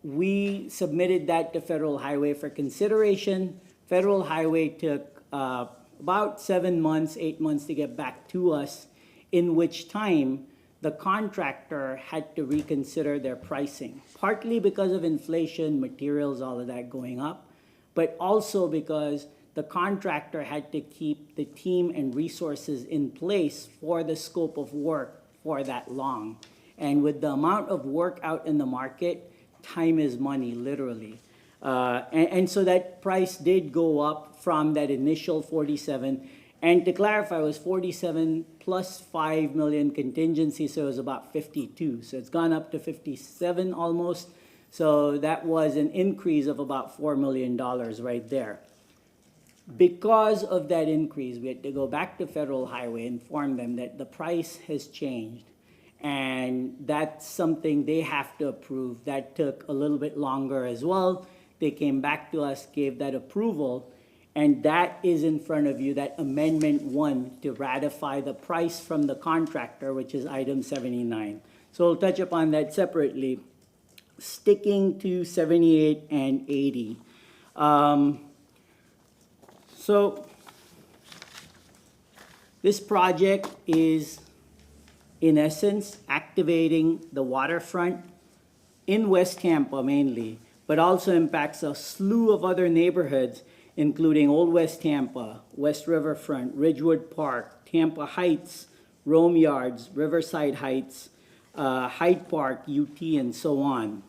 we submitted that to Federal Highway for consideration. Federal Highway took about 7 months, 8 months to get back to us, in which time the contractor had to reconsider their pricing, partly because of inflation, materials, all of that going up, but also because the contractor had to keep the team and resources in place for the scope of work for that long. And with the amount of work out in the market, time is money, literally. And so that price did go up from that initial 47. And to clarify, it was 47 plus 5 million contingency, so it was about 52. So it's gone up to 57 almost. So that was an increase of about $4 million right there. Because of that increase, we had to go back to Federal Highway, inform them that the price has changed. And that's something they have to approve. That took a little bit longer as well. They came back to us, gave that approval, and that is in front of you, that Amendment 1 to ratify the price from the contractor, which is item 79. So we'll touch upon that separately. Sticking to 78 and 80. So this project is, in essence, activating the waterfront in West Tampa mainly, but also impacts a slew of other neighborhoods, including Old West Tampa, West Riverfront, Ridgewood Park, Tampa Heights, Rome Yards, Riverside Heights, Hyde Park, UT, and so on.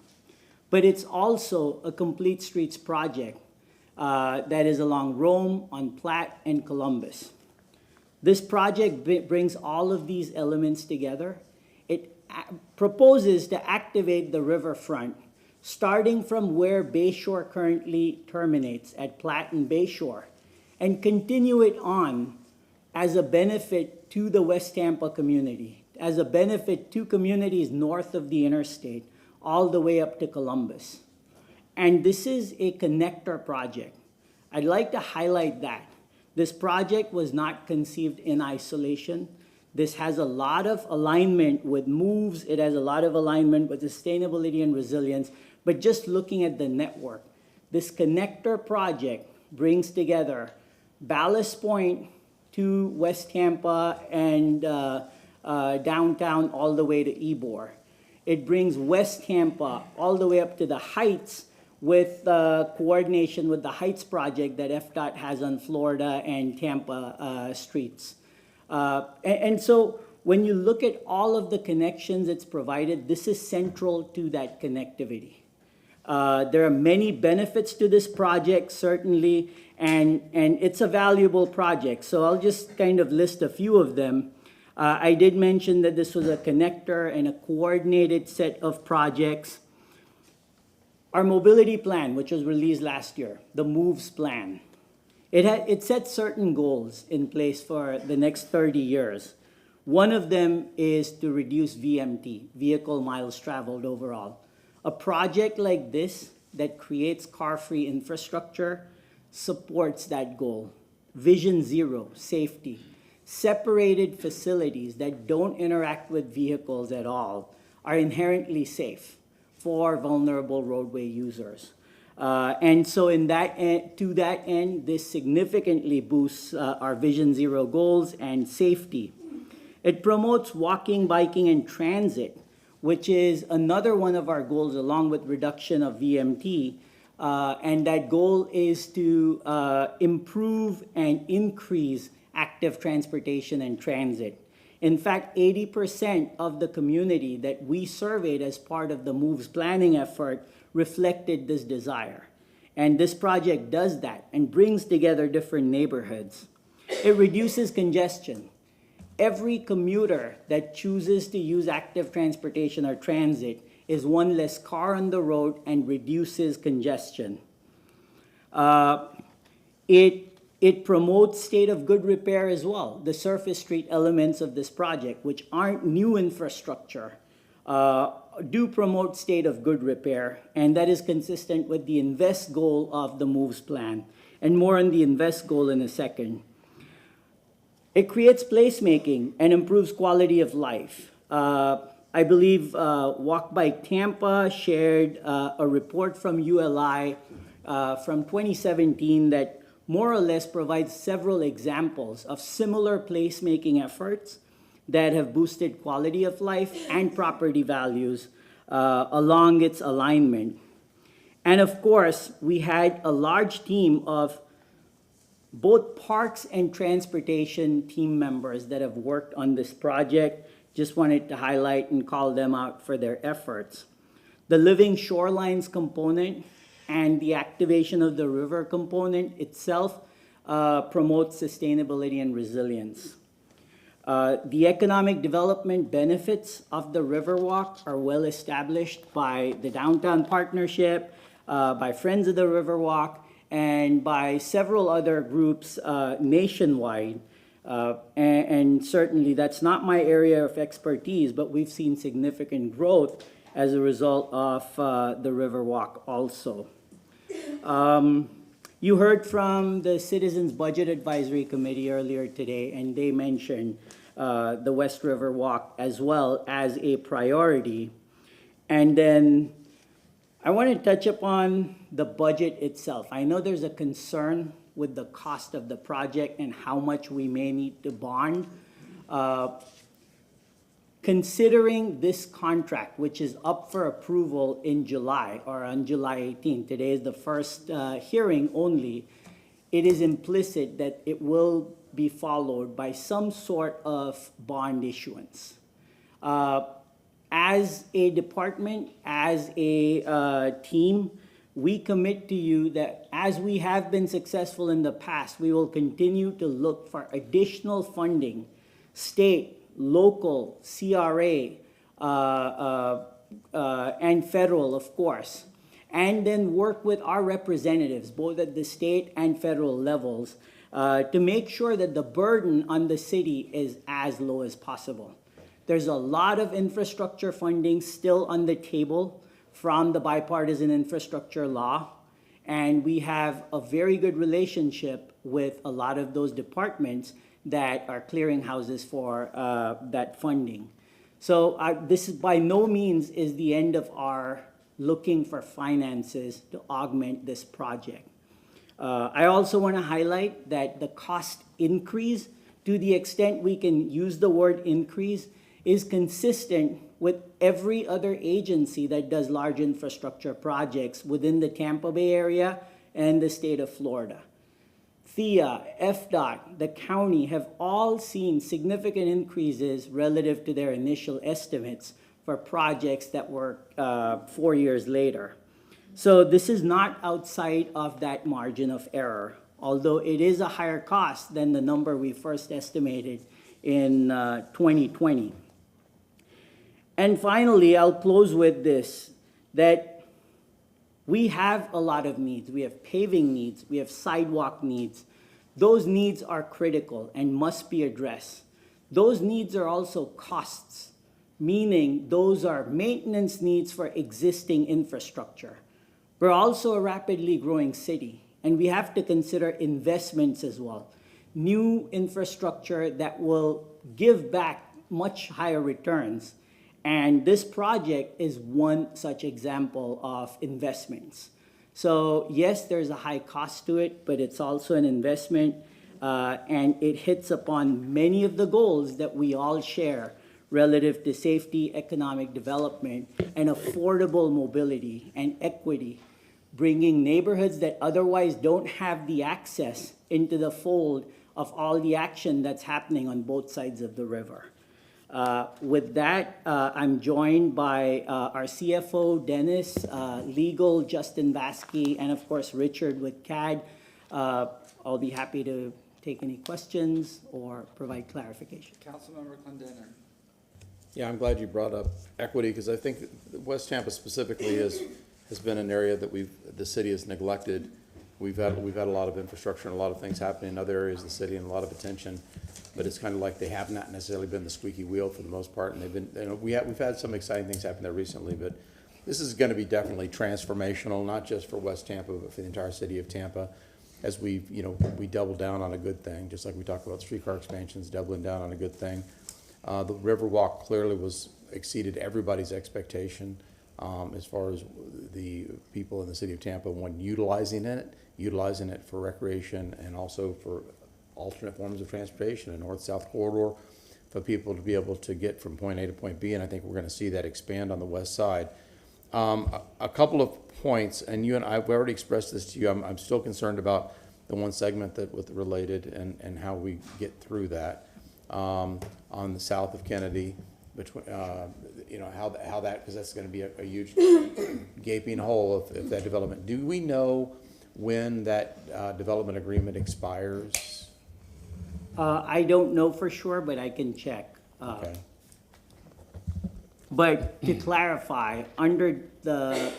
But it's also a complete streets project that is along Rome, on Platte, and Columbus. This project brings all of these elements together. It proposes to activate the riverfront, starting from where Bayshore currently terminates at Platte and Bayshore, and continue it on as a benefit to the West Tampa community, as a benefit to communities north of the interstate, all the way up to Columbus. And this is a connector project. I'd like to highlight that. This project was not conceived in isolation. This has a lot of alignment with moves. It has a lot of alignment with sustainability and resilience. But just looking at the network, this connector project brings together Ballast Point to West Tampa and downtown all the way to Ybor. It brings West Tampa all the way up to the Heights with coordination with the Heights project that FDOT has on Florida and Tampa streets. And so when you look at all of the connections it's provided, this is central to that connectivity. There are many benefits to this project, certainly, and it's a valuable project. So I'll just kind of list a few of them. I did mention that this was a connector and a coordinated set of projects. Our mobility plan, which was released last year, the MOVES plan, it sets certain goals in place for the next 30 years. One of them is to reduce VMT, vehicle miles traveled overall. A project like this that creates car-free infrastructure supports that goal. Vision Zero, safety. Separated facilities that don't interact with vehicles at all are inherently safe for vulnerable roadway users. And so to that end, this significantly boosts our Vision Zero goals and safety. It promotes walking, biking, and transit, which is another one of our goals along with reduction of VMT. And that goal is to improve and increase active transportation and transit. In fact, 80% of the community that we surveyed as part of the MOVES planning effort reflected this desire. And this project does that and brings together different neighborhoods. It reduces congestion. Every commuter that chooses to use active transportation or transit is one less car on the road and reduces congestion. It promotes state of good repair as well. The surface street elements of this project, which aren't new infrastructure, do promote state of good repair, and that is consistent with the INVEST goal of the MOVES plan. And more on the INVEST goal in a second. It creates placemaking and improves quality of life. I believe Walk by Tampa shared a report from ULI from 2017 that more or less provides several examples of similar placemaking efforts that have boosted quality of life and property values along its alignment. And of course, we had a large team of both parks and transportation team members that have worked on this project. Just wanted to highlight and call them out for their efforts. The living shorelines component and the activation of the river component itself promotes sustainability and resilience. The economic development benefits of the Riverwalk are well established by the Downtown Partnership, by Friends of the Riverwalk, and by several other groups nationwide. And certainly that's not my area of expertise, but we've seen significant growth as a result of the Riverwalk also. You heard from the Citizens Budget Advisory Committee earlier today, and they mentioned the West River Walk as well as a priority. And then I want to touch upon the budget itself. I know there's a concern with the cost of the project and how much we may need to bond. Considering this contract, which is up for approval in July or on July 18th, today is the first hearing only, it is implicit that it will be followed by some sort of bond issuance. As a department, as a team, we commit to you that as we have been successful in the past, we will continue to look for additional funding, state, local, CRA, and federal, of course, and then work with our representatives, both at the state and federal levels, to make sure that the burden on the city is as low as possible. There's a lot of infrastructure funding still on the table from the bipartisan infrastructure law, and we have a very good relationship with a lot of those departments that are clearinghouses for that funding. So this is by no means is the end of our looking for finances to augment this project. I also want to highlight that the cost increase, to the extent we can use the word increase, is consistent with every other agency that does large infrastructure projects within the Tampa Bay area and the state of Florida. FIA, FDOT, the county have all seen significant increases relative to their initial estimates for projects that were 4 years later. So this is not outside of that margin of error, although it is a higher cost than the number we first estimated in 2020. And finally, I'll close with this, that we have a lot of needs. We have paving needs, we have sidewalk needs. Those needs are critical and must be addressed. Those needs are also costs, meaning those are maintenance needs for existing infrastructure. We're also a rapidly growing city, and we have to consider investments as well. New infrastructure that will give back much higher returns. And this project is one such example of investments. So yes, there's a high cost to it, but it's also an investment, and it hits upon many of the goals that we all share relative to safety, economic development, and affordable mobility and equity, bringing neighborhoods that otherwise don't have the access into the fold of all the action that's happening on both sides of the river. With that, I'm joined by our CFO, Dennis, legal, Justin Vasky, and of course, Richard with CAD. I'll be happy to take any questions or provide clarification. Councilmember Clendenin. Yeah, I'm glad you brought up equity, because I think West Tampa specifically has been an area that the city has neglected. We've had a lot of infrastructure and a lot of things happening in other areas of the city and a lot of attention, but it's kind of like they have not necessarily been the squeaky wheel for the most part. And they've been, we've had some exciting things happen there recently, but this is going to be definitely transformational, not just for West Tampa, but for the entire city of Tampa, as we double down on a good thing, just like we talked about streetcar expansions, doubling down on a good thing. The Riverwalk clearly exceeded everybody's expectation as far as the people in the city of Tampa, one, utilizing it for recreation and also for alternate forms of transportation, a north-south corridor for people to be able to get from point A to point B, and I think we're gonna see that expand on the west side. A couple of points, and you and I, we already expressed this to you, I'm still concerned about the one segment that with the related and how we get through that, on the south of Kennedy, between, you know, how that, because that's gonna be a huge gaping hole if that development. Do we know when that development agreement expires? I don't know for sure, but I can check. Okay. But to clarify, under the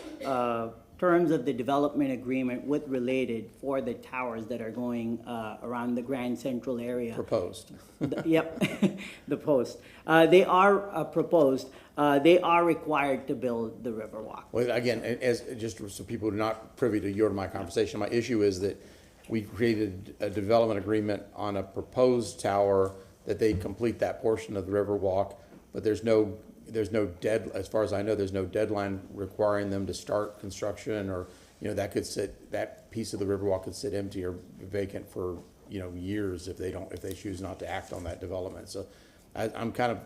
terms of the development agreement with related for the towers that are going around the Grand Central area. Proposed. Yep, the post. They are proposed. They are required to build the Riverwalk. Well, again, as just so people are not privy to your and my conversation, my issue is that we created a development agreement on a proposed tower that they complete that portion of the Riverwalk, but there's no as far as I know, there's no deadline requiring them to start construction, or, you know, that piece of the Riverwalk could sit empty or vacant for, you know, years if they choose not to act on that development. So I'm kind of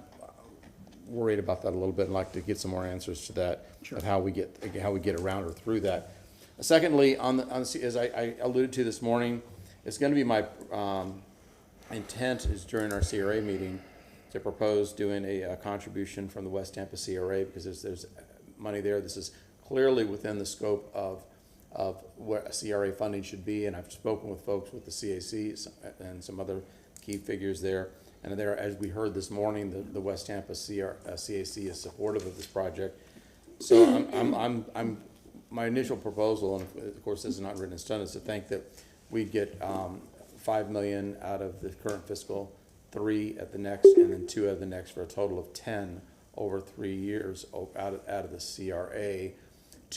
worried about that a little bit and like to get some more answers to that, of how we get around or through that. Secondly, as I alluded to this morning, it's going to be my intent is during our CRA meeting to propose doing a contribution from the West Tampa CRA, because there's money there. This is clearly within the scope of what CRA funding should be, and I've spoken with folks with the CAC and some other key figures there. And there, as we heard this morning, the West Tampa CAC is supportive of this project. So my initial proposal, and of course this is not written in stone, is to think that we'd get $5 million out of the current fiscal, 3 at the next, and then 2 at the next, for a total of 10 over 3 years out of the CRA.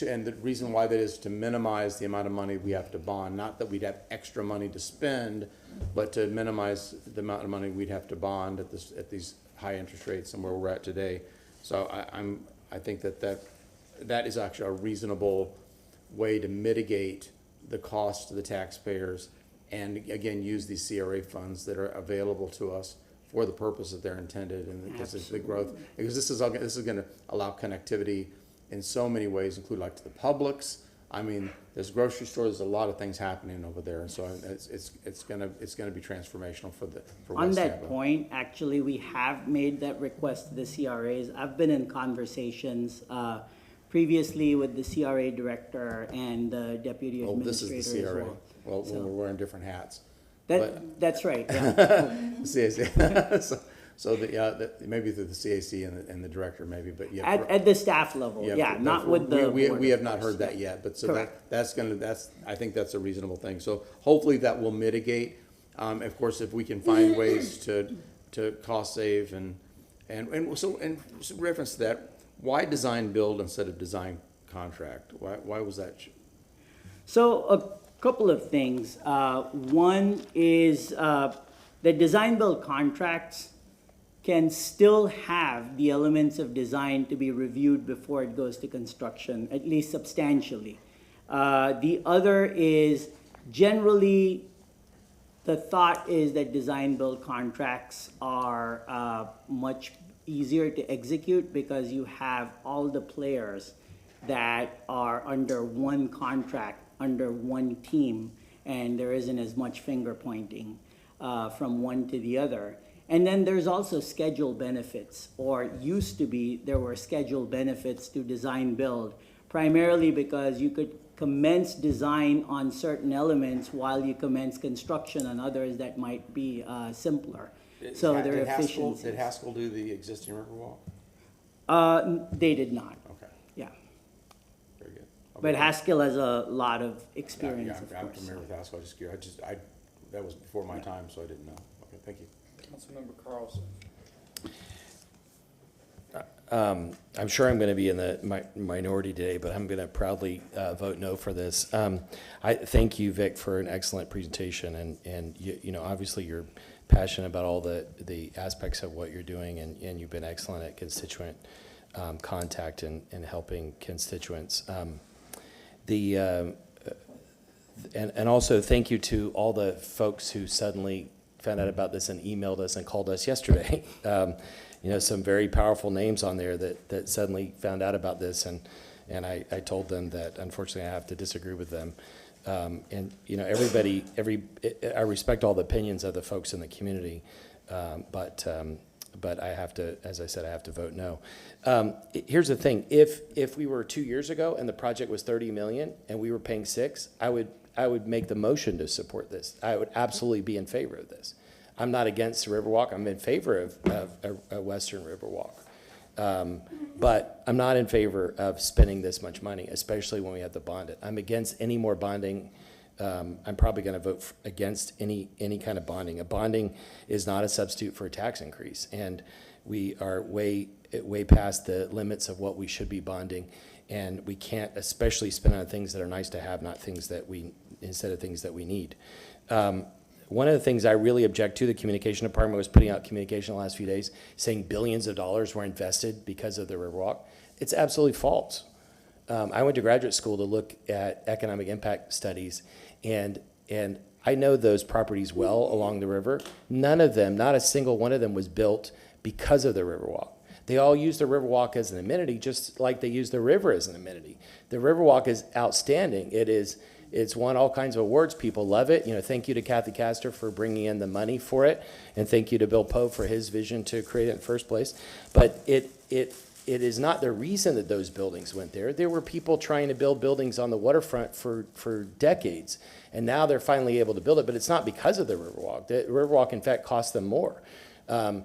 And the reason why that is to minimize the amount of money we have to bond, not that we'd have extra money to spend, but to minimize the amount of money we'd have to bond at these high interest rates and where we're at today. So I think that is actually a reasonable way to mitigate the cost to the taxpayers, and again use these CRA funds that are available to us for the purpose that they're intended, and because it's the growth, because this is going to allow connectivity in so many ways, including like to the Publix. I mean, there's grocery stores, there's a lot of things happening over there, and so it's gonna be transformational for On West that Tampa. point, actually, we have made that request to the CRAs. I've been in conversations previously with the CRA director and the deputy administrator This is the CRA. as well. Well, when we're wearing different hats. That's right. Yeah. CAC. So maybe through the CAC and the director, maybe, but yeah. At the staff level, not with the board. We have not heard that yet, but so I think that's a reasonable thing. So hopefully that will mitigate. Of course, if we can find ways to cost save and so reference to that, why design build instead of design contract? Why was that? So a couple of things. One is the design build contracts can still have the elements of design to be reviewed before it goes to construction, at least substantially. The other is generally the thought is that design build contracts are much easier to execute because you have all the players that are under one contract, under one team, and there isn't as much finger pointing from one to the other. And then there's also schedule benefits, or used to be, there were schedule benefits to design build, primarily because you could commence design on certain elements while you commence construction on others that might be simpler. So there are efficiencies. Did Haskell do the existing Riverwalk? They did not. Okay. Yeah. Very good. Okay. But Haskell has a lot of experience, Yeah, of I'm course. familiar with Haskell. That was before my time, so I didn't know. Okay, thank you. Councilmember Carlson. I'm sure I'm going to be in the minority today, but I'm going to proudly vote no for this. I thank you, Vic, for an excellent presentation, and you know, obviously you're passionate about all the aspects of what you're doing, and you've been excellent at constituent contact and helping constituents. And also thank you to all the folks who suddenly found out about this and emailed us and called us yesterday. Some very powerful names on there that suddenly found out about this, and I told them that unfortunately I have to disagree with them. I respect all the opinions of the folks in the community, but I have to, as I said, I have to vote no. Here's the thing: if we were 2 years ago and the project was $30 million and we were paying $6 million, I would make the motion to support this. I would absolutely be in favor of this. I'm not against the Riverwalk. I'm in favor of a Western Riverwalk. But I'm not in favor of spending this much money, especially when we have to bond it. I'm against any more bonding. I'm probably going to vote against any kind of bonding. A bonding is not a substitute for a tax increase, and we are way past the limits of what we should be bonding, and we can't especially spend on things that are nice to have, not things that instead of things that we need. One of the things I really object to, the communication department was putting out communication the last few days saying billions of dollars were invested because of the Riverwalk. It's absolutely false. I went to graduate school to look at economic impact studies, and I know those properties well along the river. None of them, not a single one of them, was built because of the Riverwalk. They all use the Riverwalk as an amenity, just like they use the river as an amenity. The Riverwalk is outstanding. It's won all kinds of awards. People love it. Thank you to Kathy Castor for bringing in the money for it, and thank you to Bill Poe for his vision to create it in the first place. But it is not the reason that those buildings went there. There were people trying to build buildings on the waterfront for decades, and now they're finally able to build it. But it's not because of the Riverwalk. The Riverwalk, in fact, cost them more. On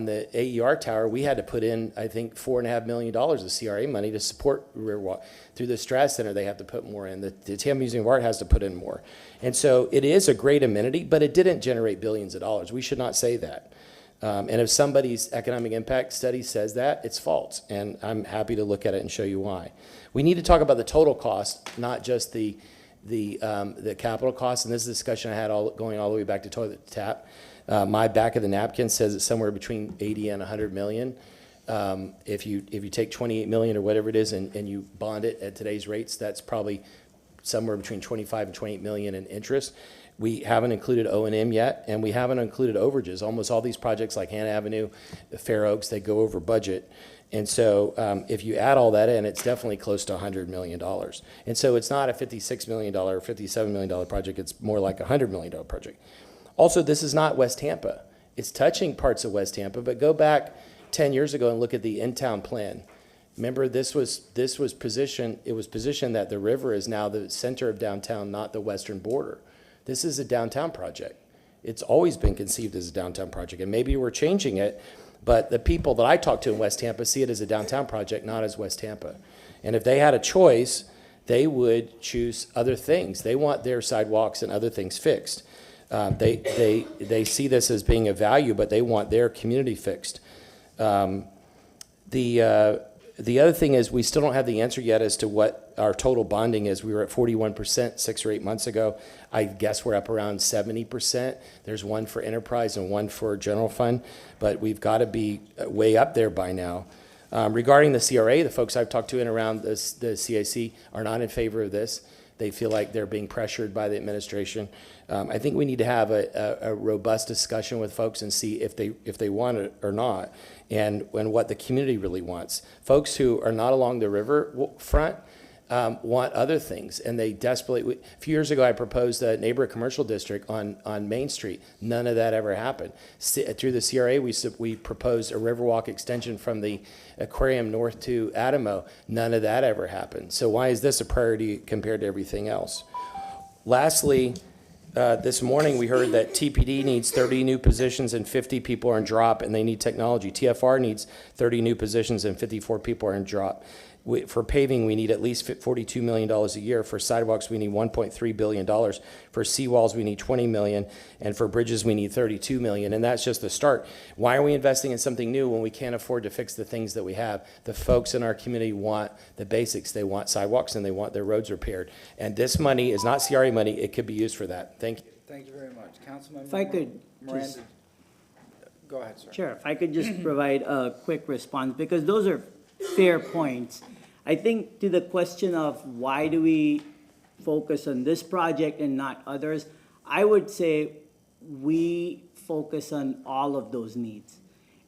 the AER tower, we had to put in, I think, $4.5 million of CRA money to support Riverwalk. Through the Strath Center, they have to put more in. The Tampa Museum of Art has to put in more. And so it is a great amenity, but it didn't generate billions of dollars. We should not say that. And if somebody's economic impact study says that, it's false. And I'm happy to look at it and show you why. We need to talk about the total cost, not just the capital cost. And this is a discussion I had going all the way back to toilet to tap. My back of the napkin says it's somewhere between 80 and 100 million. If you take 28 million or whatever it is and you bond it at today's rates, that's probably somewhere between 25 and 28 million in interest. We haven't included O&M yet, and we haven't included overages. Almost all these projects like Hannah Avenue, Fair Oaks, they go over budget. And so if you add all that in, it's definitely close to $100 million. And so it's not a $56 million or $57 million project. It's more like a $100 million project. Also, this is not West Tampa. It's touching parts of West Tampa, but go back 10 years ago and look at the in-town plan. Remember, this was positioned, it was positioned that the river is now the center of downtown, not the western border. This is a downtown project. It's always been conceived as a downtown project, and maybe we're changing it, but the people that I talk to in West Tampa see it as a downtown project, not as West Tampa. And if they had a choice, they would choose other things. They want their sidewalks and other things fixed. They see this as being a value, but they want their community fixed. The other thing is we still don't have the answer yet as to what our total bonding is. We were at 41% 6 or 8 months ago. I guess we're up around 70%. There's one for enterprise and one for general fund, but we've got to be way up there by now. Regarding the CRA, the folks I've talked to in around the CAC are not in favor of this. They feel like they're being pressured by the administration. I think we need to have a robust discussion with folks and see if they want it or not, and what the community really wants. Folks who are not along the river front want other things, and they desperately. A few years ago, I proposed a neighborhood commercial district on Main Street. None of that ever happened. Through the CRA, we proposed a Riverwalk extension from the aquarium north to Adamo. None of that ever happened. So why is this a priority compared to everything else? Lastly, this morning we heard that TPD needs 30 new positions and 50 people are in drop, and they need technology. TFR needs 30 new positions and 54 people are in drop. For paving, we need at least $42 million a year. For sidewalks, we need $1.3 billion. For seawalls, we need $20 million. And for bridges, we need $32 million. And that's just the start. Why are we investing in something new when we can't afford to fix the things that we have? The folks in our community want the basics. They want sidewalks and they want their roads repaired. And this money is not CRA money. It could be used for that. Thank you. Thank you very much. Councilman If I could Miranda. just- Go ahead, sir. Sure, if I could just provide a quick response, because those are fair points. I think to the question of why do we focus on this project and not others, I would say we focus on all of those needs.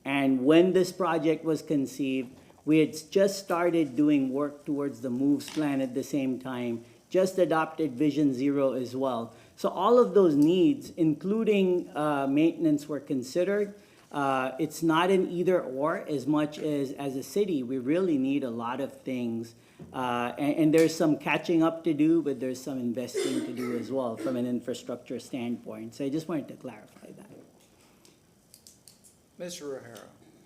And when this project was conceived, we had just started doing work towards the MOVES plan at the same time, just adopted Vision Zero as well. So all of those needs, including maintenance, were considered. It's not an either or as much as a city, we really need a lot of things. And there's some catching up to do, but there's some investing to do as well from an infrastructure standpoint. So I just wanted to clarify that. Mr. O'Hara.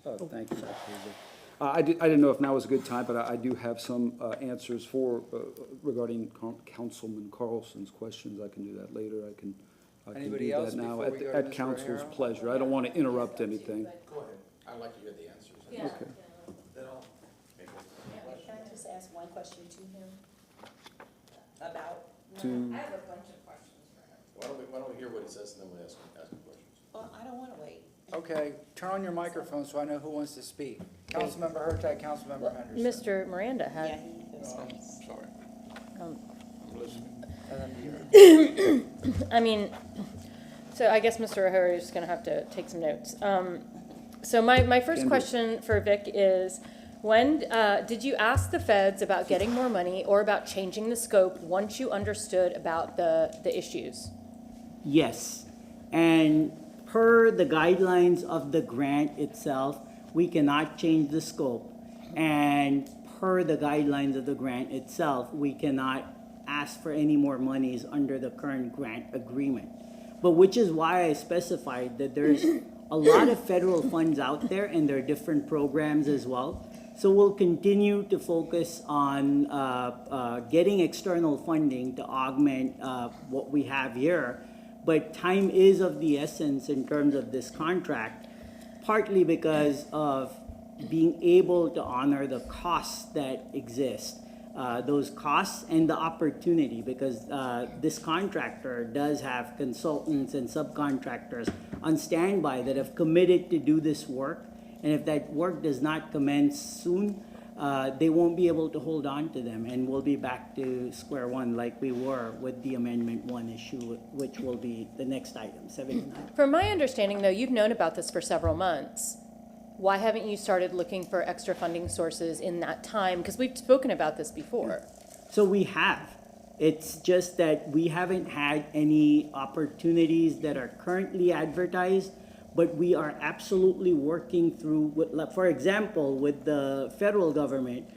Oh, thank you, Dr. Hazel. I didn't know if now was a good time, but I do have some answers regarding Councilman Carlson's questions. I can do that later. I can Anybody do else that now before we go to at Mr. council's O'Hara? pleasure. I don't want to interrupt anything. Go ahead. I'd like to hear the answers. Okay. Then I'll make a question. Can I just ask one question to him? About? To- I have a bunch of questions for him. Why don't we hear what he says and then we'll ask him questions. Well, I don't want to wait. Okay, turn on your microphone so I know who wants to speak. Councilmember Hurtak, Councilmember Henderson. Mr. Miranda Yeah, had, he is fine. Sorry. um, I'm listening. And then I mean, so I guess Mr. O'Hara is gonna have to take some notes. So my first question for Vic is, when, did you ask the feds about getting more money or about changing the scope once you understood about the issues? Yes, and per the guidelines of the grant itself, we cannot change the scope. And per the guidelines of the grant itself, we cannot ask for any more monies under the current grant agreement. But which is why I specified that there's a lot of federal funds out there and there are different programs as well. So we'll continue to focus on getting external funding to augment what we have here. But time is of the essence in terms of this contract, partly because of being able to honor the costs that exist. Those costs and the opportunity, because this contractor does have consultants and subcontractors on standby that have committed to do this work. And if that work does not commence soon, they won't be able to hold on to them, and we'll be back to square one like we were with the Amendment 1 issue, which will be the next item, 79. From my understanding, though, you've known about this for several months. Why haven't you started looking for extra funding sources in that time? Because we've spoken about this before. So we have. It's just that we haven't had any opportunities that are currently advertised, but we are absolutely working through, for example, with the federal government,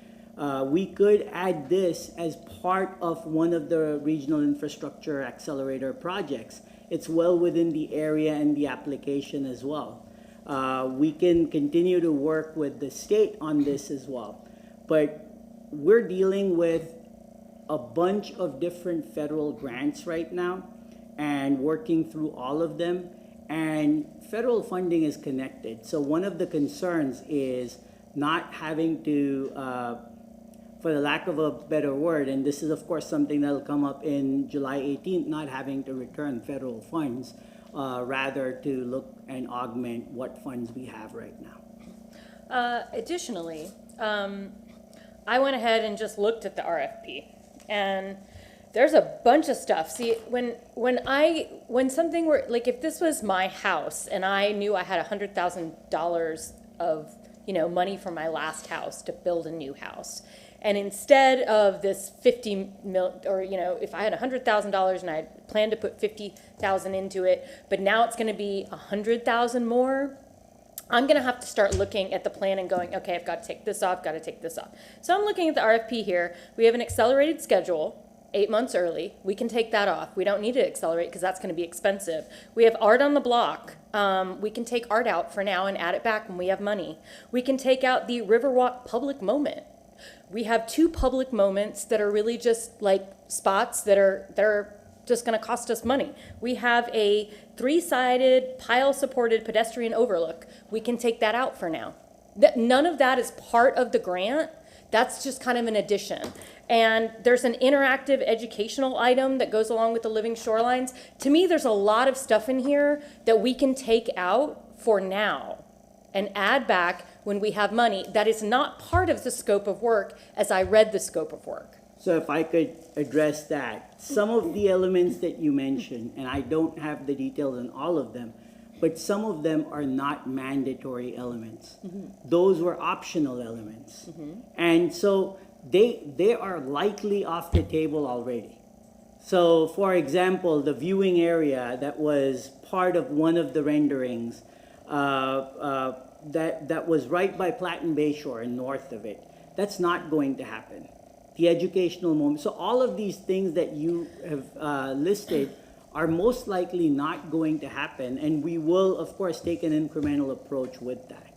we could add this as part of one of the regional infrastructure accelerator projects. It's well within the area and the application as well. We can continue to work with the state on this as well. But we're dealing with a bunch of different federal grants right now and working through all of them. And federal funding is connected. So one of the concerns is not having to, for the lack of a better word, and this is of course something that'll come up in July 18th, not having to return federal funds, rather to look and augment what funds we have right now. Additionally, I went ahead and just looked at the RFP, and there's a bunch of stuff. See, when something were, like if this was my house and I knew I had $100,000 of, money from my last house to build a new house, and instead of this 50 mil, or if I had $100,000 and I planned to put 50,000 into it, but now it's going to be 100,000 more, I'm going to have to start looking at the plan and going, okay, I've got to take this off, got to take this off. So I'm looking at the RFP here. We have an accelerated schedule, 8 months early. We can take that off. We don't need to accelerate because that's going to be expensive. We have art on the block. We can take art out for now and add it back when we have money. We can take out the Riverwalk public moment. We have 2 public moments that are really just like spots that are just going to cost us money. We have a 3-sided pile-supported pedestrian overlook. We can take that out for now. None of that is part of the grant. That's just kind of an addition. And there's an interactive educational item that goes along with the living shorelines. To me, there's a lot of stuff in here that we can take out for now and add back when we have money. That is not part of the scope of work as I read the scope of work. So if I could address that, some of the elements that you mentioned, and I don't have the details on all of them, but some of them are not mandatory elements. Those were optional elements. And so they are likely off the table already. So for example, the viewing area that was part of one of the renderings, that was right by Platten Bayshore and north of it, that's not going to happen. The educational moment. So all of these things that you have listed are most likely not going to happen, and we will, of course, take an incremental approach with that.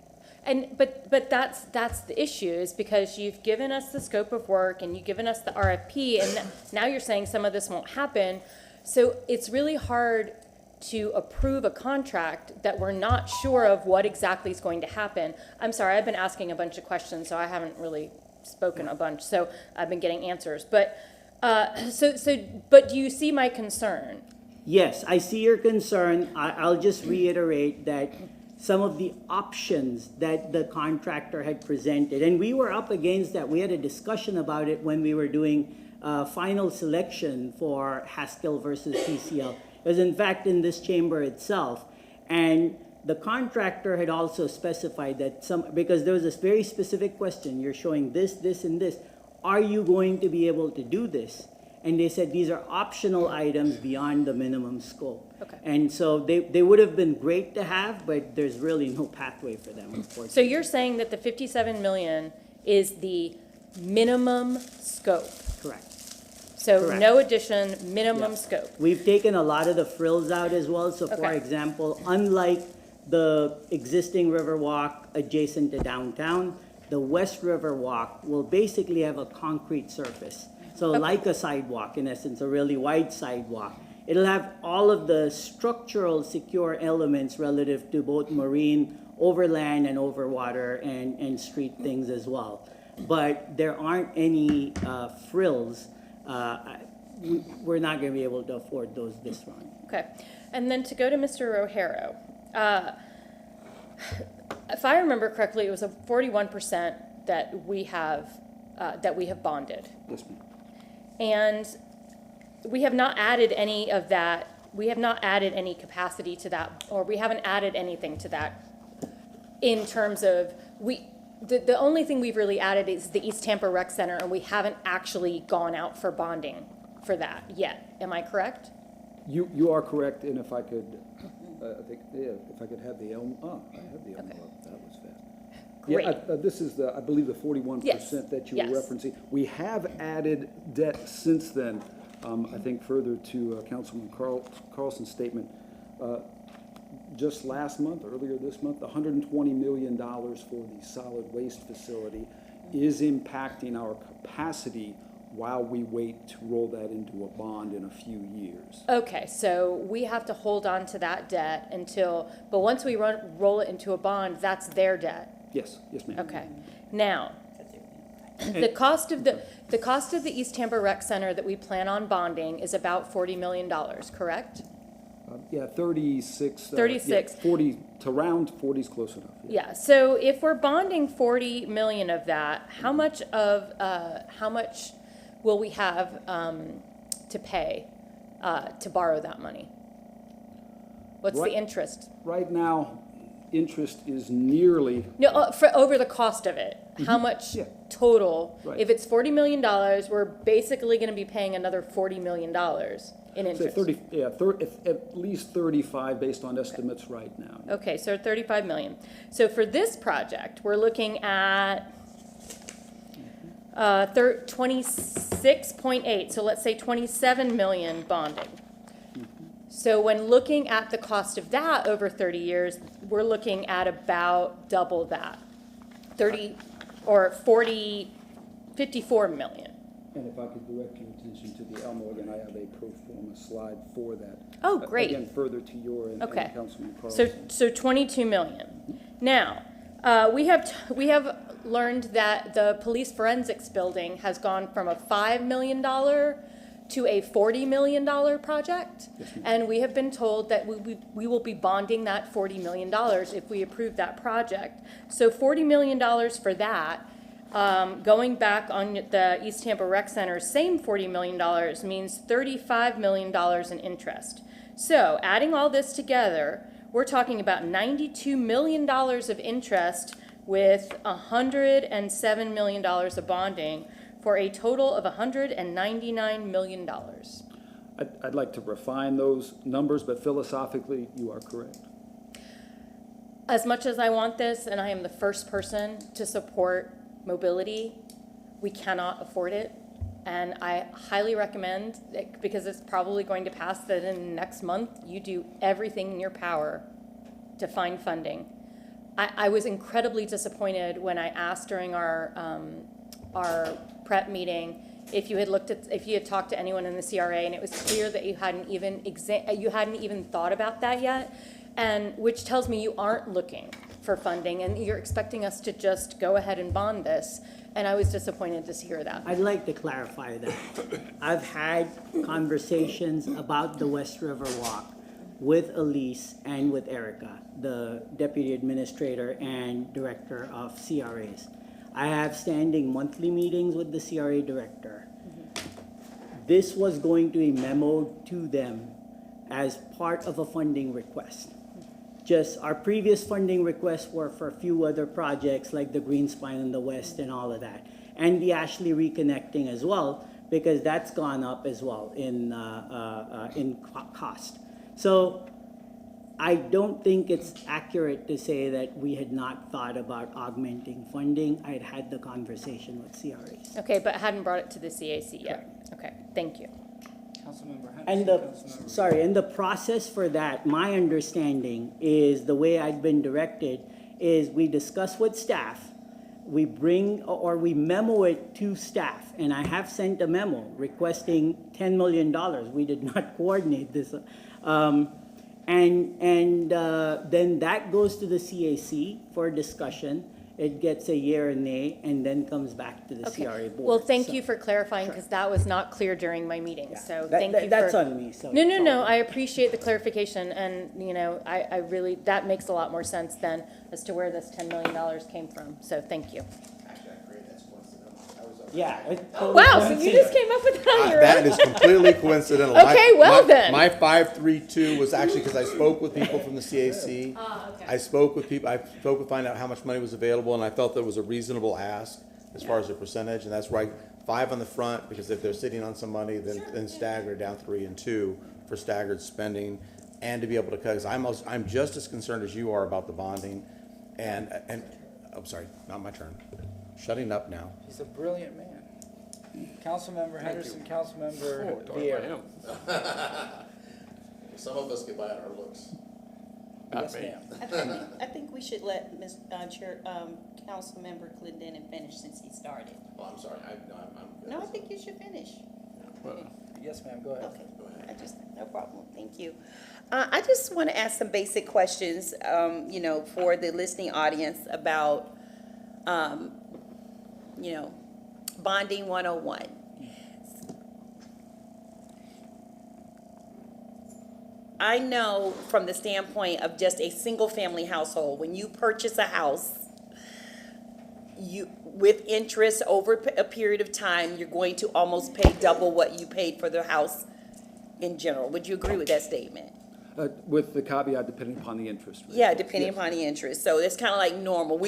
And, but that's the issue, is because you've given us the scope of work and you've given us the RFP, and now you're saying some of this won't happen. So it's really hard to approve a contract that we're not sure of what exactly is going to happen. I'm sorry, I've been asking a bunch of questions, so I haven't really spoken a bunch, so I've been getting answers. But, but do you see my concern? Yes, I see your concern. I'll just reiterate that some of the options that the contractor had presented, and we were up against that. We had a discussion about it when we were doing final selection for Haskell versus PCL. It was in fact in this chamber itself. And the contractor had also specified that because there was this very specific question, you're showing this, this, and this. Are you going to be able to do this? And they said these are optional items beyond the minimum scope. Okay. And so they would have been great to have, but there's really no pathway for them, unfortunately. So you're saying that the 57 million is the minimum scope? Correct. So Correct. no addition, minimum Yeah. scope? We've taken a lot of the frills out as well. So for Okay. example, unlike the existing Riverwalk adjacent to downtown, the West Riverwalk will basically have a concrete surface. So like a sidewalk, in essence, a really wide sidewalk. It'll have all of the structural secure elements relative to both marine, overland, and overwater, and street things as well. But there aren't any frills. We're not going to be able to afford those this round. Okay. And then to go to Mr. O'Hara, if I remember correctly, it was a 41% that we have bonded. Yes, ma'am. And we have not added any of that, we have not added any capacity to that, or we haven't added anything to that in terms of, the only thing we've really added is the East Tampa Rec Center, and we haven't actually gone out for bonding for that yet. Am I correct? You are correct, and if I could, I think, yeah, if I could have the Elmo, I have the Elmo up, that was fast. Great. Yeah, this is I believe the 41% Yes. that you Yes. were referencing. We have added debt since then. I think further to Councilman Carlson's statement, just last month, earlier this month, $120 million for the solid waste facility is impacting our capacity while we wait to roll that into a bond in a few years. Okay, so we have to hold on to that debt until, but once we roll it into a bond, that's their debt. Yes, yes, ma'am. Okay. Now, the cost of the East Tampa Rec Center that we plan on bonding is about $40 million, correct? Yeah, 36. 36. Yeah, 40, to round 40 is close enough. Yeah, so if we're bonding 40 million of that, how much will we have to pay to borrow that money? What's the interest? Right now, interest is nearly. No, for over the cost of it. How much total? Right. If it's $40 million, we're basically going to be paying another $40 million in interest. Say at least 35 based on estimates right now. Okay, so 35 million. So for this project, we're looking at 26.8, so let's say 27 million bonding. So when looking at the cost of that over 30 years, we're looking at about double that, 54 million. And if I could direct your attention to the Elmo again, I have a pro forma slide for that. Oh, great. Again, further to your and Councilman Carlson. So 22 million. Now, we have learned that the police forensics building has gone from a $5 million to a $40 million project. And we have been told that we will be bonding that $40 million if we approve that project. So $40 million for that. Going back on the East Tampa Rec Center, same $40 million means $35 million in interest. So adding all this together, we're talking about $92 million of interest with $107 million of bonding for a total of $199 million. I'd like to refine those numbers, but philosophically, you are correct. As much as I want this, and I am the first person to support mobility, we cannot afford it. And I highly recommend, because it's probably going to pass, that in the next month, you do everything in your power to find funding. I was incredibly disappointed when I asked during our prep meeting if you had talked to anyone in the CRA, and it was clear that you hadn't even thought about that yet, and which tells me you aren't looking for funding, and you're expecting us to just go ahead and bond this. And I was disappointed to hear that. I'd like to clarify that. I've had conversations about the West River Walk with Elise and with Erica, the Deputy Administrator and Director of CRAs. I have standing monthly meetings with the CRA Director. This was going to be memoed to them as part of a funding request. Just our previous funding requests were for a few other projects like the Green Spine in the West and all of that. And the Ashley reconnecting as well, because that's gone up as well in cost. So I don't think it's accurate to say that we had not thought about augmenting funding. I had had the conversation with CRAs. Okay, but hadn't brought it to the CAC yet. Okay, thank you. And the process for that, my understanding is the way I'd been directed is we discuss with staff, we bring or we memo it to staff, and I have sent a memo requesting $10 million. We did not coordinate this, then that goes to the CAC for discussion. It gets a yea or nay, and then comes back to the CRA board. Well, thank you for clarifying, because that was not clear during my meeting. So thank you. That's on me. So No. I appreciate the clarification, and I really, that makes a lot more sense then as to where this $10 million came from. So thank you. Yeah. Wow, so you just came up with that on your own? That is completely coincidental. Okay, then. My 532 was actually because I spoke with people from the CAC. Okay. I spoke with to find out how much money was available, and I felt that was a reasonable ask as far as the percentage, and that's right, 5 on the front, because if they're sitting on some money, then stagger down 3 and 2 for staggered spending, and to be able to cut, because I'm just as concerned as you are about the bonding, and I'm sorry, not my turn. Shutting up now. He's a brilliant man. Councilmember Henderson, Councilmember Talk about Vieira. him. Some of us get by on our looks. Yes, Not me. ma'am. I think we should let Councilmember Clinton finish since he started. Oh, I'm sorry, I'm good. No, I think you should finish. Well, Yes, ma'am, go ahead. Okay, no problem, thank you. I just want to ask some basic questions, for the listening audience about, bonding 101. I know from the standpoint of just a single-family household, when you purchase a house, with interest over a period of time, you're going to almost pay double what you paid for the house in general. Would you agree with that statement? With the caveat depending upon the interest rate. Yeah, depending Yes. upon the interest. So it's kind of like normal.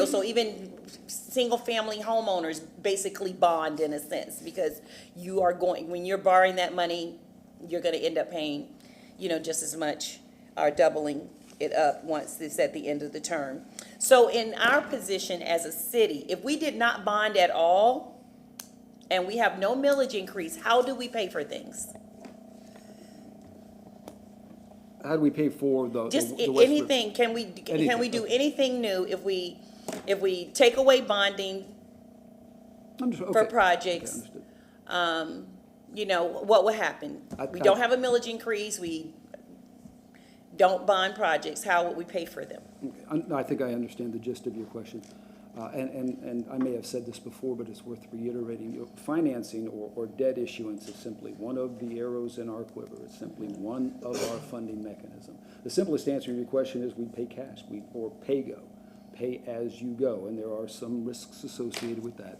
So even single-family homeowners basically bond in a sense, because when you're borrowing that money, you're going to end up paying, just as much or doubling it up once it's at the end of the term. So in our position as a city, if we did not bond at all and we have no millage increase, how do we pay for things? How do we pay for the Just West River? anything, can we do anything new if we take away bonding for projects? What will happen? We don't have a millage increase, we don't bond projects, how would we pay for them? Okay. I think I understand the gist of your question. And I may have said this before, but it's worth reiterating. Financing or debt issuance is simply one of the arrows in our quiver. It's simply one of our funding mechanisms. The simplest answer to your question is we pay cash or pay-go. pay as you go, and there are some risks associated with that.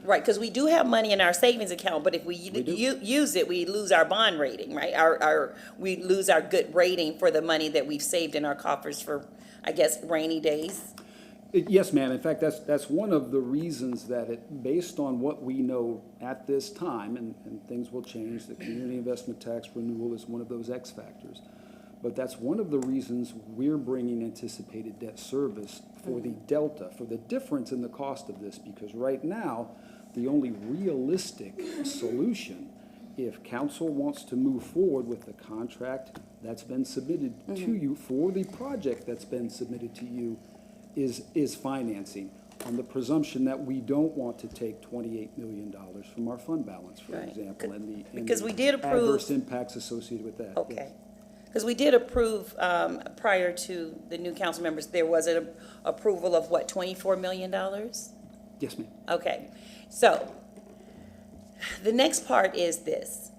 Right, because we do have money in our savings account, but if we use it, we lose our bond rating, right? We lose our good rating for the money that we've saved in our coffers for, I guess, rainy days. Yes, ma'am. In fact, that's one of the reasons that based on what we know at this time, and things will change, the community investment tax renewal is one of those X factors. But that's one of the reasons we're bringing anticipated debt service for the delta, for the difference in the cost of this, because right now, the only realistic solution, if council wants to move forward with the contract that's been submitted to you for the project that's been submitted to you, is financing, on the presumption that we don't want to take $28 million from our fund balance, for example, and because we did approve adverse impacts associated with that. Okay. Yes. Because we did approve, prior to the new council members, there was an approval of what, $24 million? Yes, ma'am. Okay. So the next part is this.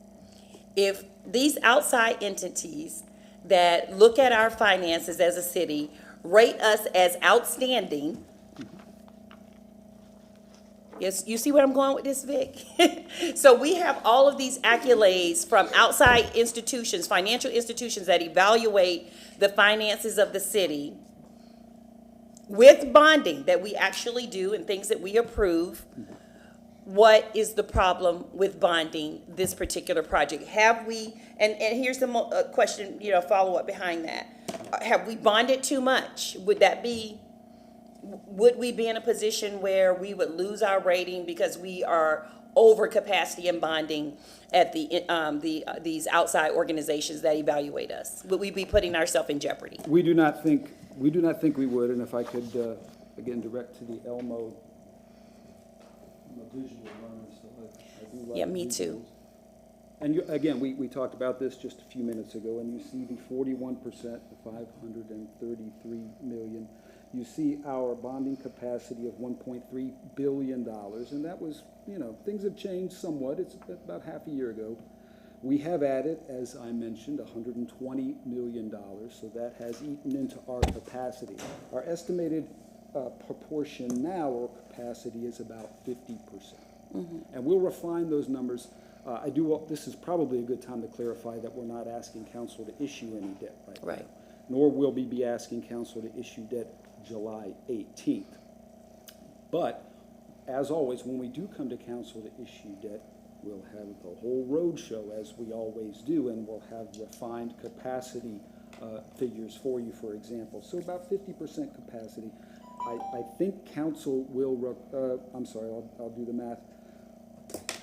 If these outside entities that look at our finances as a city rate us as outstanding, yes, you see where I'm going with this, Vic? So we have all of these accolades from outside institutions, financial institutions that evaluate the finances of the city with bonding that we actually do and things that we approve. What is the problem with bonding this particular project? Have we, and here's the question, follow up behind that. Have we bonded too much? Would we be in a position where we would lose our rating because we are over capacity in bonding at these outside organizations that evaluate us? Would we be putting ourselves in jeopardy? We do not think we would, and if I could, again, direct to the Elmo, I'm a visual learner, so I do like. Yeah, me too. And again, we talked about this just a few minutes ago, and you see the 41%, the $533 million. You see our bonding capacity of $1.3 billion, and that was, things have changed somewhat. It's about half a year ago. We have added, as I mentioned, $120 million, so that has eaten into our capacity. Our estimated proportion now, or capacity, is about 50%. And we'll refine those numbers. This is probably a good time to clarify that we're not asking council to issue any debt right now. Nor will we be asking council to issue debt July 18th. But, as always, when we do come to council to issue debt, we'll have the whole road show, as we always do, and we'll have refined capacity figures for you, for example. So about 50% capacity. I think council will, I'll do the math.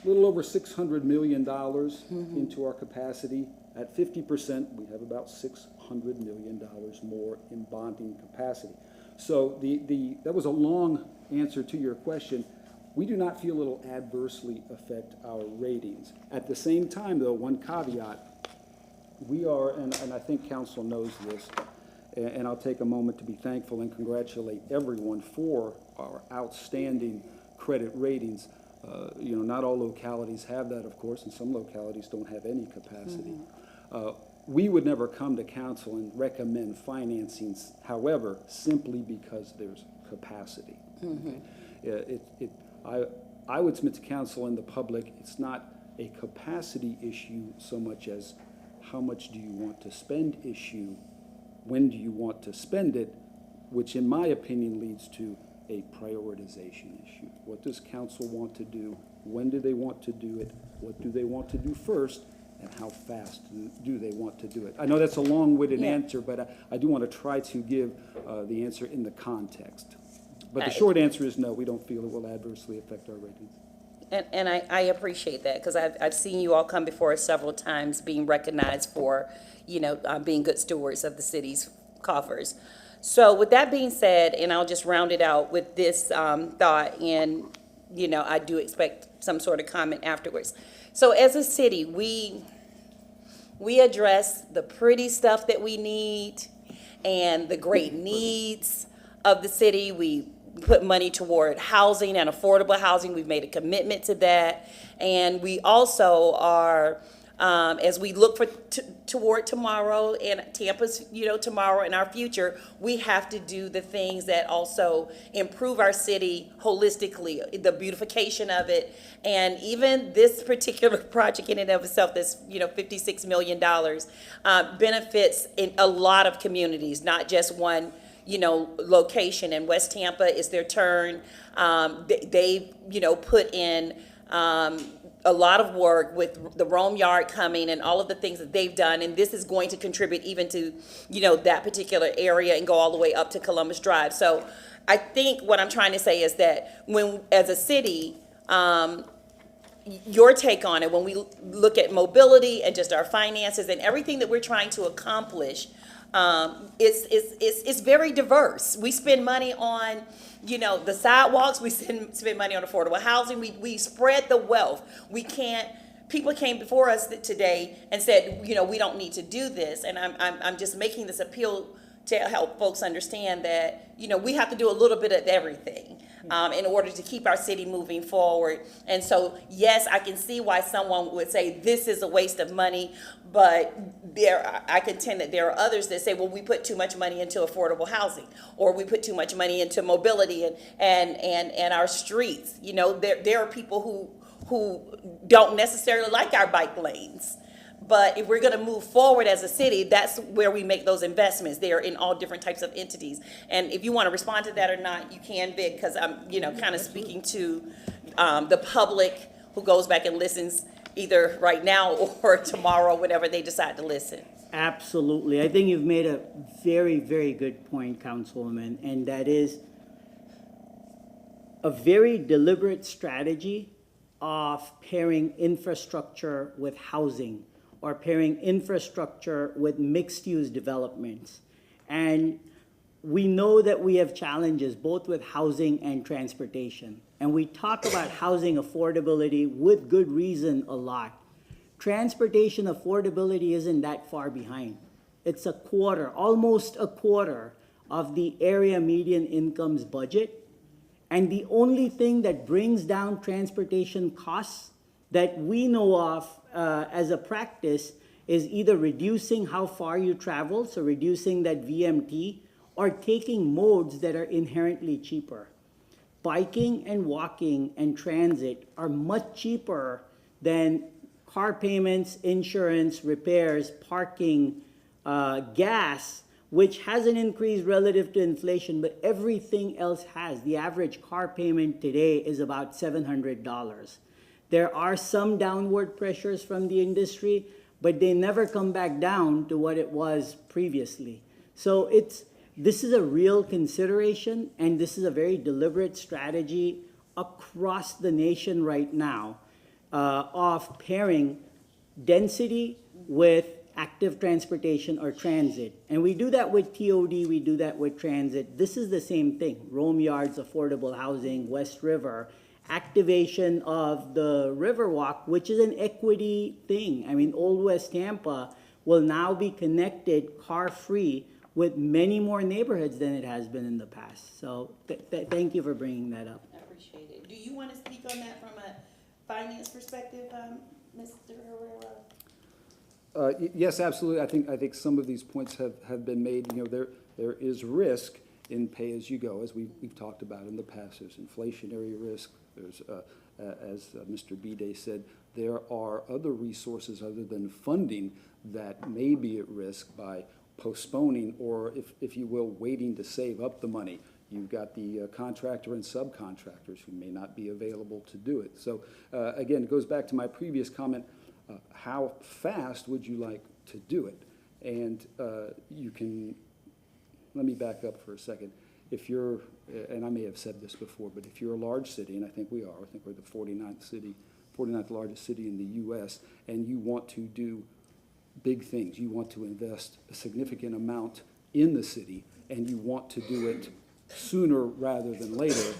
A little over $600 million into our capacity. At 50%, we have about $600 million more in bonding capacity. So that was a long answer to your question. We do not feel it'll adversely affect our ratings. At the same time, though, one caveat, we are, and I think council knows this, and I'll take a moment to be thankful and congratulate everyone for our outstanding credit ratings. Not all localities have that, of course, and some localities don't have any capacity. We would never come to council and recommend financings, however, simply because there's capacity. I would submit to council and the public, it's not a capacity issue so much as how much do you want to spend issue, when do you want to spend it, which in my opinion leads to a prioritization issue. What does council want to do? When do they want to do it? What do they want to do first? And how fast do they want to do it? I know that's a long-winded answer, but I do want to try to give the answer in the context. But the short answer is no, we don't feel it will adversely affect our ratings. And I appreciate that, because I've seen you all come before us several times being recognized for, being good stewards of the city's coffers. So with that being said, and I'll just round it out with this thought, and, I do expect some sort of comment afterwards. So as a city, we address the pretty stuff that we need and the great needs of the city. We put money toward housing and affordable housing. We've made a commitment to that. And we also are As we look toward tomorrow and Tampa's, tomorrow and our future, we have to do the things that also improve our city holistically, the beautification of it. And even this particular project in and of itself, this, $56 million, benefits in a lot of communities, not just one, location. And West Tampa is their turn. They've, put in, a lot of work with the Rome Yard coming and all of the things that they've done, and this is going to contribute even to, that particular area and go all the way up to Columbus Drive. So I think what I'm trying to say is that when, as a city, your take on it, when we look at mobility and just our finances and everything that we're trying to accomplish, it's very diverse. We spend money on, the sidewalks, we spend money on affordable housing, we spread the wealth. People came before us today and said, we don't need to do this. And I'm just making this appeal to help folks understand that, we have to do a little bit of everything in order to keep our city moving forward. And so, yes, I can see why someone would say this is a waste of money, but I contend that there are others that say, well, we put too much money into affordable housing, or we put too much money into mobility and our streets. There are people who don't necessarily like our bike lanes. But if we're going to move forward as a city, that's where we make those investments. They are in all different types of entities. And if you want to respond to that or not, you can, Vic, because I'm, kind of speaking to the public who goes back and listens either right now or tomorrow, whenever they decide to listen. Absolutely. I think you've made a very, very good point, Councilwoman, and that is a very deliberate strategy of pairing infrastructure with housing, or pairing infrastructure with mixed-use developments. And we know that we have challenges both with housing and transportation. And we talk about housing affordability with good reason a lot. Transportation affordability isn't that far behind. It's almost a quarter of the area median income's budget. And the only thing that brings down transportation costs that we know of as a practice is either reducing how far you travel, so reducing that VMT, or taking modes that are inherently cheaper. Biking and walking and transit are much cheaper than car payments, insurance, repairs, parking, gas, which hasn't increased relative to inflation, but everything else has. The average car payment today is about $700. There are some downward pressures from the industry, but they never come back down to what it was previously. So this is a real consideration, and this is a very deliberate strategy across the nation right now of pairing density with active transportation or transit. And we do that with TOD, we do that with transit. This is the same thing. Rome Yards, affordable housing, West River, activation of the Riverwalk, which is an equity thing. I mean, Old West Tampa will now be connected car-free with many more neighborhoods than it has been in the past. So thank you for bringing that up. I appreciate it. Do you want to speak on that from a finance perspective, Mr. Herrera? Yes, absolutely. I think some of these points have been made. There is risk in pay-as-you-go, as we've talked about in the past. There's inflationary risk. There's, as Mr. Bide said, there are other resources other than funding that may be at risk by postponing or, if you will, waiting to save up the money. You've got the contractor and subcontractors who may not be available to do it. So again, it goes back to my previous comment, how fast would you like to do it? And you can, let me back up for a second. If you're, and I may have said this before, but if you're a large city, and I think we are, I think we're the 49th largest city in the U.S., and you want to do big things, you want to invest a significant amount in the city, and you want to do it sooner rather than later,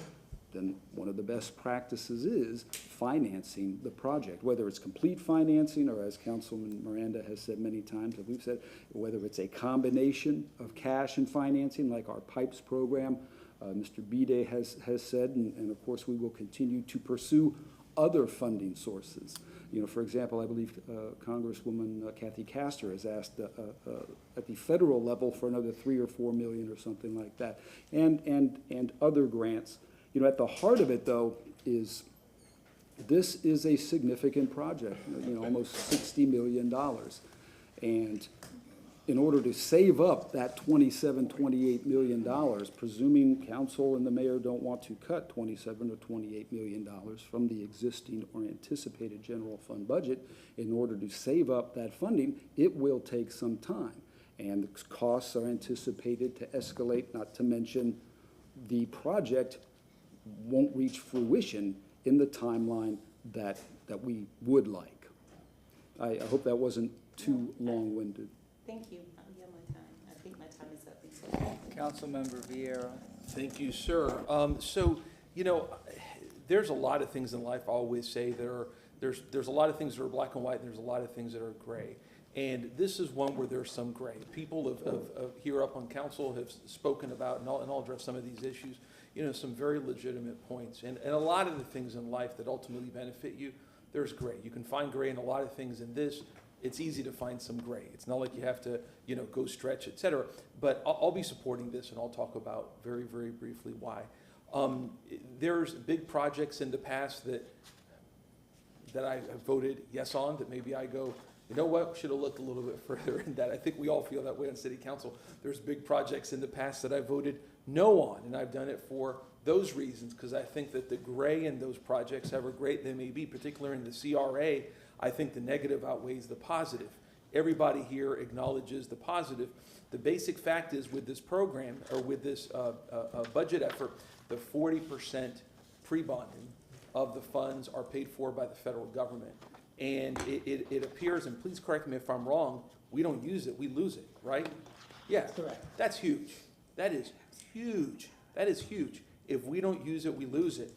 then one of the best practices is financing the project, whether it's complete financing or, as Councilman Miranda has said many times, as we've said, whether it's a combination of cash and financing like our PIPES program, Mr. Bide has said, and of course we will continue to pursue other funding sources. You know, for example, I believe Congresswoman Kathy Castor has asked at the federal level for another 3 or 4 million or something like that, and other grants. You know, at the heart of it, though, is this is a significant project, you know, almost $60 million. And in order to save up that $28 million, presuming council and the mayor don't want to cut $27 or $28 million from the existing or anticipated general fund budget, in order to save up that funding, it will take some time. And the costs are anticipated to escalate, not to mention the project won't reach fruition in the timeline that we would like. I hope that wasn't too long-winded. Thank you. I'll yield my time. I think my time is up. Councilmember Vieira. Thank you, sir. So, you know, there's a lot of things in life I always say there's a lot of things that are black and white, and there's a lot of things that are gray. And this is one where there's some gray. People of here up on council have spoken about, and I'll address some of these issues, you know, some very legitimate points. And a lot of the things in life that ultimately benefit you, there's gray. You can find gray in a lot of things. In this, it's easy to find some gray. It's not like you have to, you know, go stretch, et cetera. But I'll be supporting this, and I'll talk about very, very briefly why. There's big projects in the past that I have voted yes on, that maybe I go, you know what, should have looked a little bit further in that. I think we all feel that way on city council. There's big projects in the past that I voted no on, and I've done it for those reasons, because I think that the gray in those projects, however great they may be, particularly in the CRA, I think the negative outweighs the positive. Everybody here acknowledges the positive. The basic fact is, with this program, or with this budget effort, the 40% pre-bonding of the funds are paid for by the federal government. And it appears, and please correct me if I'm wrong, we don't use it, we lose it, right? Yeah, that's correct. That's huge. That is huge. That is huge. If we don't use it, we lose it.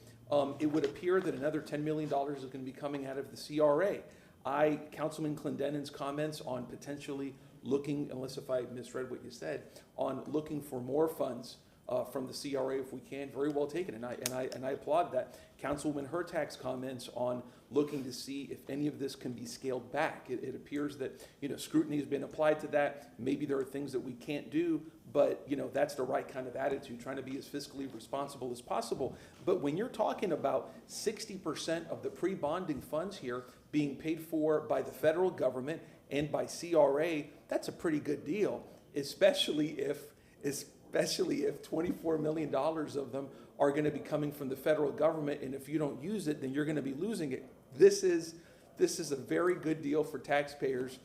It would appear that another $10 million is going to be coming out of the CRA. Councilman Clendenin's comments on potentially looking, unless if I misread what you said, on looking for more funds from the CRA if we can, very well taken, and I applaud that. Councilwoman Hurtak's comments on looking to see if any of this can be scaled back. It appears that, you know, scrutiny has been applied to that. Maybe there are things that we can't do, but, you know, that's the right kind of attitude, trying to be as fiscally responsible as possible. But when you're talking about 60% of the pre-bonding funds here being paid for by the federal government and by CRA, that's a pretty good deal, especially if $24 million of them are going to be coming from the federal government, and if you don't use it, then you're going to be losing it. This is a very good deal for taxpayers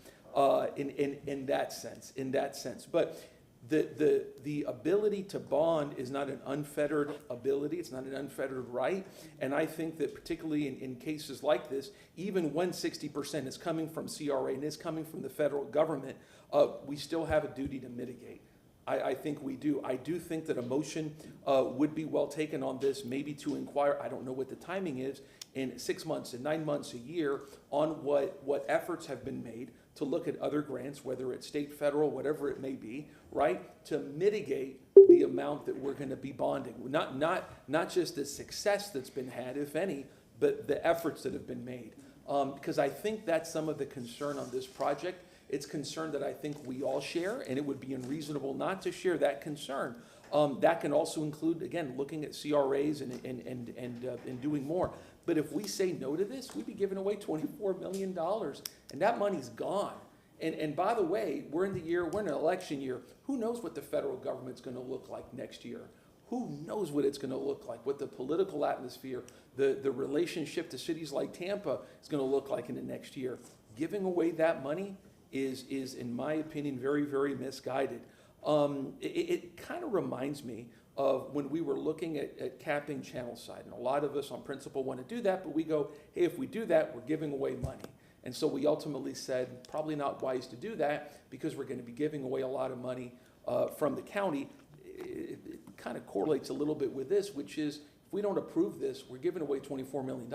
in that sense. But the ability to bond is not an unfettered ability. It's not an unfettered right. And I think that particularly in cases like this, even when 60% is coming from CRA and is coming from the federal government, we still have a duty to mitigate. I think we do. I do think that a motion would be well taken on this, maybe to inquire, I don't know what the timing is, in 6 months, in 9 months, a year, on what efforts have been made to look at other grants, whether it's state, federal, whatever it may be, right, to mitigate the amount that we're going to be bonding. Not just the success that's been had, if any, but the efforts that have been made. Because I think that's some of the concern on this project. It's concern that I think we all share, and it would be unreasonable not to share that concern. That can also include, again, looking at CRAs and doing more. But if we say no to this, we'd be giving away $24 million, and that money's gone. And by the way, we're in an election year. Who knows what the federal government's going to look like next year? Who knows what it's going to look like, what the political atmosphere, the relationship to cities like Tampa is going to look like in the next year. Giving away that money is in my opinion, very, very misguided. It kind of reminds me of when we were looking at capping channel side. And a lot of us on principle want to do that, but we go, hey, if we do that, we're giving away money. And so we ultimately said, probably not wise to do that because we're going to be giving away a lot of money from the county. It kind of correlates a little bit with this, which is if we don't approve this, we're giving away $24 million,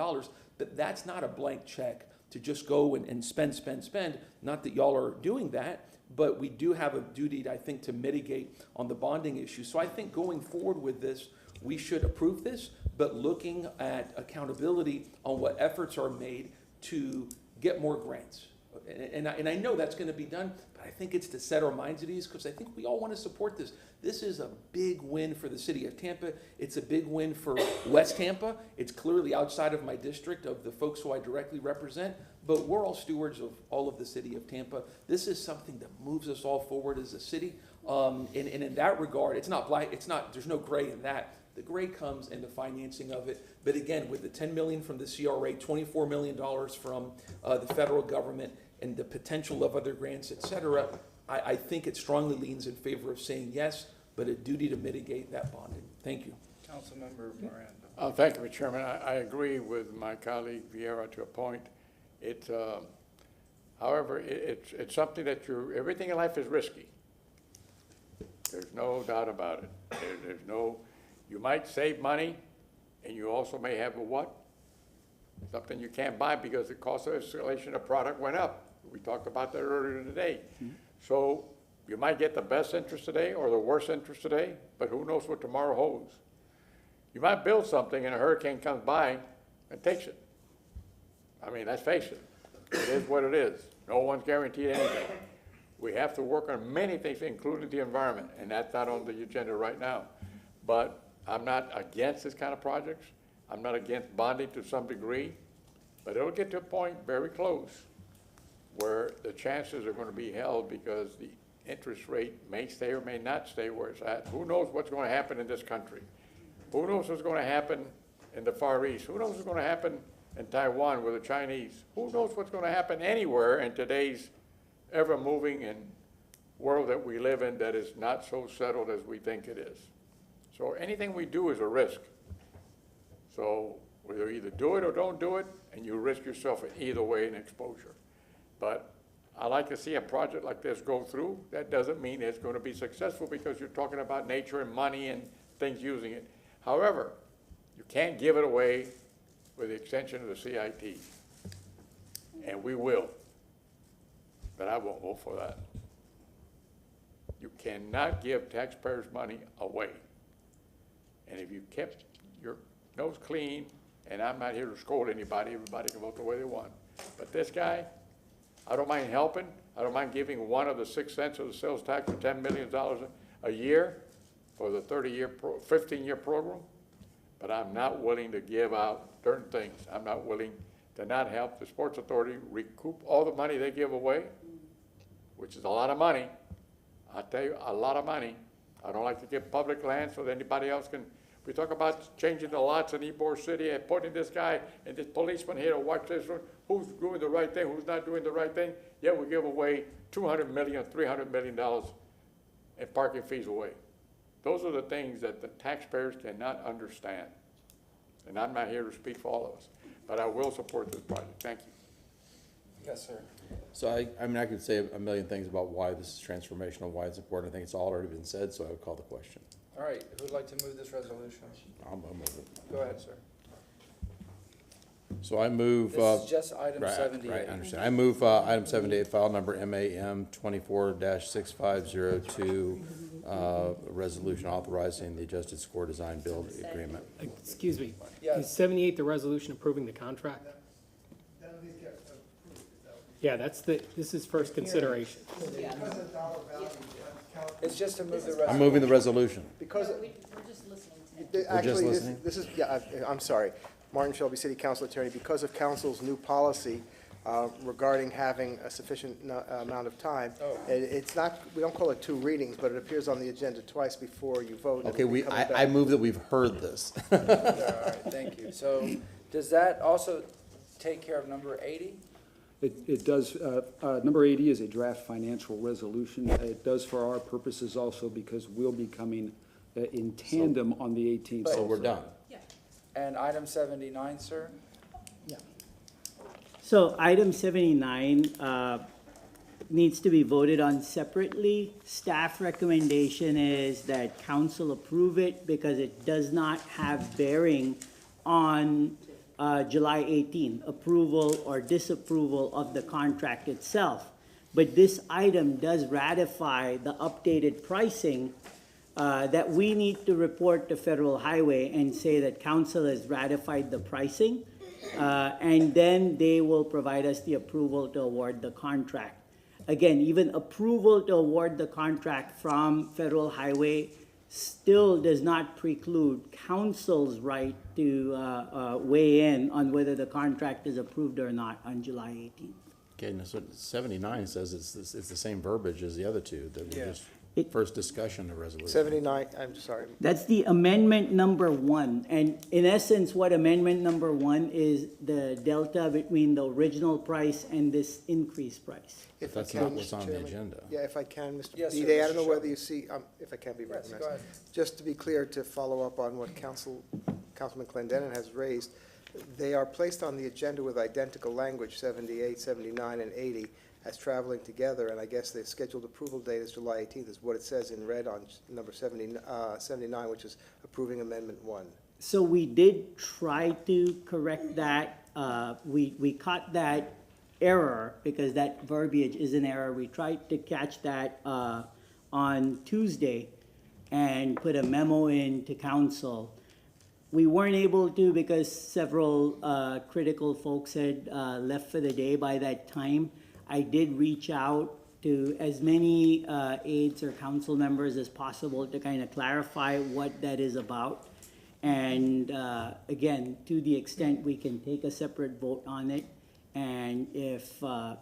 but that's not a blank check to just go and spend. Not that y'all are doing that, but we do have a duty, I think, to mitigate on the bonding issue. So I think going forward with this, we should approve this, but looking at accountability on what efforts are made to get more grants. And I know that's gonna be done, but I think it's to set our minds at ease, because I think we all wanna support this. This is a big win for the city of Tampa. It's a big win for West Tampa. It's clearly outside of my district, of the folks who I directly represent, but we're all stewards of all of the city of Tampa. This is something that moves us all forward as a city. And in that regard, it's not, there's no gray in that. The gray comes in the financing of it. But again, with the $10 million from the CRA, $24 million from the federal government, and the potential of other grants, et cetera, I think it strongly leans in favor of saying yes, but a duty to mitigate that bonding. Thank you. Councilmember Miranda. Thank you, Mr. Chairman. I agree with my colleague Vieira to a point. It's, however, it's something that everything in life is risky. There's no doubt about it. There's no, you might save money, and you also may have a what? Something you can't buy because the cost of installation of product went up. We talked about that earlier today. Mm-hmm. So you might get the best interest today or the worst interest today, but who knows what tomorrow holds. You might build something and a hurricane comes by and takes it. I mean, let's face it. It is what it is. No one's guaranteed anything. We have to work on many things, including the environment, and that's not on the agenda right now. But I'm not against this kind of projects. I'm not against bonding to some degree, but it'll get to a point very close where the chances are going to be held because the interest rate may stay or may not stay where it's at. Who knows what's going to happen in this country? Who knows what's going to happen in the Far East? Who knows what's going to happen in Taiwan with the Chinese? Who knows what's going to happen anywhere in today's ever-moving and world that we live in that is not so settled as we think it is. So anything we do is a risk. So we either do it or don't do it, and you risk yourself in either way in exposure. But I like to see a project like this go through. That doesn't mean it's going to be successful because you're talking about nature and money and things using it. However, you can't give it away with the extension of the CIT. And we will. But I won't vote for that. You cannot give taxpayers' money away. And if you kept your nose clean, and I'm not here to scold anybody, everybody can vote the way they want. But this guy, I don't mind helping. I don't mind giving one of the 6 cents of the sales tax for $10 million a year for the 15-year program. But I'm not willing to give out certain things. I'm not willing to not help the Sports Authority recoup all the money they give away, which is a lot of money. I'll tell you, a lot of money. I don't like to give public land so that anybody else can. We talk about changing the lots in Ybor City and putting this guy and this policeman here to watch this one. Who's doing the right thing, who's not doing the right thing? Yet we give away $200 million, $300 million in parking fees away. Those are the things that the taxpayers cannot understand. And I'm not here to speak for all of us, but I will support this project. Thank you. Yes, sir. So I mean, I could say a million things about why this is transformational, why it's important. I think it's all already been said, so I would call the question. All right, who'd like to move this resolution? I'll move it. Go ahead, sir. So I move. This is just item right, 78. Right, I understand. I move item 78, file number MAM 24-6502, resolution authorizing the adjusted score design build agreement. Excuse me. Yes. Is 78 the resolution approving the contract? Yeah, this is first consideration. It's just to move the resolution. I'm moving the resolution. Because We're just listening to actually, listening? this is, yeah, I'm sorry. Martin Shelby, City Council Attorney. Because of council's new policy regarding having a sufficient amount of time, it's not, we don't call it two readings, but it appears on the agenda twice before you vote. Okay, I move that we've heard this. All right, thank you. So does that also take care of number 80? It does, number 80 is a draft financial resolution. It does for our purposes also because we'll be coming in tandem on the 18th. So we're done. And item 79, sir? Yeah. So item 79 needs to be voted on separately. Staff recommendation is that council approve it because it does not have bearing on July 18, approval or disapproval of the contract itself. But this item does ratify the updated pricing that we need to report to Federal Highway and say that council has ratified the pricing. And then they will provide us the approval to award the contract. Again, even approval to award the contract from Federal Highway still does not preclude council's right to weigh in on whether the contract is approved or not on July 18th. Okay, and so 79 says it's the same verbiage as the other two, that we Yeah. just, first discussion of resolution. 79, I'm sorry. That's the amendment number 1. And in essence, what amendment number 1 is the delta between the original price and this increased price. If I That's can, not what's Mr. on the Chairman. agenda. Yeah, if I can, Mr. Yes, sir, Bede, I Mr. don't know whether Shelby. you see, if I can be Yes, recognized. go ahead. Just to be clear, to follow up on what Councilman Clendenin has raised, they are placed on the agenda with identical language, 78, 79, and 80, as traveling together, and I guess the scheduled approval date is July 18th, is what it says in red on number 79, which is approving Amendment 1. So we did try to correct that. We caught that error because that verbiage is an error. We tried to catch that on Tuesday and put a memo in to council. We weren't able to because several critical folks had left for the day by that time. I did reach out to as many aides or council members as possible to kind of clarify what that is about. And again, to the extent we can take a separate vote on it, and if, at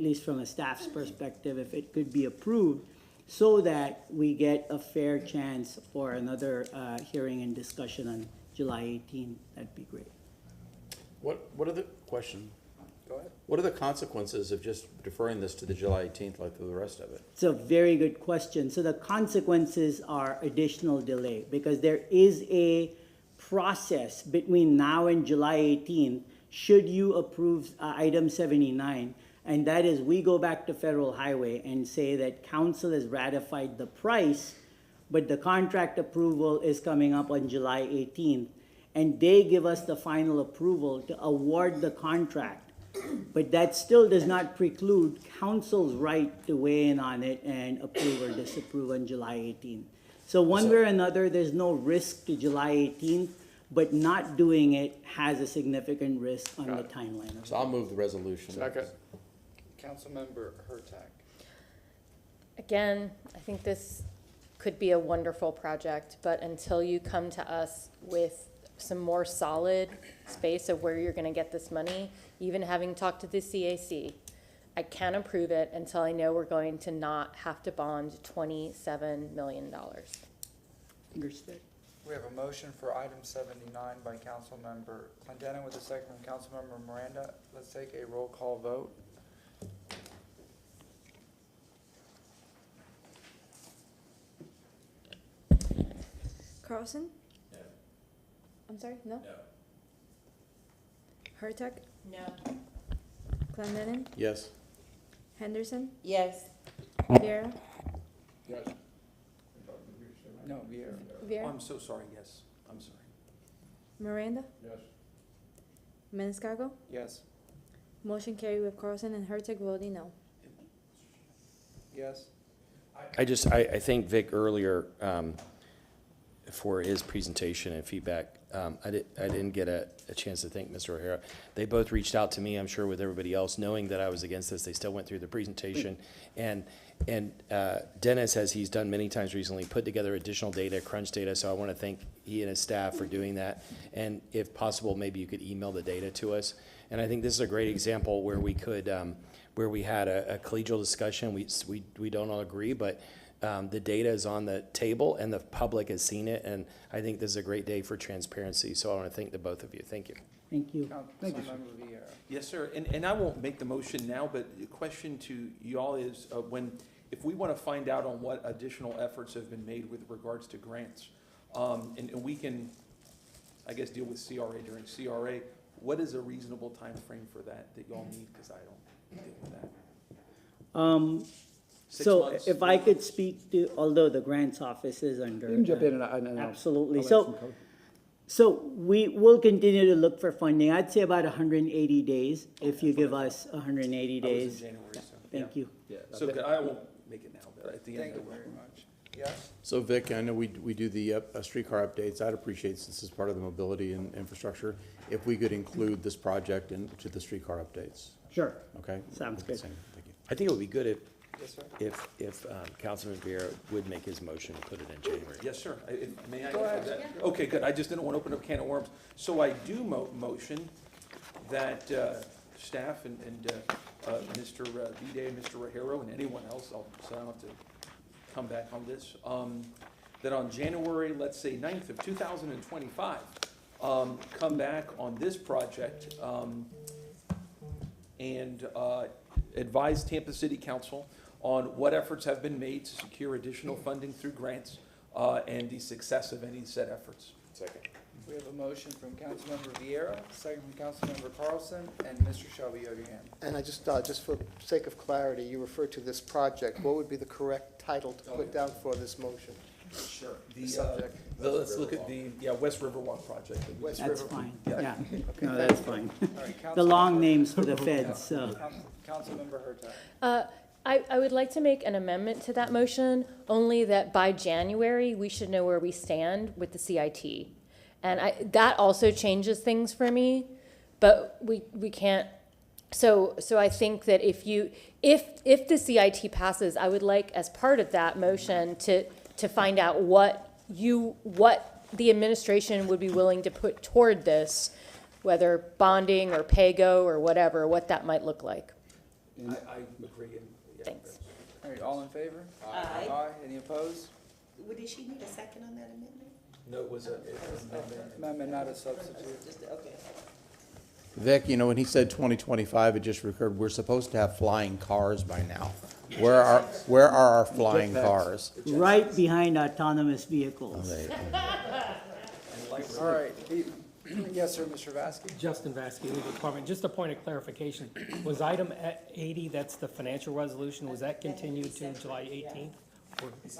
least from a staff's perspective, if it could be approved, so that we get a fair chance for another hearing and discussion on July 18, that'd be great. What are the, question, Go ahead. what are the consequences of just deferring this to the July 18th like the rest of it? It's a very good question. So the consequences are additional delay because there is a process between now and July 18th should you approve item 79. And that is we go back to Federal Highway and say that council has ratified the price, but the contract approval is coming up on July 18th. And they give us the final approval to award the contract. But that still does not preclude council's right to weigh in on it and approve or disapprove on July 18th. So one way or another, there's no risk to July 18th, but not doing it has a significant risk on the timeline. So I'll move the resolution. Second. Councilmember Hurtak. Again, I think this could be a wonderful project, but until you come to us with some more solid space of where you're gonna get this money, even having talked to the CAC, I can't approve it until I know we're going to not have to bond $27 million. Understood. We have a motion for item 79 by Councilmember Clendenin with a second from Councilmember Miranda. Let's take a roll call vote. Carlson? No. I'm sorry, no? No. Hurtak? No. Clendenin? Yes. Henderson? Yes. Viera? Yes. No, Vieira. Oh, Viera? I'm so sorry, yes, I'm sorry. Miranda? Yes. Maniscalco? Yes. Motion carried with Carlson and Hurtak voting no. Yes. I thank Vic earlier for his presentation and feedback. I didn't get a chance to thank Mr. O'Hara. They both reached out to me, I'm sure with everybody else, knowing that I was against this. They still went through the presentation. And Dennis, as he's done many times recently, put together additional data, crunch data. So I want to thank he and his staff for doing that. And if possible, maybe you could email the data to us. And I think this is a great example where we could, where we had a collegial discussion. We don't all agree, but the data is on the table and the public has seen it. And I think this is a great day for transparency. So I want to thank the both of you. Thank you. Thank you. Councilmember Vieira. Yes, sir, and I won't make the motion now, but the question to y'all is, if we want to find out on what additional efforts have been made with regards to grants, and we can, I guess, deal with CRA during CRA, what is a reasonable time frame for that y'all need, because I don't deal with that. 6 So months? if I could speak to, although the grants office is under. You can jump in and I'll- Absolutely. I'll add So, some color. so we will continue to look for funding. I'd say about 180 days, if you give us 180 I was in days. January, so, Thank yeah. you. So I won't make it now, but at the end. Thank I you will. very much. Yes? So Vic, I know we do the streetcar updates. I'd appreciate, since this is part of the mobility and infrastructure, if we could include this project into the streetcar updates. Sure. Okay? Sounds good. Thank you. I think it would be good Yes, sir. if Councilman Vieira would make his motion and put it in January. Yes, sir. May I? Go ahead. Okay, good. I just didn't want to open up a can of worms. So I do motion that staff and Mr. Vide, Mr. Rajero, and anyone else, so I don't have to come back on this, that on January, let's say 9th of 2025, come back on this project and advise Tampa City Council on what efforts have been made to secure additional funding through grants and the success of any said efforts. Second. We have a motion from Councilmember Vieira, second from Councilmember Carlson, and Mr. Shelby, you have your hand. And I just for sake of clarity, you referred to this project. What would be the correct title to put down for this motion? Sure. The subject. Let's look at the West Riverwalk project. West That's River. fine, Yeah. yeah. No, that's fine. All right, The long Councilmember- names for the feds, so. Councilmember Hurtak. I would like to make an amendment to that motion, only that by January, we should know where we stand with the CIT. And that also changes things for me, but we can't, so I think that if the CIT passes, I would like, as part of that motion, to find out what the administration would be willing to put toward this, whether bonding or pay-go or whatever, what that might look like. I agree. Yeah. Thanks. All right, all in favor? Aye. Aye, any opposed? Did she need a second on that amendment? No, it was an amendment. Amendment, not a substitute. Just, okay. Vic, you know, when he said 2025, it just recurred, we're supposed to have flying cars by now. Where are our flying cars? Right behind autonomous vehicles. All right, yes, sir, Mr. Vasky? Justin Vasky, Legal Department. Just a point of clarification. Was item 80, that's the financial resolution, was that continued to July 18th? It's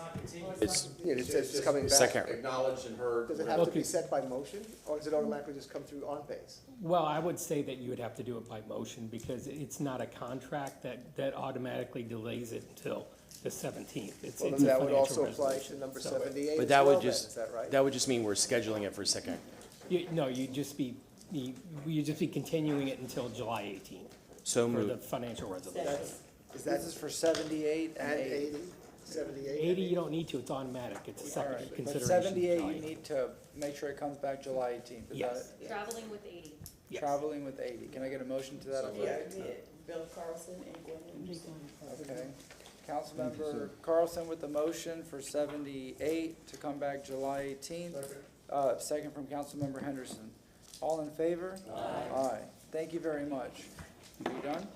Yeah, it says it's coming back. second. Acknowledged and heard. Does it have to Okay. be set by motion, or does it automatically just come through on base? Well, I would say that you would have to do it by motion because it's not a contract that automatically delays it until the 17th. It's Well, a then that would financial also apply to resolution. number So- 78 But as that well would then, just, is that right? that would just mean we're scheduling it for second. No, you'd just be continuing it until July 18th So for the moved. financial resolution. Is that This is for 78 and 80, 78? 80, you don't need to, it's automatic, it's a All second right, but consideration. 78, July you need to make sure it comes back July 18th. Is Yes. that it? Traveling with 80. Yes. Traveling with 80. Can I get a motion to that effect? Bill Carlson and Gwen Henderson. Okay. Councilmember Carlson with the motion for 78 to come back July 18th. Second from Councilmember Henderson. All in favor? Aye. Aye. Thank you very much. Are you done?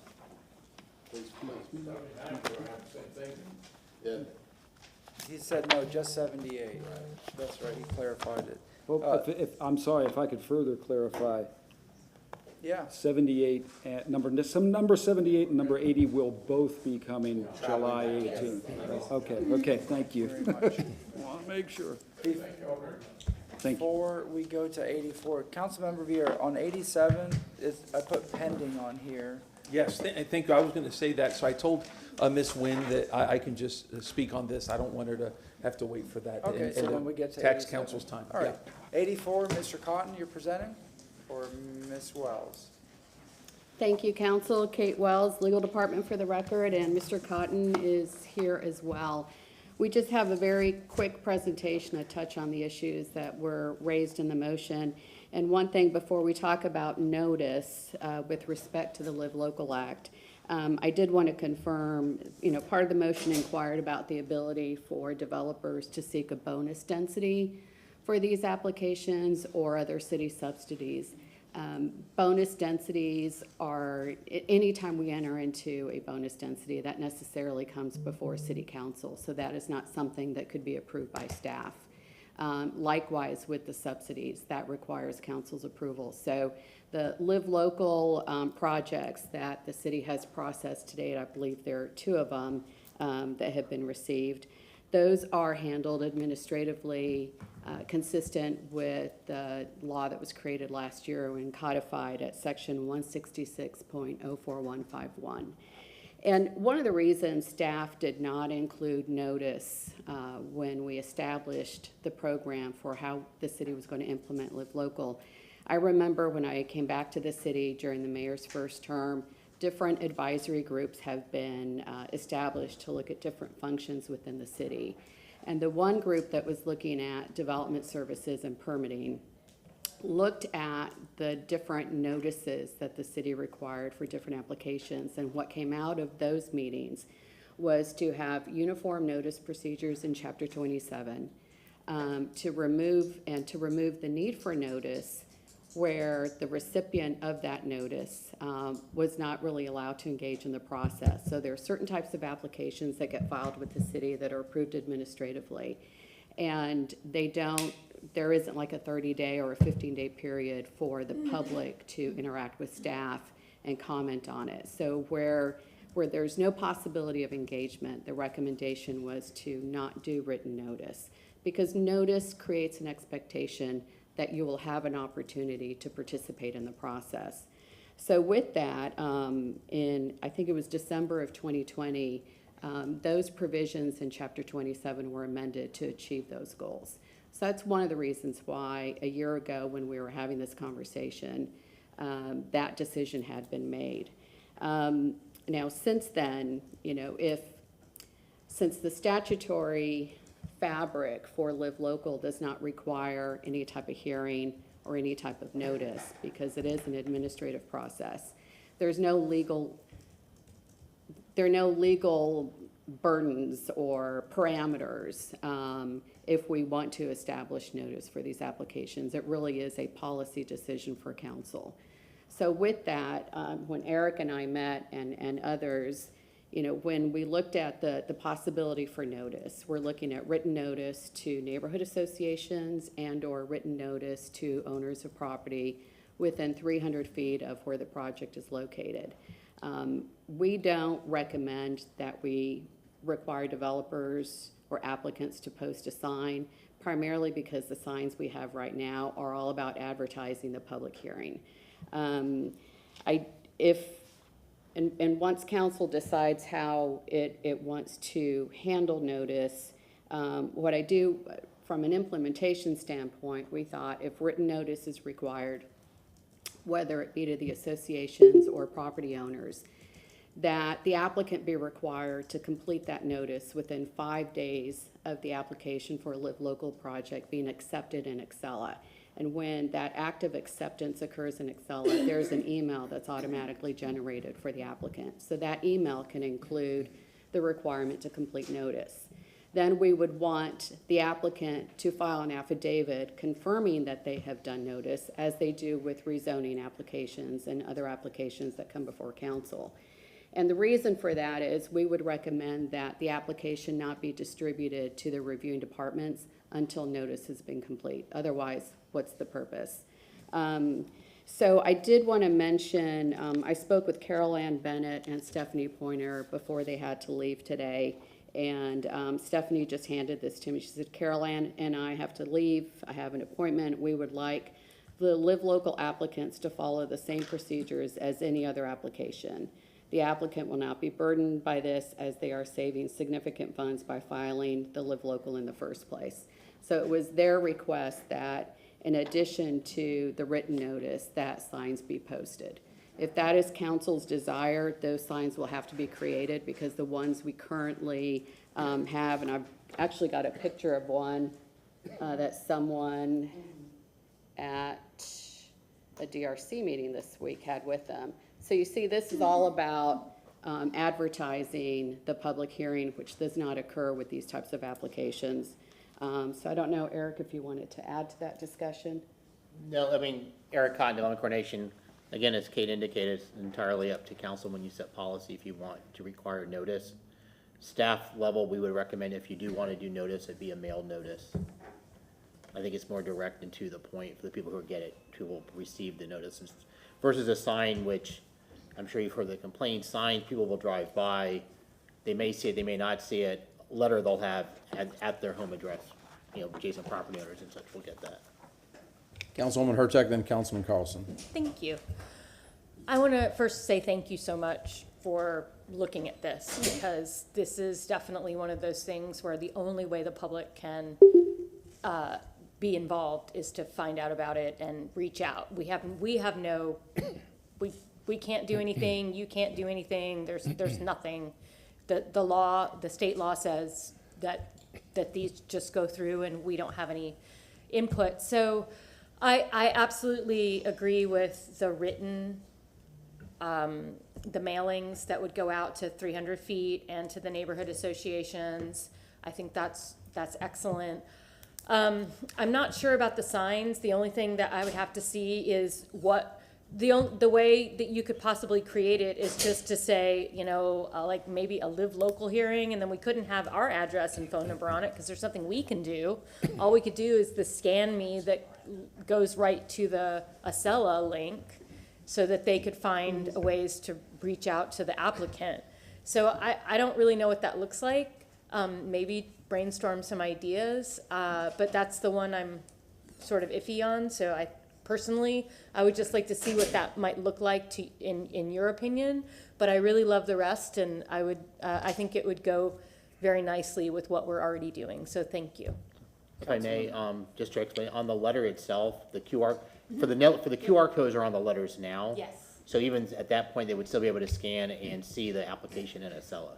He said no, just 78. That's right, he clarified it. Well, I'm sorry, if I could further clarify, Yeah. 78, number 78 and number 80 will both be coming July 18th. Okay, thank you. Very much. Want to make sure. Thank you. Before we go to 84, Councilmember Vieira, on 87, I put pending on here. Yes, thank you. I was going to say that. So I told Ms. Nguyen that I can just speak on this. I don't want her to have to wait for that. Okay, and so the when we get to Tax 87. Council's time. All right. Yeah. 84, Mr. Cotton, you're presenting, or Ms. Wells? Thank you, Council. Kate Wells, Legal Department for the record, and Mr. Cotton is here as well. We just have a very quick presentation, a touch on the issues that were raised in the motion. And one thing before we talk about notice with respect to the Live Local Act, I did want to confirm, part of the motion inquired about the ability for developers to seek a bonus density for these applications or other city subsidies. Bonus densities are, anytime we enter into a bonus density, that necessarily comes before City Council, so that is not something that could be approved by staff. Likewise with the subsidies, that requires council's approval. So the Live Local projects that the city has processed to date, I believe there are 2 of them that have been received. Those are handled administratively, consistent with the law that was created last year and codified at section 166.04151. And one of the reasons staff did not include notice when we established the program for how the city was going to implement Live Local, I remember when I came back to the city during the mayor's first term, different advisory groups have been established to look at different functions within the city. And the one group that was looking at development services and permitting looked at the different notices that the city required for different applications. And what came out of those meetings was to have uniform notice procedures in Chapter 27, to remove the need for notice where the recipient of that notice was not really allowed to engage in the process. So there are certain types of applications that get filed with the city that are approved administratively, and there isn't like a 30-day or a 15-day period for the public to interact with staff and comment on it. So where there's no possibility of engagement, the recommendation was to not do written notice, because notice creates an expectation that you will have an opportunity to participate in the process. So with that, I think it was December of 2020, those provisions in Chapter 27 were amended to achieve those goals. So that's one of the reasons why a year ago when we were having this conversation, that decision had been made. Now, since then, since the statutory fabric for Live Local does not require any type of hearing or any type of notice, because it is an administrative process, there are no legal burdens or parameters if we want to establish notice for these applications. It really is a policy decision for council. So with that, when Eric and I met and others, when we looked at the possibility for notice, we're looking at written notice to neighborhood associations and/or written notice to owners of property within 300 feet of where the project is located. We don't recommend that we require developers or applicants to post a sign, primarily because the signs we have right now are all about advertising the public hearing. And once council decides how it wants to handle notice, what I do from an implementation standpoint, we thought if written notice is required, whether it be to the associations or property owners, that the applicant be required to complete that notice within 5 days of the application for a Live Local project being accepted in Excella. And when that act of acceptance occurs in Excella, there's an email that's automatically generated for the applicant. So that email can include the requirement to complete notice. Then we would want the applicant to file an affidavit confirming that they have done notice, as they do with rezoning applications and other applications that come before council. And the reason for that is we would recommend that the application not be distributed to the reviewing departments until notice has been complete. Otherwise, what's the purpose? So I did want to mention, I spoke with Carol Ann Bennett and Stephanie Pointer before they had to leave today. And Stephanie just handed this to me. She said, Carol Ann and I have to leave. I have an appointment. We would like the Live Local applicants to follow the same procedures as any other application. The applicant will not be burdened by this, as they are saving significant funds by filing the Live Local in the first place. So it was their request that, in addition to the written notice, that signs be posted. If that is council's desire, those signs will have to be created, because the ones we currently have, and I've actually got a picture of one that someone at a DRC meeting this week had with them. So you see, this is all about advertising the public hearing, which does not occur with these types of applications. So I don't know, Eric, if you wanted to add to that discussion. No, I mean, Eric Cotton, Development Coordination, again, as Kate indicated, it's entirely up to council when you set policy if you want to require notice. Staff level, we would recommend if you do want to do notice, it'd be a mailed notice. I think it's more direct and to the point for the people who get it, who will receive the notices, versus a sign, which I'm sure you've heard the complaint, signs people will drive by, they may see it, they may not see it, letter they'll have at their home address, adjacent property owners and such will get that. Councilwoman Hurtak, then Councilman Carlson. Thank you. I want to first say thank you so much for looking at this, because this is definitely one of those things where the only way the public can be involved is to find out about it and reach out. We have no, we can't do anything, you can't do anything, there's nothing. The state law says that these just go through and we don't have any input. So I absolutely agree with the written, the mailings that would go out to 300 feet and to the neighborhood associations. I think that's excellent. I'm not sure about the signs. The only thing that I would have to see is what the way that you could possibly create it is just to say, you know, like maybe a live local hearing, and then we couldn't have our address and phone number on it because there's something we can do. All we could do is the scan me that goes right to the Acela link so that they could find ways to reach out to the applicant. So I don't really know what that looks like. Maybe brainstorm some ideas, but that's the one I'm sort of iffy on. So I would just like to see what that might look like in your opinion, but I really love the rest, and I think it would go very nicely with what we're already doing, so thank you. If I may, just to explain, on the letter itself, the QR, for the QR codes are on the letters now. Yes. So even at that point, they would still be able to scan and see the application in Acela.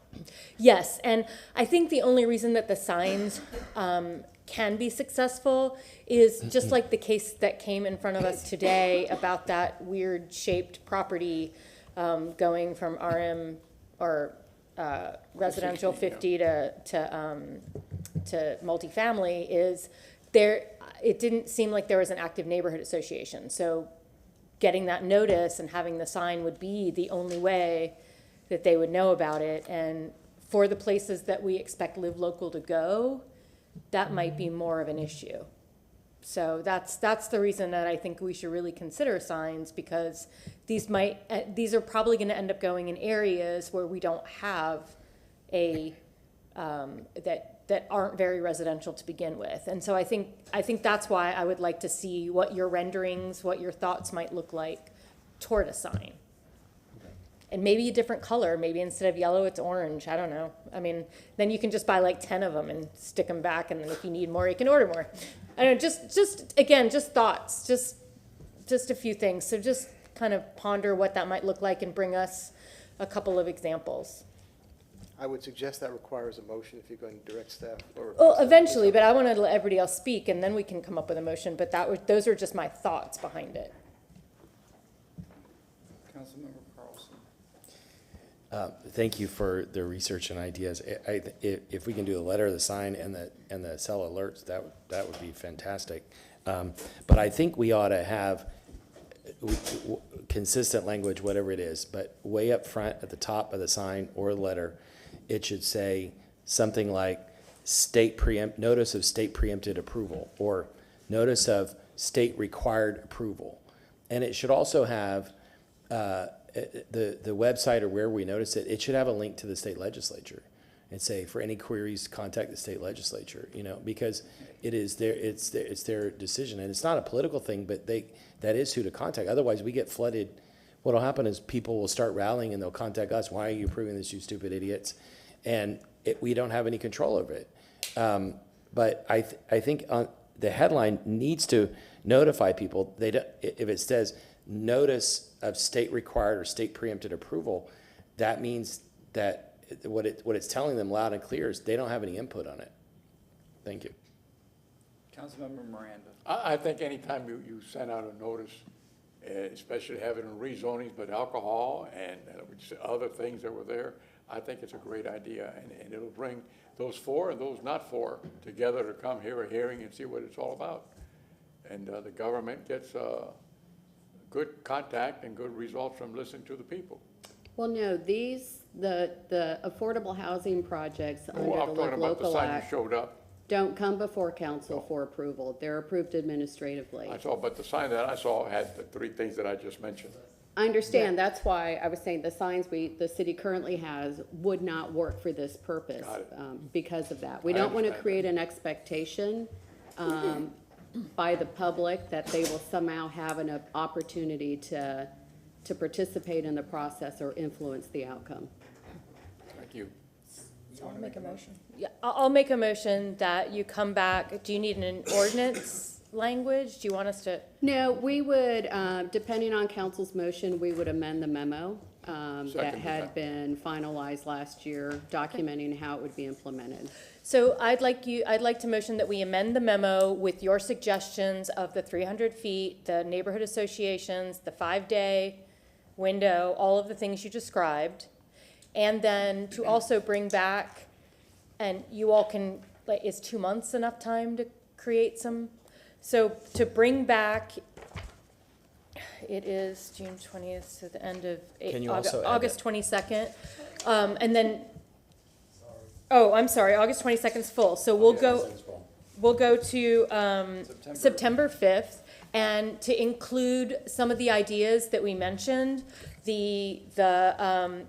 Yes, and I think the only reason that the signs can be successful is just like the case that came in front of us today about that weird shaped property going from RM or residential 50 to multifamily is there. It didn't seem like there was an active neighborhood association. So getting that notice and having the sign would be the only way that they would know about it. And for the places that we expect Live Local to go, that might be more of an issue. So that's the reason that I think we should really consider signs, because these are probably going to end up going in areas where we don't have that aren't very residential to begin with. And so I think that's why I would like to see what your renderings, what your thoughts might look like toward a sign. And maybe a different color, maybe instead of yellow, it's orange, I don't know. I mean, then you can just buy like 10 of them and stick them back, and then if you need more, you can order more. I don't know, just thoughts, just a few things. So just kind of ponder what that might look like and bring us a couple of exambles. I would suggest that requires a motion if you're going to direct staff. Well, eventually, but I want to let everybody else speak, and then we can come up with a motion, but those are just my thoughts behind it. Councilmember Carlson. Thank you for the research and ideas. If we can do the letter, the sign, and the cell alerts, that would be fantastic. But I think we ought to have consistent language, whatever it is, but way up front at the top of the sign or letter, it should say something like notice of state preempted approval, or notice of state required approval. And it should also have the website, or where we notice it, it should have a link to the state legislature and say, for any queries, contact the state legislature, because it's their decision. And it's not a political thing, but that is who to contact. Otherwise, we get flooded. What'll happen is people will start rallying and they'll contact us. Why are you approving this, you stupid idiots? And we don't have any control over it. But I think the headline needs to notify people. If it says notice of state required or state preempted approval, that means that what it's telling them loud and clear is they don't have any input on it. Thank you. Councilmember Miranda. I think anytime you send out a notice, especially having rezonings, but alcohol and other things that were there, I think it's a great idea, and it'll bring those for and those not for together to come hear a hearing and see what it's all about. And the government gets good contact and good results from listening to the people. Well, no, the affordable housing projects under the I'm talking about the Local sign you Act showed up. don't come before council for approval. They're approved administratively. I saw, but the sign that I saw had the three things that I just mentioned. I understand. That's why I was saying the signs the city currently has would not work for this purpose because of that. We don't want to create an expectation by the public that they will somehow have an opportunity to to participate in the process or influence the outcome. Thank you. I'll make a motion. Yeah, I'll make a motion that you come back. Do you need an ordinance language? Do you want us to? No, we would, depending on council's motion, we would amend the memo that Second had that. been finalized last year, documenting how it would be implemented. So I'd like to motion that we amend the memo with your suggestions of the 300 feet, the neighborhood associations, the 5-day window, all of the things you described. And then to also bring back, and you all can, like, is 2 months enough time to create some? So to bring back, it is June 20th to the end of Can you also add August that? 22nd. And then, oh, I'm sorry, August 22nd is full. So we'll go to September 5th, and to include some of the ideas that we mentioned, the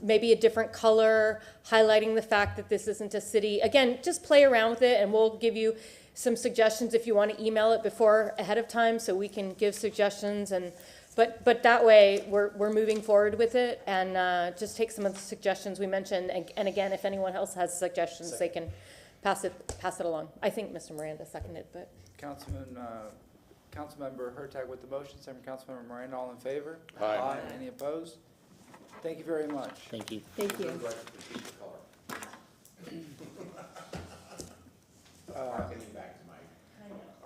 maybe a different color, highlighting the fact that this isn't a city. Again, just play around with it, and we'll give you some suggestions if you want to email it ahead of time, so we can give suggestions. And but that way we're moving forward with it, and just take some of the suggestions we mentioned. And again, if anyone else has suggestions, they can pass it along. I think Mr. Miranda seconded, but Councilmember Hertag with the motion, second Councilmember Miranda, all in favor? Aye. Any opposed? Thank you very much. Thank you. Thank you.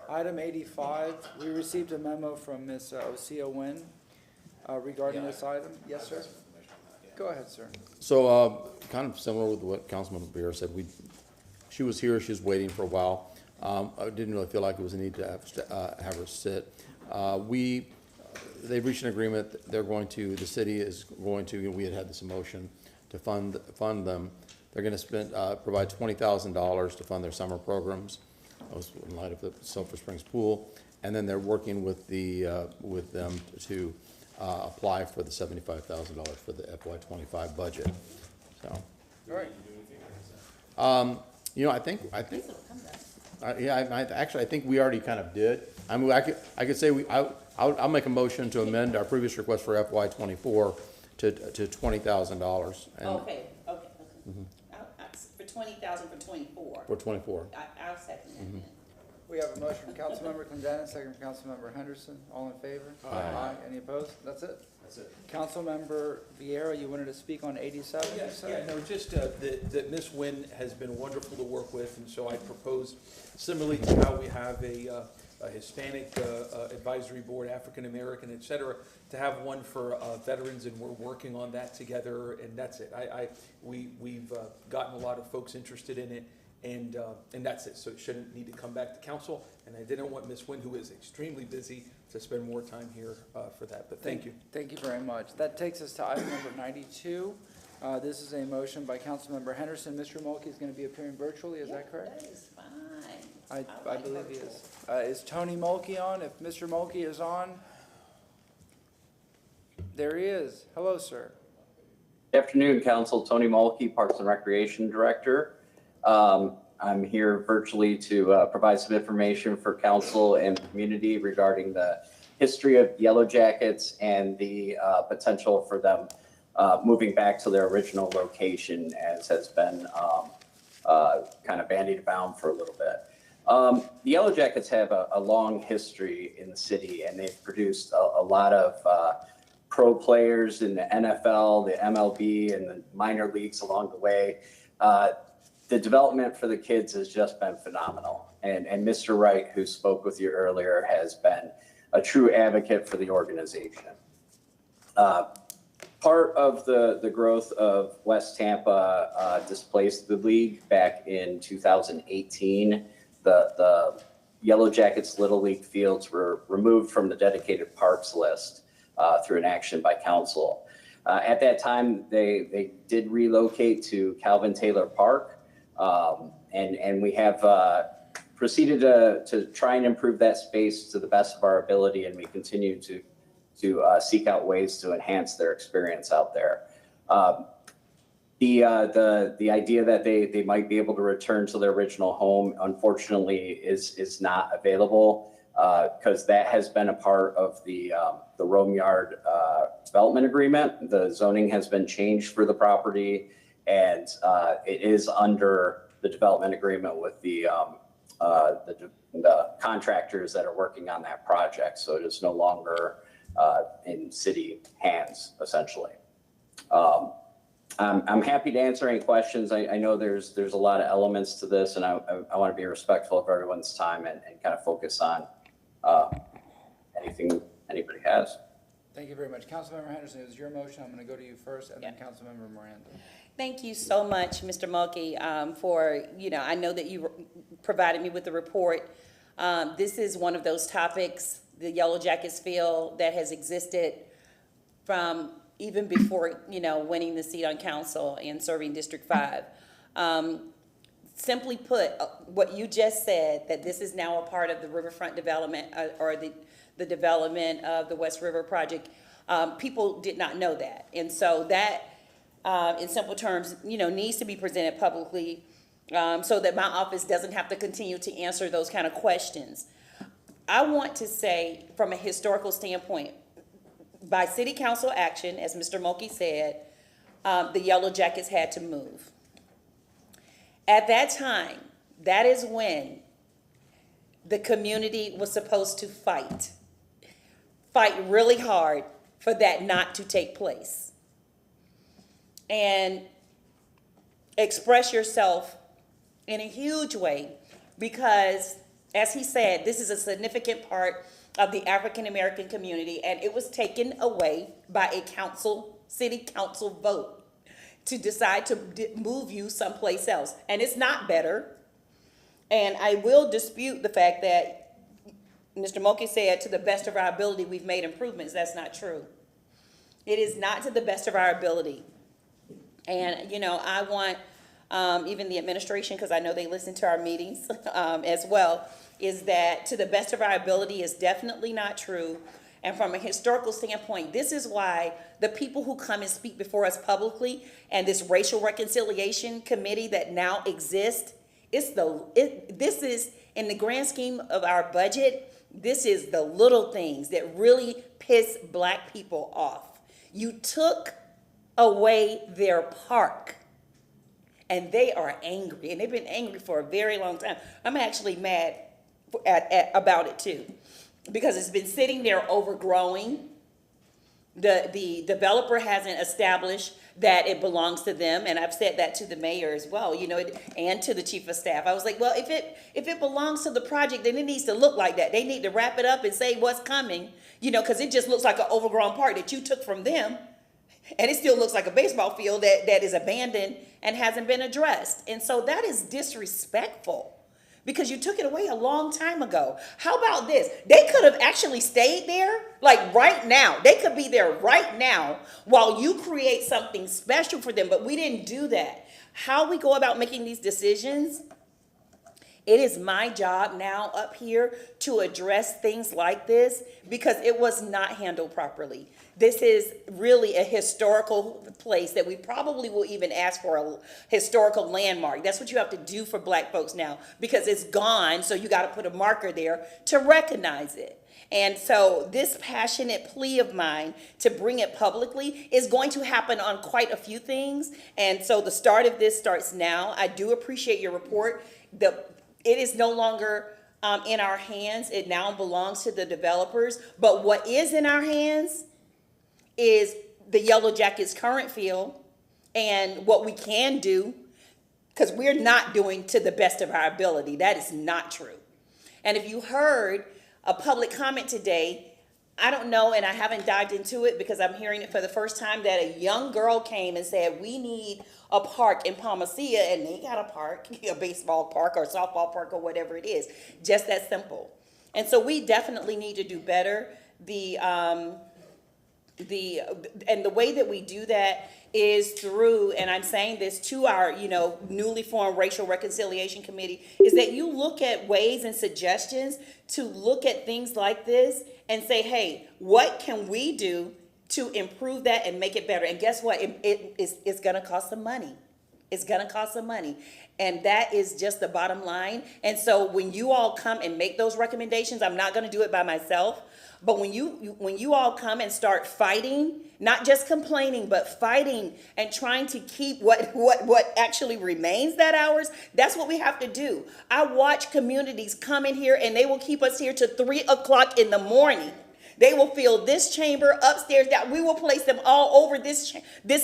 Item 85, we received a memo from Ms. Osea Nguyen regarding this item. Yes, sir? Go ahead, sir. So, kind of similar with what Councilman Beer said, she was here, she was waiting for a while. I didn't really feel like it was a need to have her sit. They've reached an agreement, the city is going to, we had this motion to fund them. They're gonna provide $20,000 to fund their summer programs. That was in light of the Sulphur Springs pool. And then they're working with them to apply for the $75,000 for the FY25 budget, so. All right. I think, I think we already kind of did. I mean, I could say I'll make a motion to amend our previous request for FY24 to $20,000. Okay. For 20,000 for 24. For 24. I'll second that then. We have a motion from Councilmember Clendenin, second from Councilmember Henderson. All in favor? Aye. Any opposed? That's it? That's it. Councilmember Vieira, you wanted to speak on 87, you said? No, just that Ms. Nguyen has been wonderful to work with, and so I propose, similarly to how we have a Hispanic advisory board, African American, et cetera, to have one for veterans, and we're working on that together, and that's it. We've gotten a lot of folks interested in it, and that's it. So it shouldn't need to come back to council, and I didn't want Ms. Nguyen, who is extremely busy, to spend more time here for that, but thank you. Thank you very much. That takes us to item number 92. This is a motion by Councilmember Henderson. Mr. Mulkey is going to be appearing virtually, is that correct? That is fine. I believe he is. Is Tony Mulkey on? If Mr. Mulkey is on, there he is. Hello, sir. Good afternoon, Council. Tony Mulkey, Parks and Recreation Director. I'm here virtually to provide some information for Council and the community regarding the history of Yellow Jackets and the potential for them moving back to their original location, as has been kind of bandied about for a little bit. The Yellow Jackets have a long history in the city, and they've produced a lot of pro players in the NFL, the MLB, and the minor leagues along the way. The development for the kids has just been phenomenal. And Mr. Wright, who spoke with you earlier, has been a true advocate for the organization. Part of the growth of West Tampa displaced the league back in 2018. The Yellow Jackets Little League fields were removed from the dedicated parks list through an action by council. At that time, they did relocate to Calvin Taylor Park, and we have proceeded to try and improve that space to the best of our ability, and we continue to seek out ways to enhance their experience out there. The idea that they might be able to return to their original home, unfortunately, is not available. because that has been a part of the Rome Yard development agreement. The zoning has been changed for the property, and it is under the development agreement with the contractors that are working on that project. So it is no longer in city hands, essentially. I'm happy to answer any questions. I know there's a lot of elements to this, and I want to be respectful of everyone's time and kind of focus on anything anybody has. Thank you very much. Councilmember Henderson, it was your motion. I'm going to go to you first, and then Councilmember Miranda. Thank you so much, Mr. Mulkey, for, I know that you provided me with the report. This is one of those topics, the Yellow Jackets feel, that has existed from even before, winning the seat on council and serving District 5. Simply put, what you just said, that this is now a part of the riverfront development or the development of the West River project, people did not know that. And so that, in simple terms, needs to be presented publicly so that my office doesn't have to continue to answer those kind of questions. I want to say, from a historical standpoint, by city council action, as Mr. Mulkey said, the Yellow Jackets had to move. At that time, that is when the community was supposed to fight really hard for that not to take place. And express yourself in a huge way because, as he said, this is a significant part of the African American community, and it was taken away by a city council vote to decide to move you someplace else. And it's not better. And I will dispute the fact that Mr. Mulkey said, to the best of our ability, we've made improvements. That's not true. It is not to the best of our ability. And, I want even the administration, because I know they listen to our meetings as well, is that to the best of our ability is definitely not true. And from a historical standpoint, this is why the people who come and speak before us publicly and this racial reconciliation committee that now exists, this is, in the grand scheme of our budget, this is the little things that really piss Black people off. You took away their park, and they are angry, and they've been angry for a very long time. I'm actually mad about it too, because it's been sitting there overgrowing. The developer hasn't established that it belongs to them, and I've said that to the mayor as well, and to the chief of staff. I was like, well, if it belongs to the project, then it needs to look like that. They need to wrap it up and say what's coming, because it just looks like an overgrown park that you took from them, and it still looks like a baseball field that is abandoned and hasn't been addressed. And so that is disrespectful, because you took it away a long time ago. How about this? They could have actually stayed there, like right now. They could be there right now while you create something special for them, but we didn't do that. How we go about making these decisions, it is my job now up here to address things like this because it was not handled properly. This is really a historical place that we probably will even ask for a historical landmark. That's what you have to do for Black folks now because it's gone, so you got to put a marker there to recognize it. And so this passionate plea of mine to bring it publicly is going to happen on quite a few things. And so the start of this starts now. I do appreciate your report. It is no longer in our hands. It now belongs to the developers. But what is in our hands is the Yellow Jackets' current field and what we can do, because we're not doing to the best of our ability. That is not true. And if you heard a public comment today, I don't know, and I haven't dived into it because I'm hearing it for the first time, that a young girl came and said, we need a park in Palmacia, and they got a park, a baseball park or softball park or whatever it is. Just that simple. And so we definitely need to do better. And the way that we do that is through, and I'm saying this to our, newly formed Racial Reconciliation Committee, is that you look at ways and suggestions to look at things like this and say, hey, what can we do to improve that and make it better? And guess what? It's going to cost some money. It's gonna cost some money. And that is just the bottom line. And so when you all come and make those recommendations, I'm not gonna do it by myself. But when you all come and start fighting, not just complaining, but fighting and trying to keep what actually remains that hours, that's what we have to do. I watch communities come in here and they will keep us here to 3 o'clock in the morning. They will fill this chamber upstairs, that we will place them all over this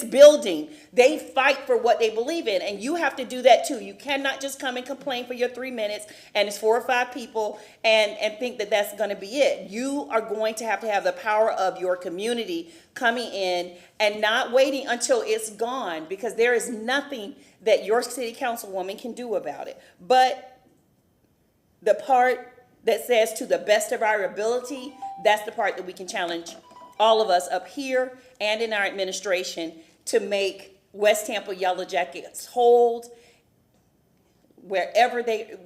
building. They fight for what they believe in, and you have to do that too. You cannot just come and complain for your 3 minutes and it's 4 or 5 people and think that that's going to be it. You are going to have the power of your community coming in and not waiting until it's gone, because there is nothing that your city councilwoman can do about it. But the part that says to the best of our ability, that's the part that we can challenge all of us up here and in our administration to make West Tampa Yellow Jackets hold wherever they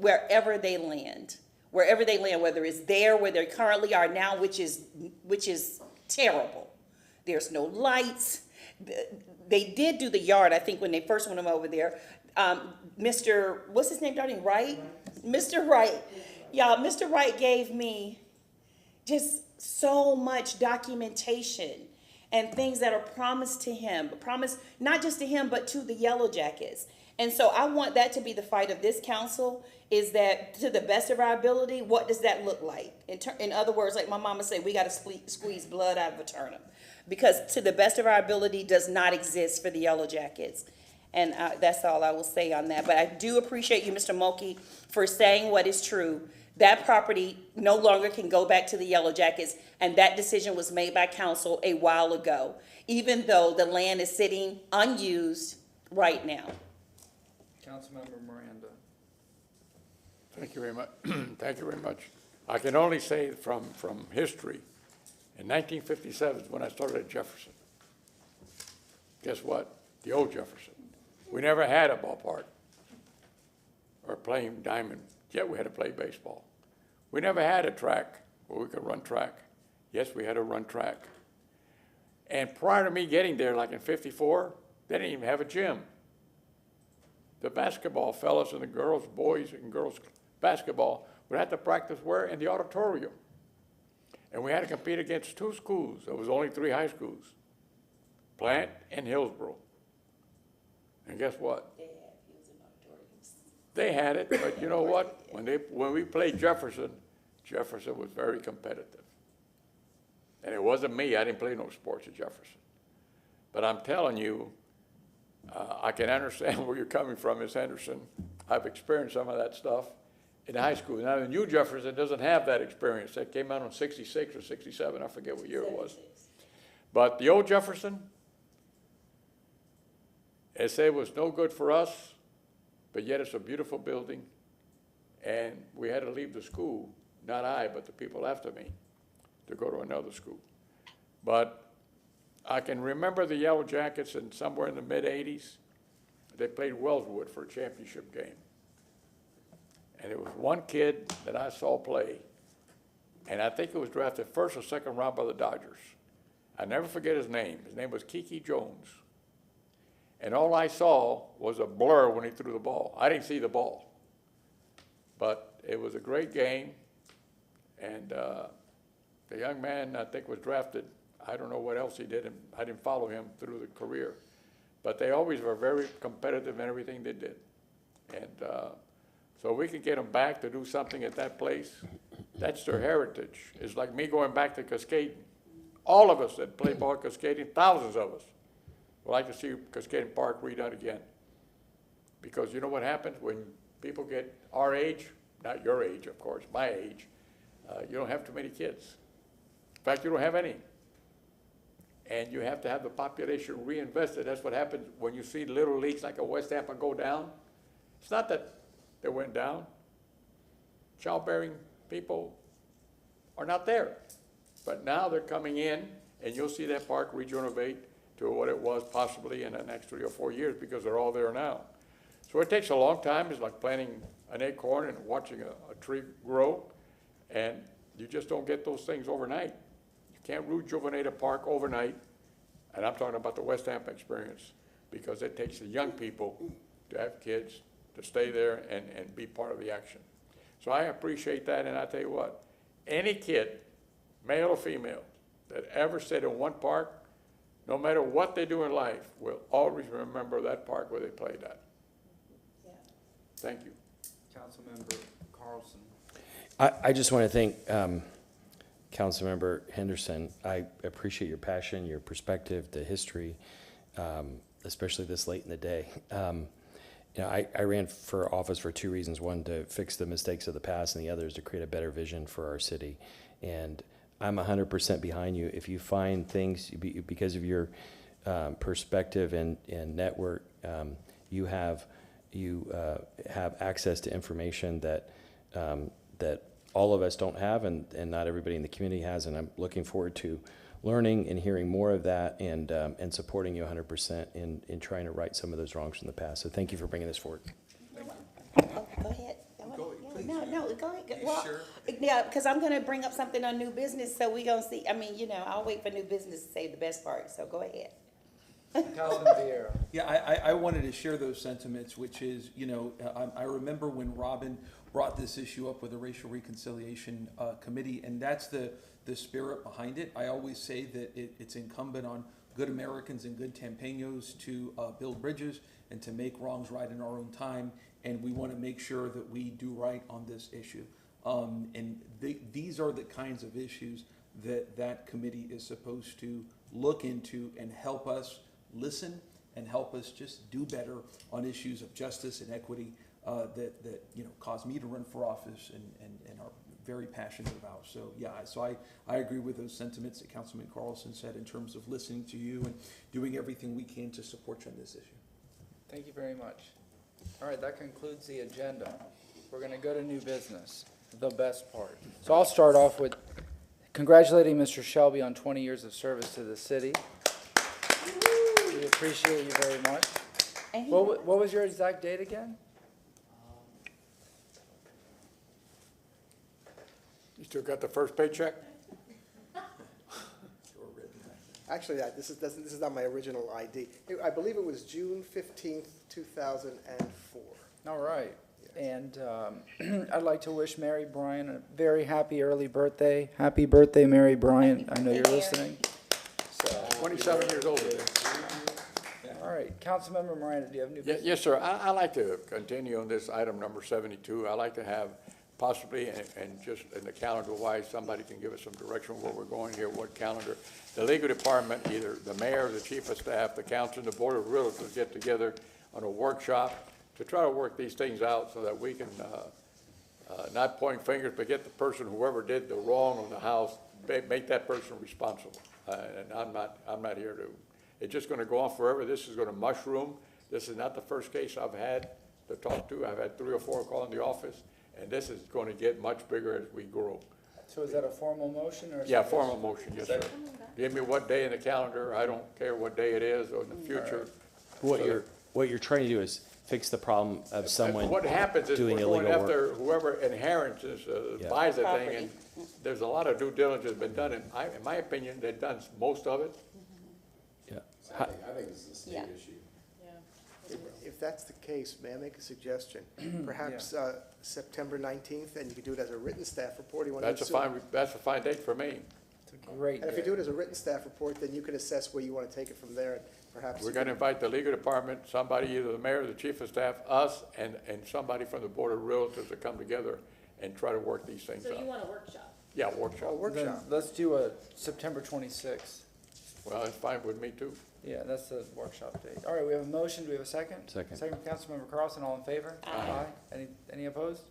land, whether it's there where they currently are now, which is terrible. There's no lights. They did do the yard, I think, when they first went over there. Mr. What's his name, Darlene? Wright? Mr. Wright. Y'all, Mr. Wright gave me just so much documentation and things that are promised to him, promised not just to him, but to the Yellow Jackets. And so I want that to be the fight of this council, is that to the best of our ability, what does that look like? In other words, like my mama said, we got to squeeze blood out of a turnip, because to the best of our ability does not exist for the Yellow Jackets. And that's all I will say on that. But I do appreciate you, Mr. Mulkey, for saying what is true. That property no longer can go back to the Yellow Jackets, and that decision was made by council a while ago, even though the land is sitting unused right now. Councilmember Miranda. Thank you very much. Thank you very much. I can only say from history, in 1957 is when I started at Jefferson. Guess what? The old Jefferson. We never had a ballpark or playing diamond, yet we had to play baseball. We never had a track where we could run track. Yes, we had to run track. And prior to me getting there, like in 54, they didn't even have a gym. The basketball fellas and the girls, boys and girls basketball, would have to practice where? In the auditorium. And we had to compete against 2 schools. There was only 3 high schools, Plant and Hillsborough. And guess what? They had it, but you know what? When we played Jefferson, Jefferson was very competitive. And it wasn't me. I didn't play no sports at Jefferson. But I'm telling you, I can understand where you're coming from, Ms. Henderson. I've experienced some of that stuff in high school. Now, the new Jefferson doesn't have that experience. That came out in 66 or 67. I forget what year it was. But the old Jefferson, they say it was no good for us, but yet it's a beautiful building. And we had to leave the school, not I, but the people after me, to go to another school. But I can remember the Yellow Jackets, and somewhere in the mid-'80s, they played Wellswood for a championship game. And there was one kid that I saw play, and I think he was drafted first or second round by the Dodgers. I never forget his name. His name was Kiki Jones. And all I saw was a blur when he threw the ball. I didn't see the ball. But it was a great game, and the young man, I think, was drafted. I don't know what else he did, and I didn't follow him through the career. But they always were very competitive in everything they did. And so we can get them back to do something at that place. That's their heritage. It's like me going back to Cascading. All of us that play ball at Cascading, thousands of us, would like to see Cascading Park redone again. Because you know what happens when people get our age, not your age, of course, my age, you don't have too many kids. In fact, you don't have any. And you have to have the population reinvested. That's what happens when you see little leagues like a West Tampa go down. It's not that they went down. Childbearing people are not there. But now they're coming in, and you'll see that park regenerate to what it was possibly in the next 3 or 4 years, because they're all there now. So it takes a long time. It's like planting an acorn and watching a tree grow, and you just don't get those things overnight. You can't rejuvenate a park overnight, and I'm talking about the West Tampa experience, because it takes the young people to have kids to stay there and be part of the action. So I appreciate that, and I tell you what, any kid, male or female, that ever stayed in one park, no matter what they do in life, will always remember that park where they played at. Thank you. Councilmember Carlson. I just want to thank Councilmember Henderson. I appreciate your passion, your perspective, the history, especially this late in the day. You know, I ran for office for two reasons. One, to fix the mistakes of the past, and the other is to create a better vision for our city. And I'm 100% behind you. If you find things, because of your perspective and network, you have access to information that that all of us don't have, and not everybody in the community has. And I'm looking forward to learning and hearing more of that, and supporting you 100% in trying to right some of those wrongs from the past. So thank you for bringing this forward. Oh, go ahead. No, go ahead. Well, yeah, because I'm going to bring up something on new business, so we're going to see. I mean, you know, I'll wait for new business to say the best part, so go ahead. Councilman Vieira. Yeah, I wanted to share those sentiments, which is, you know, I remember when Robin brought this issue up with the Racial Reconciliation Committee, and that's the spirit behind it. I always say that it's incumbent on good Americans and good Tampeños to build bridges and to make wrongs right in our own time, and we want to make sure that we do right on this issue. And these are the kinds of issues that committee is supposed to look into and help us listen and help us just do better on issues of justice and equity that you know, caused me to run for office and are very passionate about. So yeah, so I agree with those sentiments that Councilman Carlson said in terms of listening to you and doing everything we can to support you on this issue. Thank you very much. All right, that concludes the agenda. We're going to go to new business, the best part. So I'll start off with congratulating Mr. Shelby on 20 years of service to the city. We appreciate you very much. What was your exact date again? You still got the first paycheck? Actually, this is not my original ID. I believe it was June 15th, 2004. All right. And I'd like to wish Mary Bryan a very happy early birthday. Happy birthday, Mary Bryan. I know you're listening. So, 27 years old. all right. Councilmember Miranda, do you have new business? Yes, sir. I like to continue on this item number 72. I like to have possibly, and just in the calendar-wise, somebody can give us some direction where we're going here, what calendar. The legal department, either the mayor, the chief of staff, the council, and the board of realtors get together on a workshop to try to work these things out so that we can not point fingers, but get the person, whoever did the wrong on the house, make that person responsible. And I'm not here to, it's just going to go on forever. This is going to mushroom. This is not the first case I've had to talk to. I've had 3 or 4 call in the office, and this is going to get much bigger as we grow. So is that a formal motion or? Yeah, formal motion, yes, sir. Give me what day in the calendar. I don't care what day it is or in the future. What you're trying to do is fix the problem of someone What happens is doing we're going illegal work. after whoever inherits this, buys the thing, and there's a lot of due diligence been done, and in my opinion, they've done most of it. Yeah. I think this is a state issue. If that's the case, may I make a suggestion? Perhaps September 19th, and you could do it as a written staff report. That's a fine date for me. It's a great And if you do it as a written staff report, then you can assess where you want to take it from there, and perhaps. We're going to invite the legal department, somebody, either the mayor, the chief of staff, us, and somebody from the board of realtors to come together and try to work these things out. So you want a workshop? Yeah, workshop. Then let's do a September 26th. Well, it's fine with me too. Yeah, that's the workshop date. All right, we have a motion. Do we have a second? Second. Second, Councilmember Carlson. All in favor? Aye. Any opposed?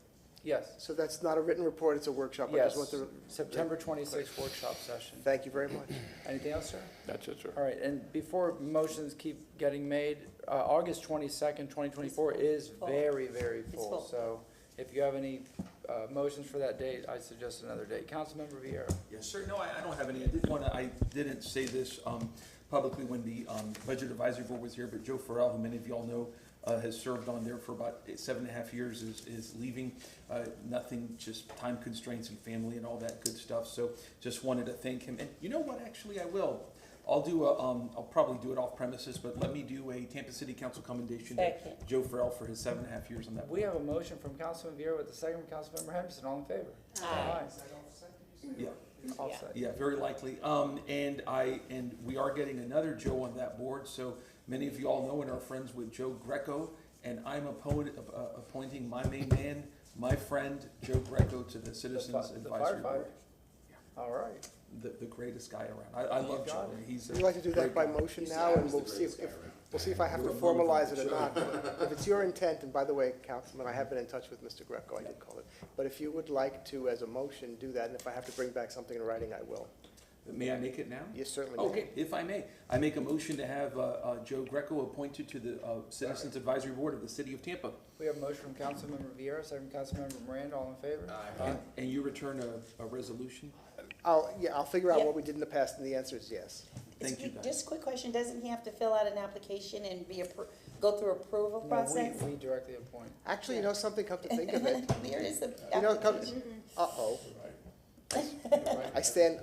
Yes. So that's not a written report, it's a workshop. I Yes. just want to. September 26th workshop session. Thank you very much. Anything else, sir? That's it, sir. All right, and before motions keep getting made, August 22nd, 2024 is very, very full. So if you have any motions for that date, I suggest another date. Councilmember Vieira. Yes, sir. No, I don't have any. I didn't say this publicly when the Budget Advisory Board was here, but Joe Farrell, who many of y'all know, has served on there for about 7.5 years, is leaving. Nothing, just time constraints and family and all that good stuff. So just wanted to thank him. And you know what, actually I will. I'll probably do it off premises, but let me do a Tampa City Council commendation to Second. Joe Farrell for his 7.5 years on that board. We have a motion from Councilman Viera with a second from Councilmember Henderson. All in favor? Aye. Yeah. All Yeah. set. Yeah, very likely. And we are getting another Joe on that board, so many of you all know and are friends with Joe Greco, and I'm appointing my main man, my friend, Joe Greco, to the Citizens The Advisory firefighter. Board. All right. The greatest guy around. I love Joe. He's a Would you like to do that great by guy. motion now, and we'll see if I have to formalize it or not. If it's your intent, and by the way, Councilman, I have been in touch with Mr. Greco, I did call it. But if you would like to, as a motion, do that, and if I have to bring back something in writing, I will. May I make it now? You certainly may. Okay, if I may. I make a motion to have Joe Greco appointed to the Citizens Advisory Board of the City of Tampa. We have a motion from Councilmember Viera, second from Councilmember Miranda. All in favor? And you return a resolution? I'll figure out Yeah. what we did in the past, and the answer is yes. Thank you, guys. Just a quick question, doesn't he have to fill out an application and go through approval process? No, we directly appoint. Actually, you know something, come to think of it. There is a. You know, uh-oh. I stand,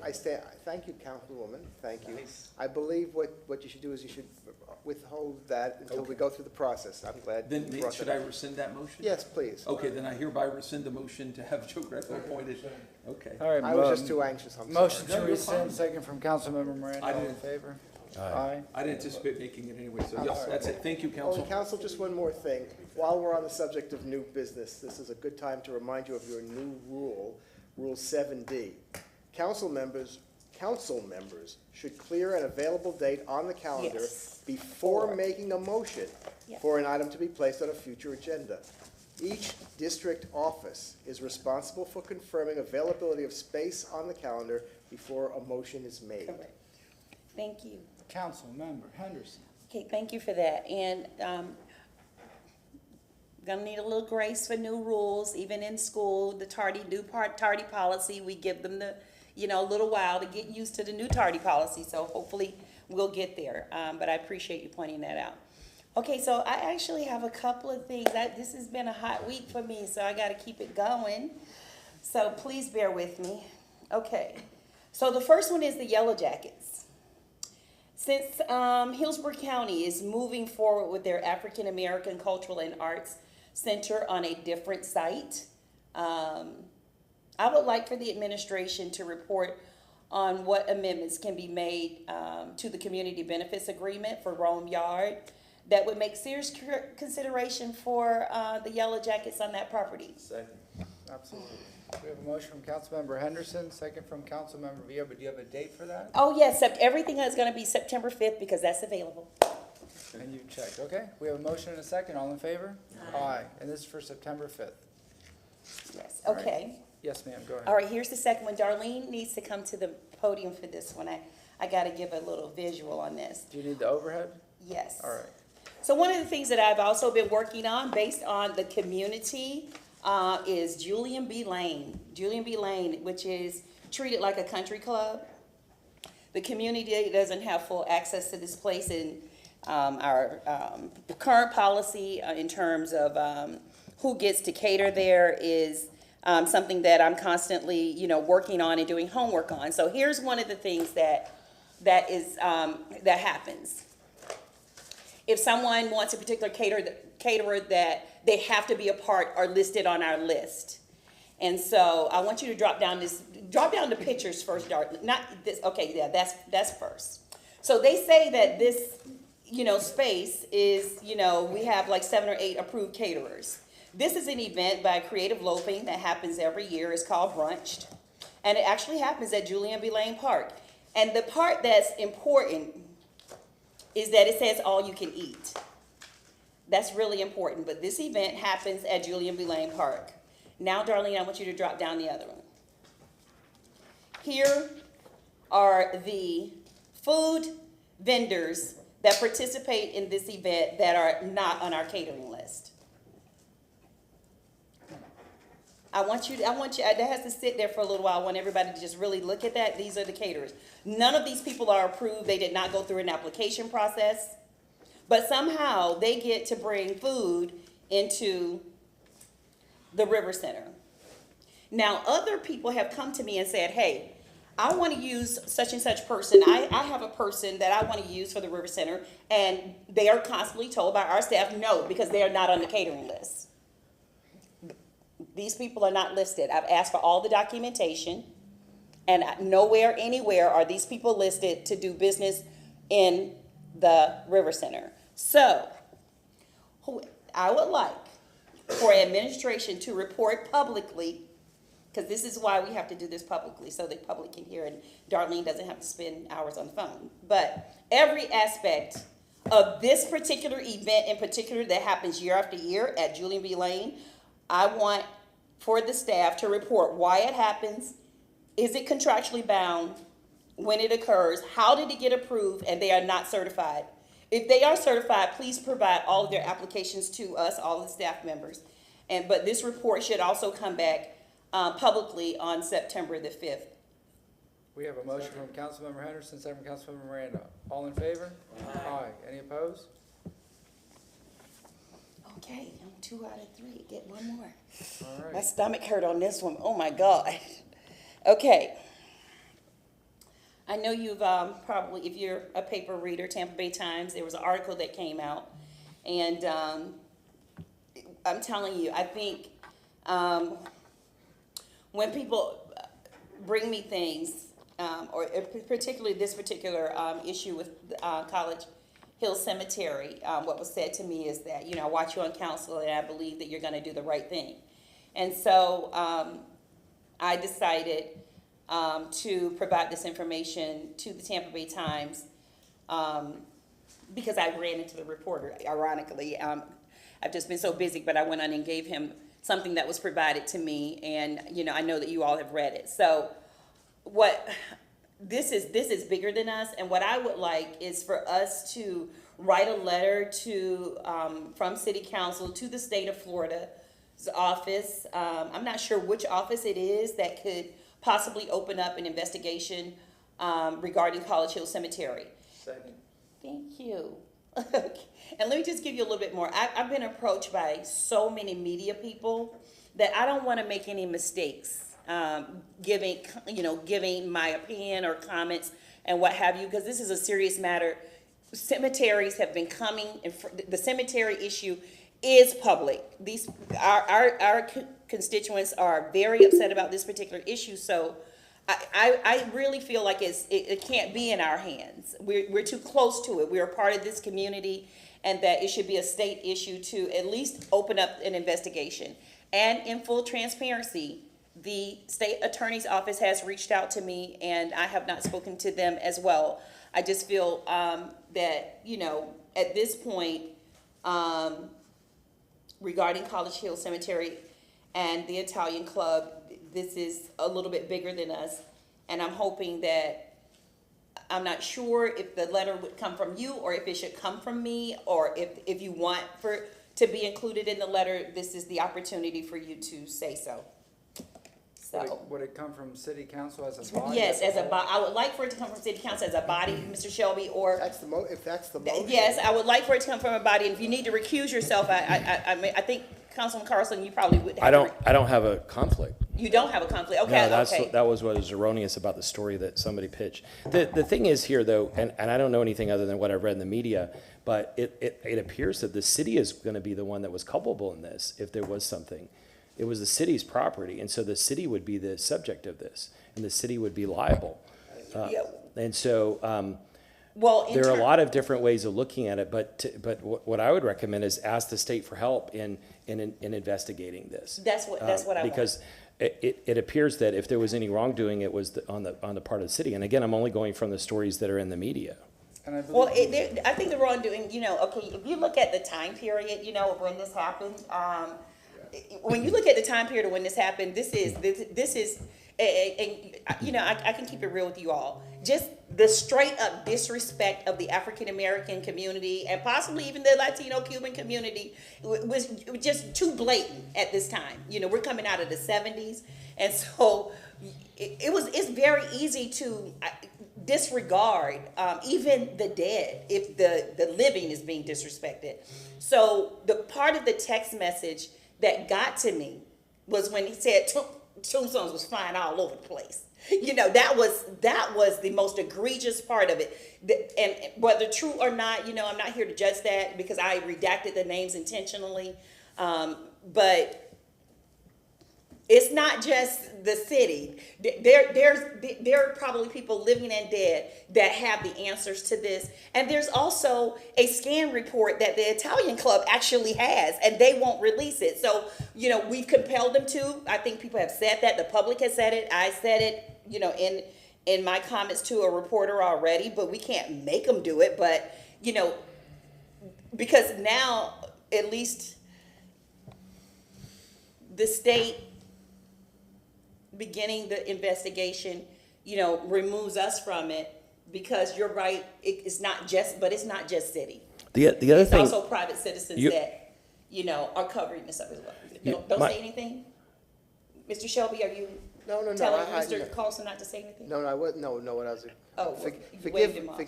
thank you, Councilwoman, thank you. I believe what you should do is you should withhold that until we go through the process. I'm glad. Then you brought should that I up. rescind that motion? Yes, please. Okay, then I hereby rescind the motion to have Joe Greco appointed. Okay. All right. I was just too anxious, I'm sorry. Motion to No, you're fine. rescind, second from Councilmember Miranda. I All in didn't- favor? Aye. I didn't anticipate making it anyway, so I'm yes, sorry. that's it. Thank you, Oh, council. and council, just one more thing. While we're on the subject of new business, this is a good time to remind you of your new rule, Rule 7D. Council members should clear an available date on the calendar Yes. before making a motion Yeah. for an item to be placed on a future agenda. Each district office is responsible for confirming availability of space on the calendar before a motion is made. Correct. Thank you. Councilmember Henderson. Okay, thank you for that. And gonna need a little grace for new rules, even in school, the tardy policy, we give them the, a little while to get used to the new tardy policy, so hopefully we'll get there. But I appreciate you pointing that out. Okay, so I actually have a couple of things. This has been a hot week for me, so I gotta keep it going. So please bear with me. Okay, so the first one is the Yellow Jackets. Since Hillsborough County is moving forward with their African American Cultural and Arts Center on a different site, I would like for the administration to report on what amendments can be made to the community benefits agreement for Rome Yard that would make serious consideration for the Yellow Jackets on that property. Second. Absolutely. We have a motion from Councilmember Henderson, second from Councilmember Viera, but do you have a date for that? Oh, yes, everything is going to be September 5th because that's available. And you checked, okay? We have a motion and a second, all in favor? Aye. And this is for September 5th. Yes, All right. okay. Yes, ma'am, go ahead. All right, here's the second one. Darlene needs to come to the podium for this one. I got to give a little visual on this. Do you need the overhead? Yes. All right. So one of the things that I've also been working on based on the community is Julian B. Lane. Julian B. Lane, which is treated like a country club. The community doesn't have full access to this place, and our current policy in terms of who gets to cater there is something that I'm constantly, working on and doing homework on. So here's one of the things that happens. If someone wants a particular caterer that they have to be a part or listed on our list. And so I want you to drop down the pictures first, Darlene. Not this, okay, yeah, that's first. So they say that this, space is, we have like 7 or 8 approved caterers. This is an event by Creative Loafing that happens every year. It's called Brunched. And it actually happens at Julian B. Lane Park. And the part that's important is that it says all you can eat. That's really important. But this event happens at Julian B. Lane Park. Now, Darlene, I want you to drop down the other one. Here are the food vendors that participate in this event that are not on our catering list. I want you, that has to sit there for a little while. I want everybody to just really look at that. These are the caterers. None of these people are approved. They did not go through an application process. But somehow they get to bring food into the River Center. Now, other people have come to me and said, hey, I want to use such and such person. I have a person that I want to use for the River Center, and they are constantly told by our staff no, because they are not on the catering list. These people are not listed. I've asked for all the documentation, and nowhere, anywhere are these people listed to do business in the River Center. So, I would like for administration to report publicly, because this is why we have to do this publicly, so the public can hear, and Darlene doesn't have to spend hours on the phone. But every aspect of this particular event in particular that happens year after year at Julian B. Lane, I want for the staff to report why it happens, is it contractually bound, when it occurs, how did it get approved, and they are not certified. If they are certified, please provide all of their applications to us, all the staff members. But this report should also come back publicly on September the 5th. We have a motion from Councilmember Henderson, second from Councilmember Miranda. All in favor? Aye. Any opposed? Okay, I'm 2 out of 3. Get one more. All right. My stomach hurt on this one. Oh my God. Okay. I know you've probably, if you're a paper reader, Tampa Bay Times, there was an article that came out. And I'm telling you, I think when people bring me things, or particularly this particular issue with College Hill Cemetery, what was said to me is that, I watch you on council and I believe that you're going to do the right thing. And so I decided to provide this information to the Tampa Bay Times because I ran into the reporter, ironically. I've just been so busy, but I went on and gave him something that was provided to me, and I know that you all have read it. So this is bigger than us, and what I would like is for us to write a letter to from City Council to the state of Florida's office. I'm not sure which office it is that could possibly open up an investigation regarding College Hill Cemetery. Second. Thank you. And let me just give you a little bit more. I've been approached by so many media people that I don't want to make any mistakes giving my opinion or comments and what have you, because this is a serious matter. Cemeteries have been coming, and the cemetery issue is public. Our constituents are very upset about this particular issue, so I really feel like it can't be in our hands. We're too close to it. We're a part of this community, and that it should be a state issue to at least open up an investigation. And in full transparency, the state attorney's office has reached out to me, and I have not spoken to them as well. I just feel that, at this point, regarding College Hill Cemetery and the Italian Club, this is a little bit bigger than us, and I'm hoping that, I'm not sure if the letter would come from you or if it should come from me, or if you want to be included in the letter, this is the opportunity for you to say so. Would it come from City Council as a body? Yes, as a body. I would like for it to come from City Council as a body, Mr. Shelby, or if that's the motion. Yes, I would like for it to come from a body. And if you need to recuse yourself, I think Councilman Carlson, you probably would. I don't have a conflict. You don't have a conflict. Okay. No, that was what was erroneous about the story that somebody pitched. The thing is here, though, and I don't know anything other than what I've read in the media, but it appears that the city is going to be the one that was culpable in this if there was something. It was the city's property, and so the city would be the subject of this, and the city would be liable. And so there are a lot of different ways of looking at it, but what I would recommend is ask the state for help in investigating this. That's what I want. Because it appears that if there was any wrongdoing, it was on the part of the city. And again, I'm only going from the stories that are in the media. Well, I think the wrongdoing, okay, if you look at the time period, of when this happened, when you look at the time period of when this happened, this is, I can keep it real with you all. Just the straight up disrespect of the African American community and possibly even the Latino Cuban community was just too blatant at this time. We're coming out of the 70s, and so it's very easy to disregard even the dead if the living is being disrespected. So the part of the text message that got to me was when he said tombstones was flying all over the place. You know, that was the most egregious part of it. And whether true or not, you know, I'm not here to judge that because I redacted the names intentionally. But it's not just the city. There are probably people living and dead that have the answers to this. And there's also a scan report that the Italian club actually has, and they won't release it. So, you know, we've compelled them to. I think people have said that. The public has said it. I said it, you know, in my comments to a reporter already, but we can't make them do it. But, you know, because now at least the state beginning the investigation, you know, removes us from it, because you're right, it's not just city. The other It's thing, also private citizens that, you know, are covering this up as well. Don't say anything. Mr. Shelby, are you telling Mr. Carlson not to say anything? No, I wouldn't, no, what I was. Oh, you waved him off,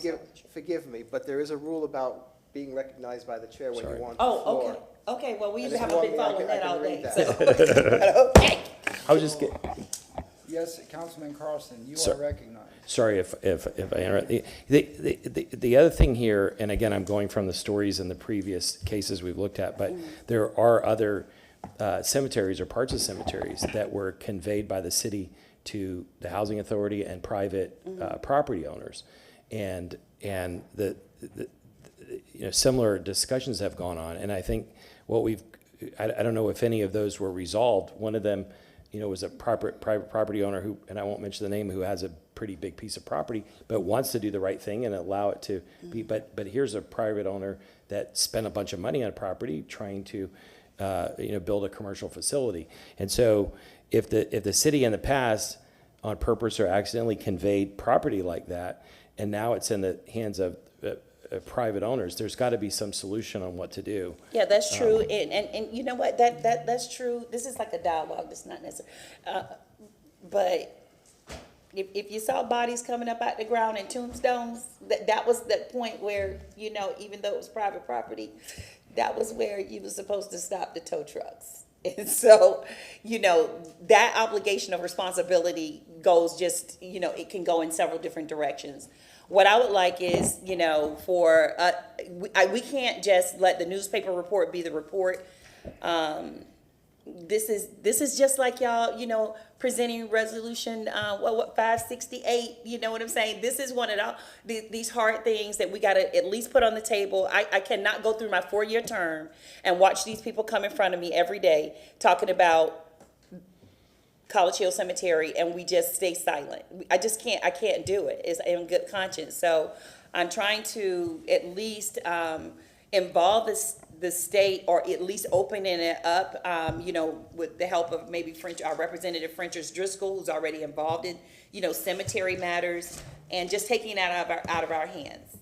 Forgive me, but there is a rule about being recognized by the chair when you want the Oh, floor. okay, okay, well, we And haven't if you been want me, following I that can all read day, that. so. Okay. I was just getting. Yes, Councilman Carlson, you Sir. are recognized. Sorry if I interrupt. The other thing here, and again, I'm going from the stories in the previous cases we've looked at, but there are other cemeteries or parts of cemeteries that were conveyed by the city to the housing authority and private property owners, and the you know, similar discussions have gone on, and I think what I don't know if any of those were resolved. One of them, you know, was a private property owner who, and I won't mention the name, who has a pretty big piece of property, but wants to do the right thing and allow it to be. But here's a private owner that spent a bunch of money on a property trying to, you know, build a commercial facility. And so, if the city in the past, on purpose or accidentally, conveyed property like that, and now it's in the hands of private owners, there's got to be some solution on what to do. Yeah, that's true, and you know what, that's true. This is like a dialogue, that's not necessary. But if you saw bodies coming up out the ground and tombstones, that was the point where, you know, even though it was private property, that was where you were supposed to stop the tow trucks. And so, you know, that obligation of responsibility goes just, you know, it can go in several different directions. What I would like is, you know, for, we can't just let the newspaper report be the report. This is just like y'all, you know, presenting resolution, 568, you know what I'm saying? This is one of these hard things that we gotta at least put on the table. I cannot go through my 4-year term and watch these people come in front of me every day talking about College Hill Cemetery and we just stay silent. I can't do it. It's in good conscience. So I'm trying to at least involve the state, or at least opening it up, you know, with the help of maybe our Representative Frenchers Driscoll, who's already involved in, you know, cemetery matters, and just taking that out of our hands.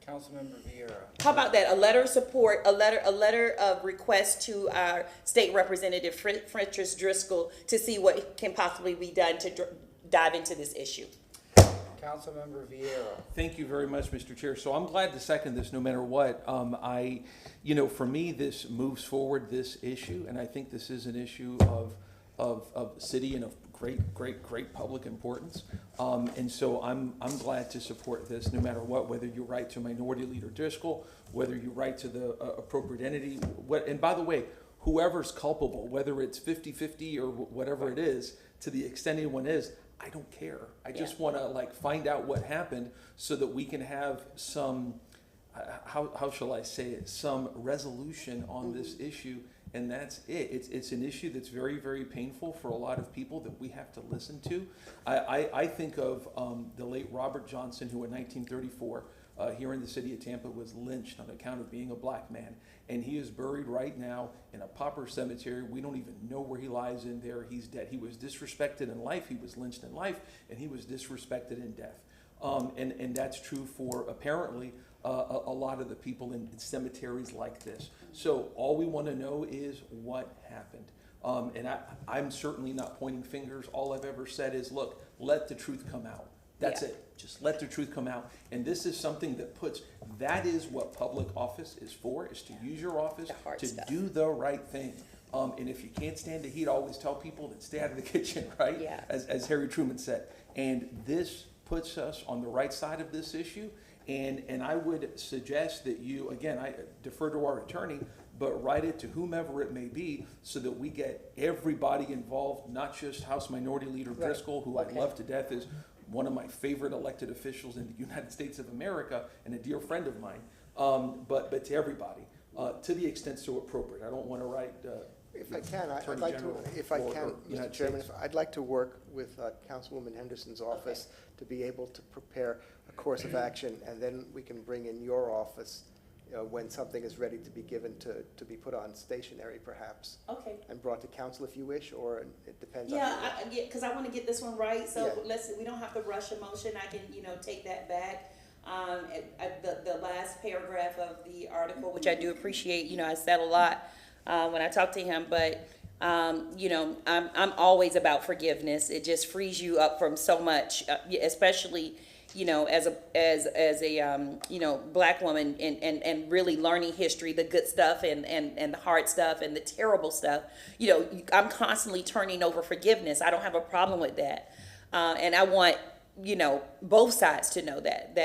Councilmember Vieira. How about that? A letter of support, a letter of request to our state representative Frenchers Driscoll to see what can possibly be done to dive into this issue. Councilmember Vieira. Thank you very much, Mr. Chair. So I'm glad to second this no matter what. You know, for me, this moves forward this issue, and I think this is an issue of city and of great public importance. And so I'm glad to support this no matter what, whether you write to Minority Leader Driscoll, whether you write to the appropriate entity. And by the way, whoever's culpable, whether it's 50-50 or whatever it is, to the extent anyone is, I don't care. I just want to find out what happened so that we can have some, how shall I say it, some resolution on this issue, and that's it. It's an issue that's very, very painful for a lot of people that we have to listen to. I think of the late Robert Johnson, who in 1934 here in the city of Tampa was lynched on account of being a black man. And he is buried right now in a pauper cemetery. We don't even know where he lies in there. He's dead. He was disrespected in life. He was lynched in life, and he was disrespected in death. And that's true for apparently a lot of the people in cemeteries like this. So all we want to know is what happened. And I'm certainly not pointing fingers. All I've ever said is, look, let the truth come out. That's it. Just let the truth come out. And this is something that is what public office is for, is to use your office to do the right thing. And if you can't stand the heat, I always tell people to stay out of the kitchen, right? Yeah. As Harry Truman said. And this puts us on the right side of this issue. And I would suggest that you, again, I defer to our attorney, but write it to whomever it may be so that we get everybody involved, not just House Minority Leader Driscoll, who I love to death, is one of my favorite elected officials in the United States of America and a dear friend of mine, but to everybody, to the extent so appropriate. I don't want to write If I can, I'd Attorney like to, General if I or can, Mr. United Chairman, States. I'd like to work with Councilwoman Henderson's office to be able to prepare a course of action, and then we can bring in your office when something is ready to be given to be put on stationery, perhaps. Okay. And brought to council if you wish, or it depends on. Yeah, because I want to get this one right, so Yeah. we don't have to rush a motion. I can, take that back. The last paragraph of the article, which I do appreciate, I said a lot when I talked to him, but I'm always about forgiveness. It just frees you up from so much, especially as a Black woman, and really learning history, the good stuff and the hard stuff and the terrible stuff. I'm constantly turning over forgiveness. I don't have a problem with that, and I want both sides to know that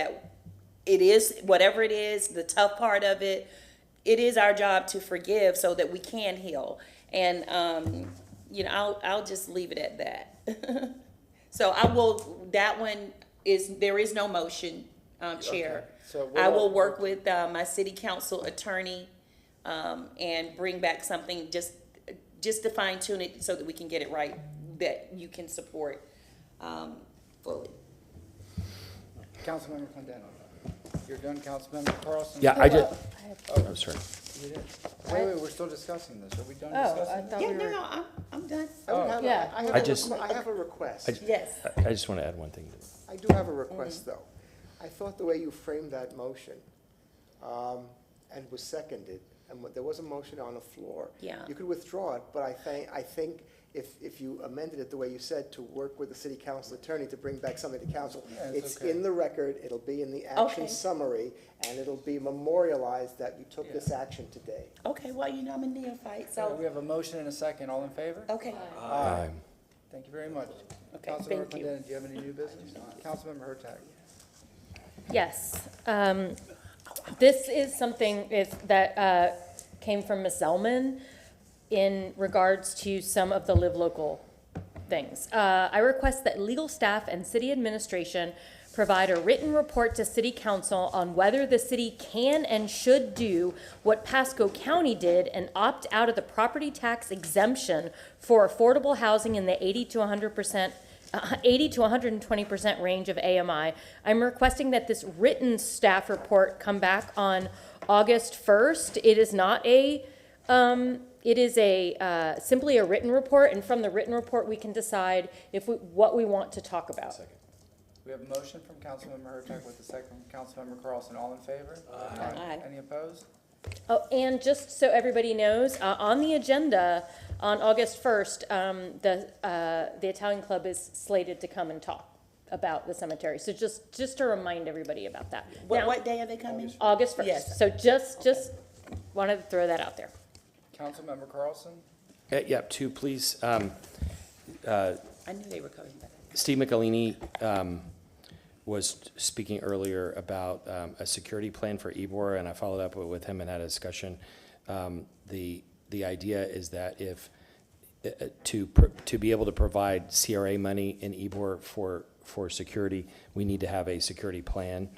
it is whatever it is, the tough part of it. It is our job to forgive so that we can heal. And, I'll just leave it at that. So there is no motion, Chair. Okay. So I will work with my city council attorney and bring back something just to fine tune it so that we can get it right, that you can support fully. Councilmember Clendennon. You're done, Councilmember Carlson? Yeah, I'm sorry. You did. Wait, we're still discussing this. Are we done Oh, discussing I this? thought Yeah, we were. no, I'm done. Yeah. I have a request. Yes. I just want to add one thing. I do have a request, though. I thought the way you framed that motion, and was seconded, and there was a motion on the floor. Yeah. You could withdraw it, but I think if you amended it the way you said, to work with the city council attorney to bring back something to council, Yeah, it's it's okay. in the record, it'll be in the action Okay. summary, and it'll be memorialized that you took this action today. Okay, well, I'm a neophyte, So we so, have a motion and a second. All in favor? okay. Aye. Thank you very much. Okay, Councilmember thank you. Clendennon, do you have any new business? Councilmember Hurtak. Yes. This is something that came from Ms. Zellman in regards to some of the Live Local things. I request that legal staff and city administration provide a written report to city council on whether the city can and should do what Pasco County did and opt out of the property tax exemption for affordable housing in the 80 to 120% range of AMI. I'm requesting that this written staff report come back on August 1st. It is not simply a written report, and from the written report, we can decide what we want to talk about. We have a motion from Councilmember Hurtak with a second from Councilmember Carlson. All in favor? Aye. Any opposed? Oh, and just so everybody knows, on the agenda on August 1st, the Italian Club is slated to come and talk about the cemetery. So just to remind everybody about that. Now, What day are they coming? August 1st. Yes. So just wanted to throw that out there. Councilmember Carlson? Yeah, two, please. I knew they were coming back. Steve McAlini was speaking earlier about a security plan for Ybor, and I followed up with him and had a discussion. The idea is that if to be able to provide CRA money in Ybor for security, we need to have a security plan.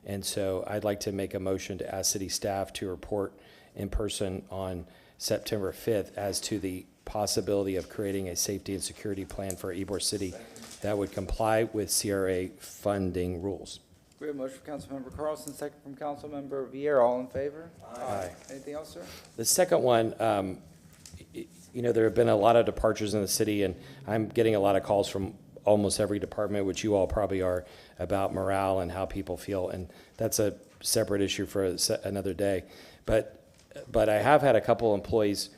And so I'd like to make a motion to ask city staff to report in person on September 5th as to the possibility of creating a safety and security plan for Ybor City that would comply with CRA funding rules. We have a motion from Councilmember Carlson, second from Councilmember Vieira. All in favor? Aye. Anything else, sir? The second one, there have been a lot of departures in the city, and I'm getting a lot of calls from almost every department, which you all probably are, about morale and how people feel, and that's a separate issue for another day. But I have had a couple employees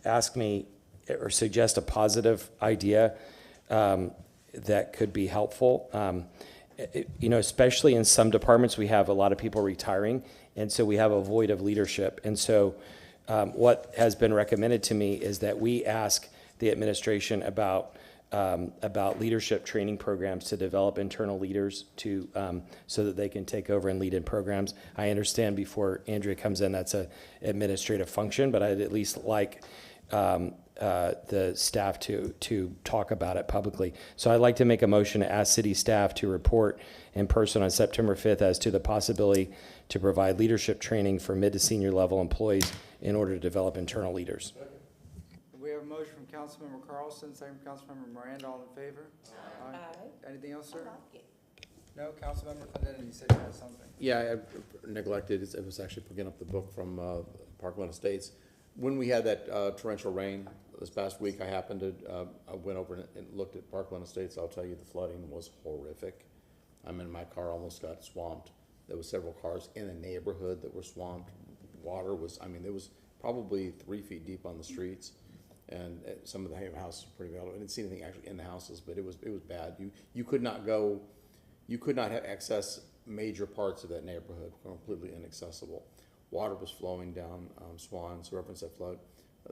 ask me or suggest a positive idea that could be helpful. Especially in some departments, we have a lot of people retiring, and so we have a void of leadership. And so what has been recommended to me is that we ask the administration about leadership training programs to develop internal leaders to, so that they can take over and lead in programs. I understand before Andrea comes in, that's a administrative function, but I'd at least like the staff to talk about it publicly. So I'd like to make a motion to ask city staff to report in person on September 5th as to the possibility to provide leadership training for mid to senior level employees in order to develop internal leaders. We have a motion from Councilmember Carlson, second from Councilmember Miranda. All in favor? Aye. Anything else, sir? No, Councilmember Clinton, you said you had something. Yeah, I neglected, it was actually picking up the book from Parkland Estates. When we had that torrential rain this past week, I happened to, I went over and looked at Parkland Estates. I'll tell you, the flooding was horrific. I mean, my car almost got swamped. There was several cars in the neighborhood that were swamped. Water was, I mean, it was probably 3 feet deep on the streets. And some of the houses were pretty bad. I didn't see anything actually in the houses, but it was bad. You could not go, you could not have access major parts of that neighborhood, completely inaccessible. Water was flowing down Swan, so reference that flood,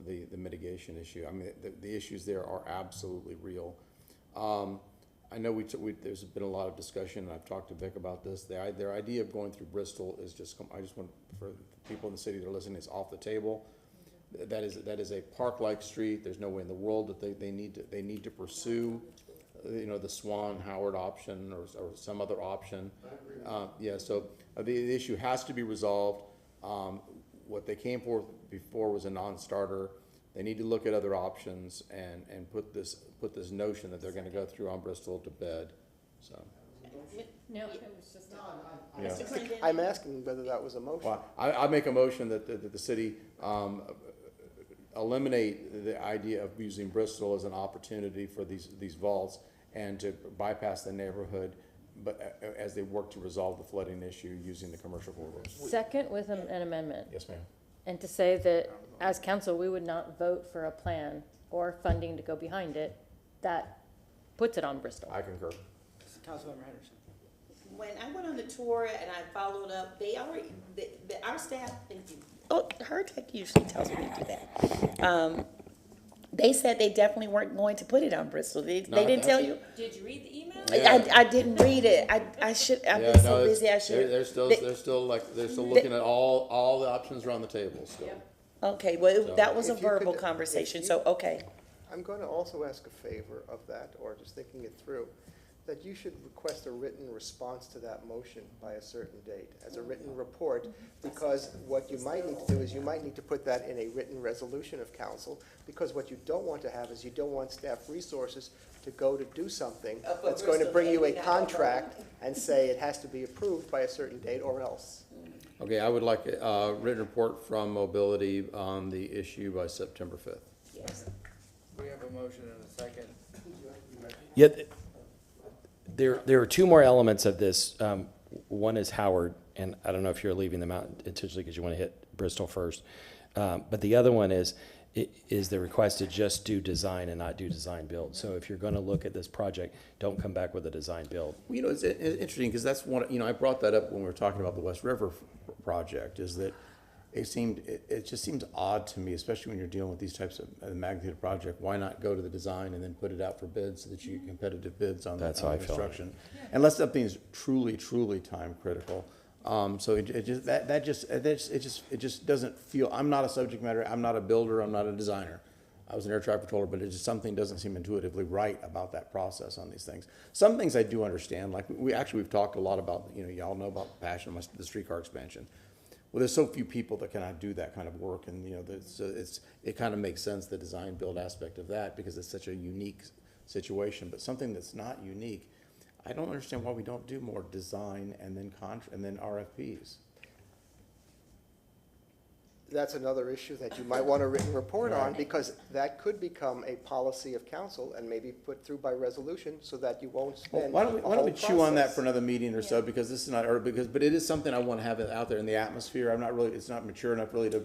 the mitigation issue. I mean, the issues there are absolutely real. I know there's been a lot of discussion, and I've talked to Vic about this. Their idea of going through Bristol is just, I just want, for people in the city that are listening, it's off the table. That is a park-like street. There's no way in the world that they need to pursue, the Swan Howard option or some other option. Yeah, so the issue has to be resolved. What they came for before was a non-starter. They need to look at other options and put this notion that they're going to go through on Bristol to bed. So. No, it was just. Yeah. I'm asking whether that was a motion. Well, I make a motion that the city eliminate the idea of using Bristol as an opportunity for these vaults and to bypass the neighborhood, but as they work to resolve the flooding issue using the commercial corridors. Second with an amendment. Yes, ma'am. And to say that as council, we would not vote for a plan or funding to go behind it that puts it on Bristol. I concur. Councilmember Henderson. When I went on the tour and I followed up, they already, our staff, thank you. Oh, her tech usually tells me to do that. They said they definitely weren't going to put it on Bristol. They didn't tell you? Did you read the email? Yeah. I didn't read it. I should, I've been so busy, I should. They're still looking at all the options are on the table still. Okay, well, that was a If you could- verbal conversation, so, okay. I'm going to also ask a favor of that, or just thinking it through, that you should request a written response to that motion by a certain date, as a written report, because what you might need to do is you might need to put that in a written resolution of council, because what you don't want to have is you don't want staff resources to go to do something that's going to bring you a contract and say it has to be approved by a certain date or else. Okay, I would like a written report from Mobility on the issue by September 5th. Yes. We have a motion and a second. Yeah, there are two more elements of this. One is Howard, and I don't know if you're leaving them out intentionally because you want to hit Bristol first. But the other one is the request to just do design and not do design build. So if you're going to look at this project, don't come back with a design build. Well, it's interesting because that's one, I brought that up when we were talking about the West River project, is that it just seems odd to me, especially when you're dealing with these types of magnitude of project. Why not go to the design and then put it out for bids so that you get competitive bids on That's the how I feel. construction, unless something is truly time critical. So it just doesn't feel. I'm not a subject matter. I'm not a builder. I'm not a designer. I was an air traffic controller, but it just something doesn't seem intuitively right about that process on these things. Some things I do understand. Like we've talked a lot about. Y'all know about the passion of the streetcar expansion. Well, there's so few people that cannot do that kind of work, and it kind of makes sense, the design build aspect of that, because it's such a unique situation. But something that's not unique, I don't understand why we don't do more design and then RFPs. That's another issue that you might want a written report on, because that could become a policy of council and maybe put through by resolution so that you won't spend. Why don't we chew on that process. for another meeting or so, because this is not, but it is something I want to have it out there in the atmosphere. It's not mature enough really to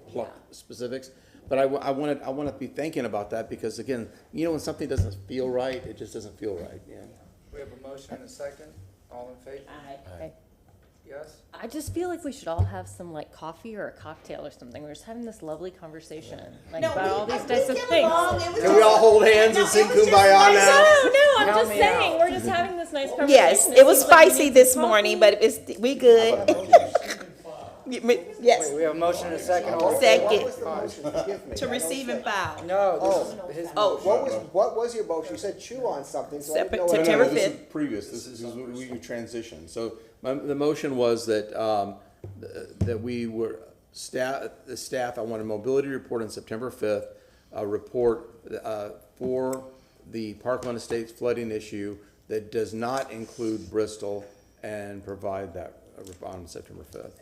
pluck specifics, but I want to be thinking about that, because again, when something doesn't feel right, it just doesn't feel right. Yeah. We have a motion and a second. All in favor? Aye. Yes? I just feel like we should all have some like coffee or a cocktail or something. We're just having this lovely conversation like about all these types of things. Can we all hold hands and sing Kumbaya now? No, I'm Count just me saying, out. we're just having this nice conversation. Yes, it was spicy this morning, but we good. Yes, We have a motion and a second. All in Second. favor? What was the motion? Forgive me. to receive and file. No, this is his Oh, motion. What was your motion? You said chew on something, so I didn't know what. September This is 5th. previous, this is we transitioned. So the motion was that, that we were, the staff, I want a mobility report on September 5th, a report for the Parkland Estates flooding issue that does not include Bristol, and provide that on September 5th.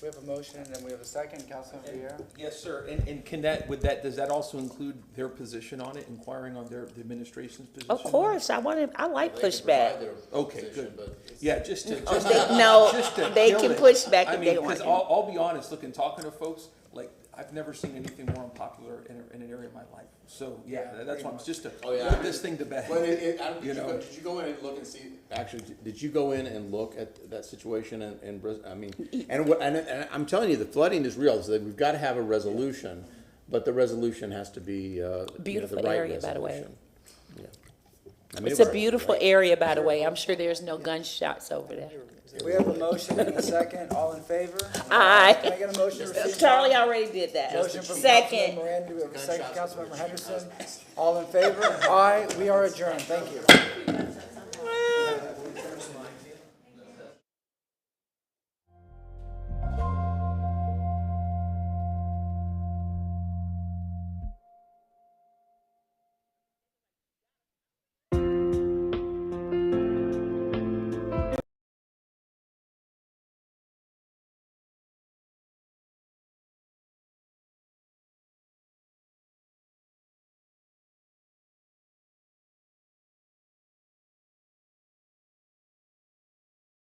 We have a motion and then we have a second. Councilman Vieira? Yes, sir. And can does that also include their position on it, inquiring on the administration's position? Of course, I like pushback. Okay, good. Yeah, just to. They can push back I if mean, they want because to. I'll be honest, talking to folks, like, I've never seen anything more unpopular in an area of my life. So, yeah, that's why I'm just to put this thing to bed. Did you go in and look and see, actually, did you go in and look at that situation in Bristol? I mean, and I'm telling you, the flooding is real, so we've got to have a resolution, but the resolution has to be, Beautiful the right area, by the way. resolution. Yeah. I mean, It's a beautiful area, by the way. I'm sure there's no gunshots over there. We have a motion and a second. All in favor? Aye. Can I get a motion to receive? Charlie already did that. Motion from Second. Councilmember Miranda. Do we have a second? Councilmember Henderson. All in favor? Aye. We are adjourned. Thank you.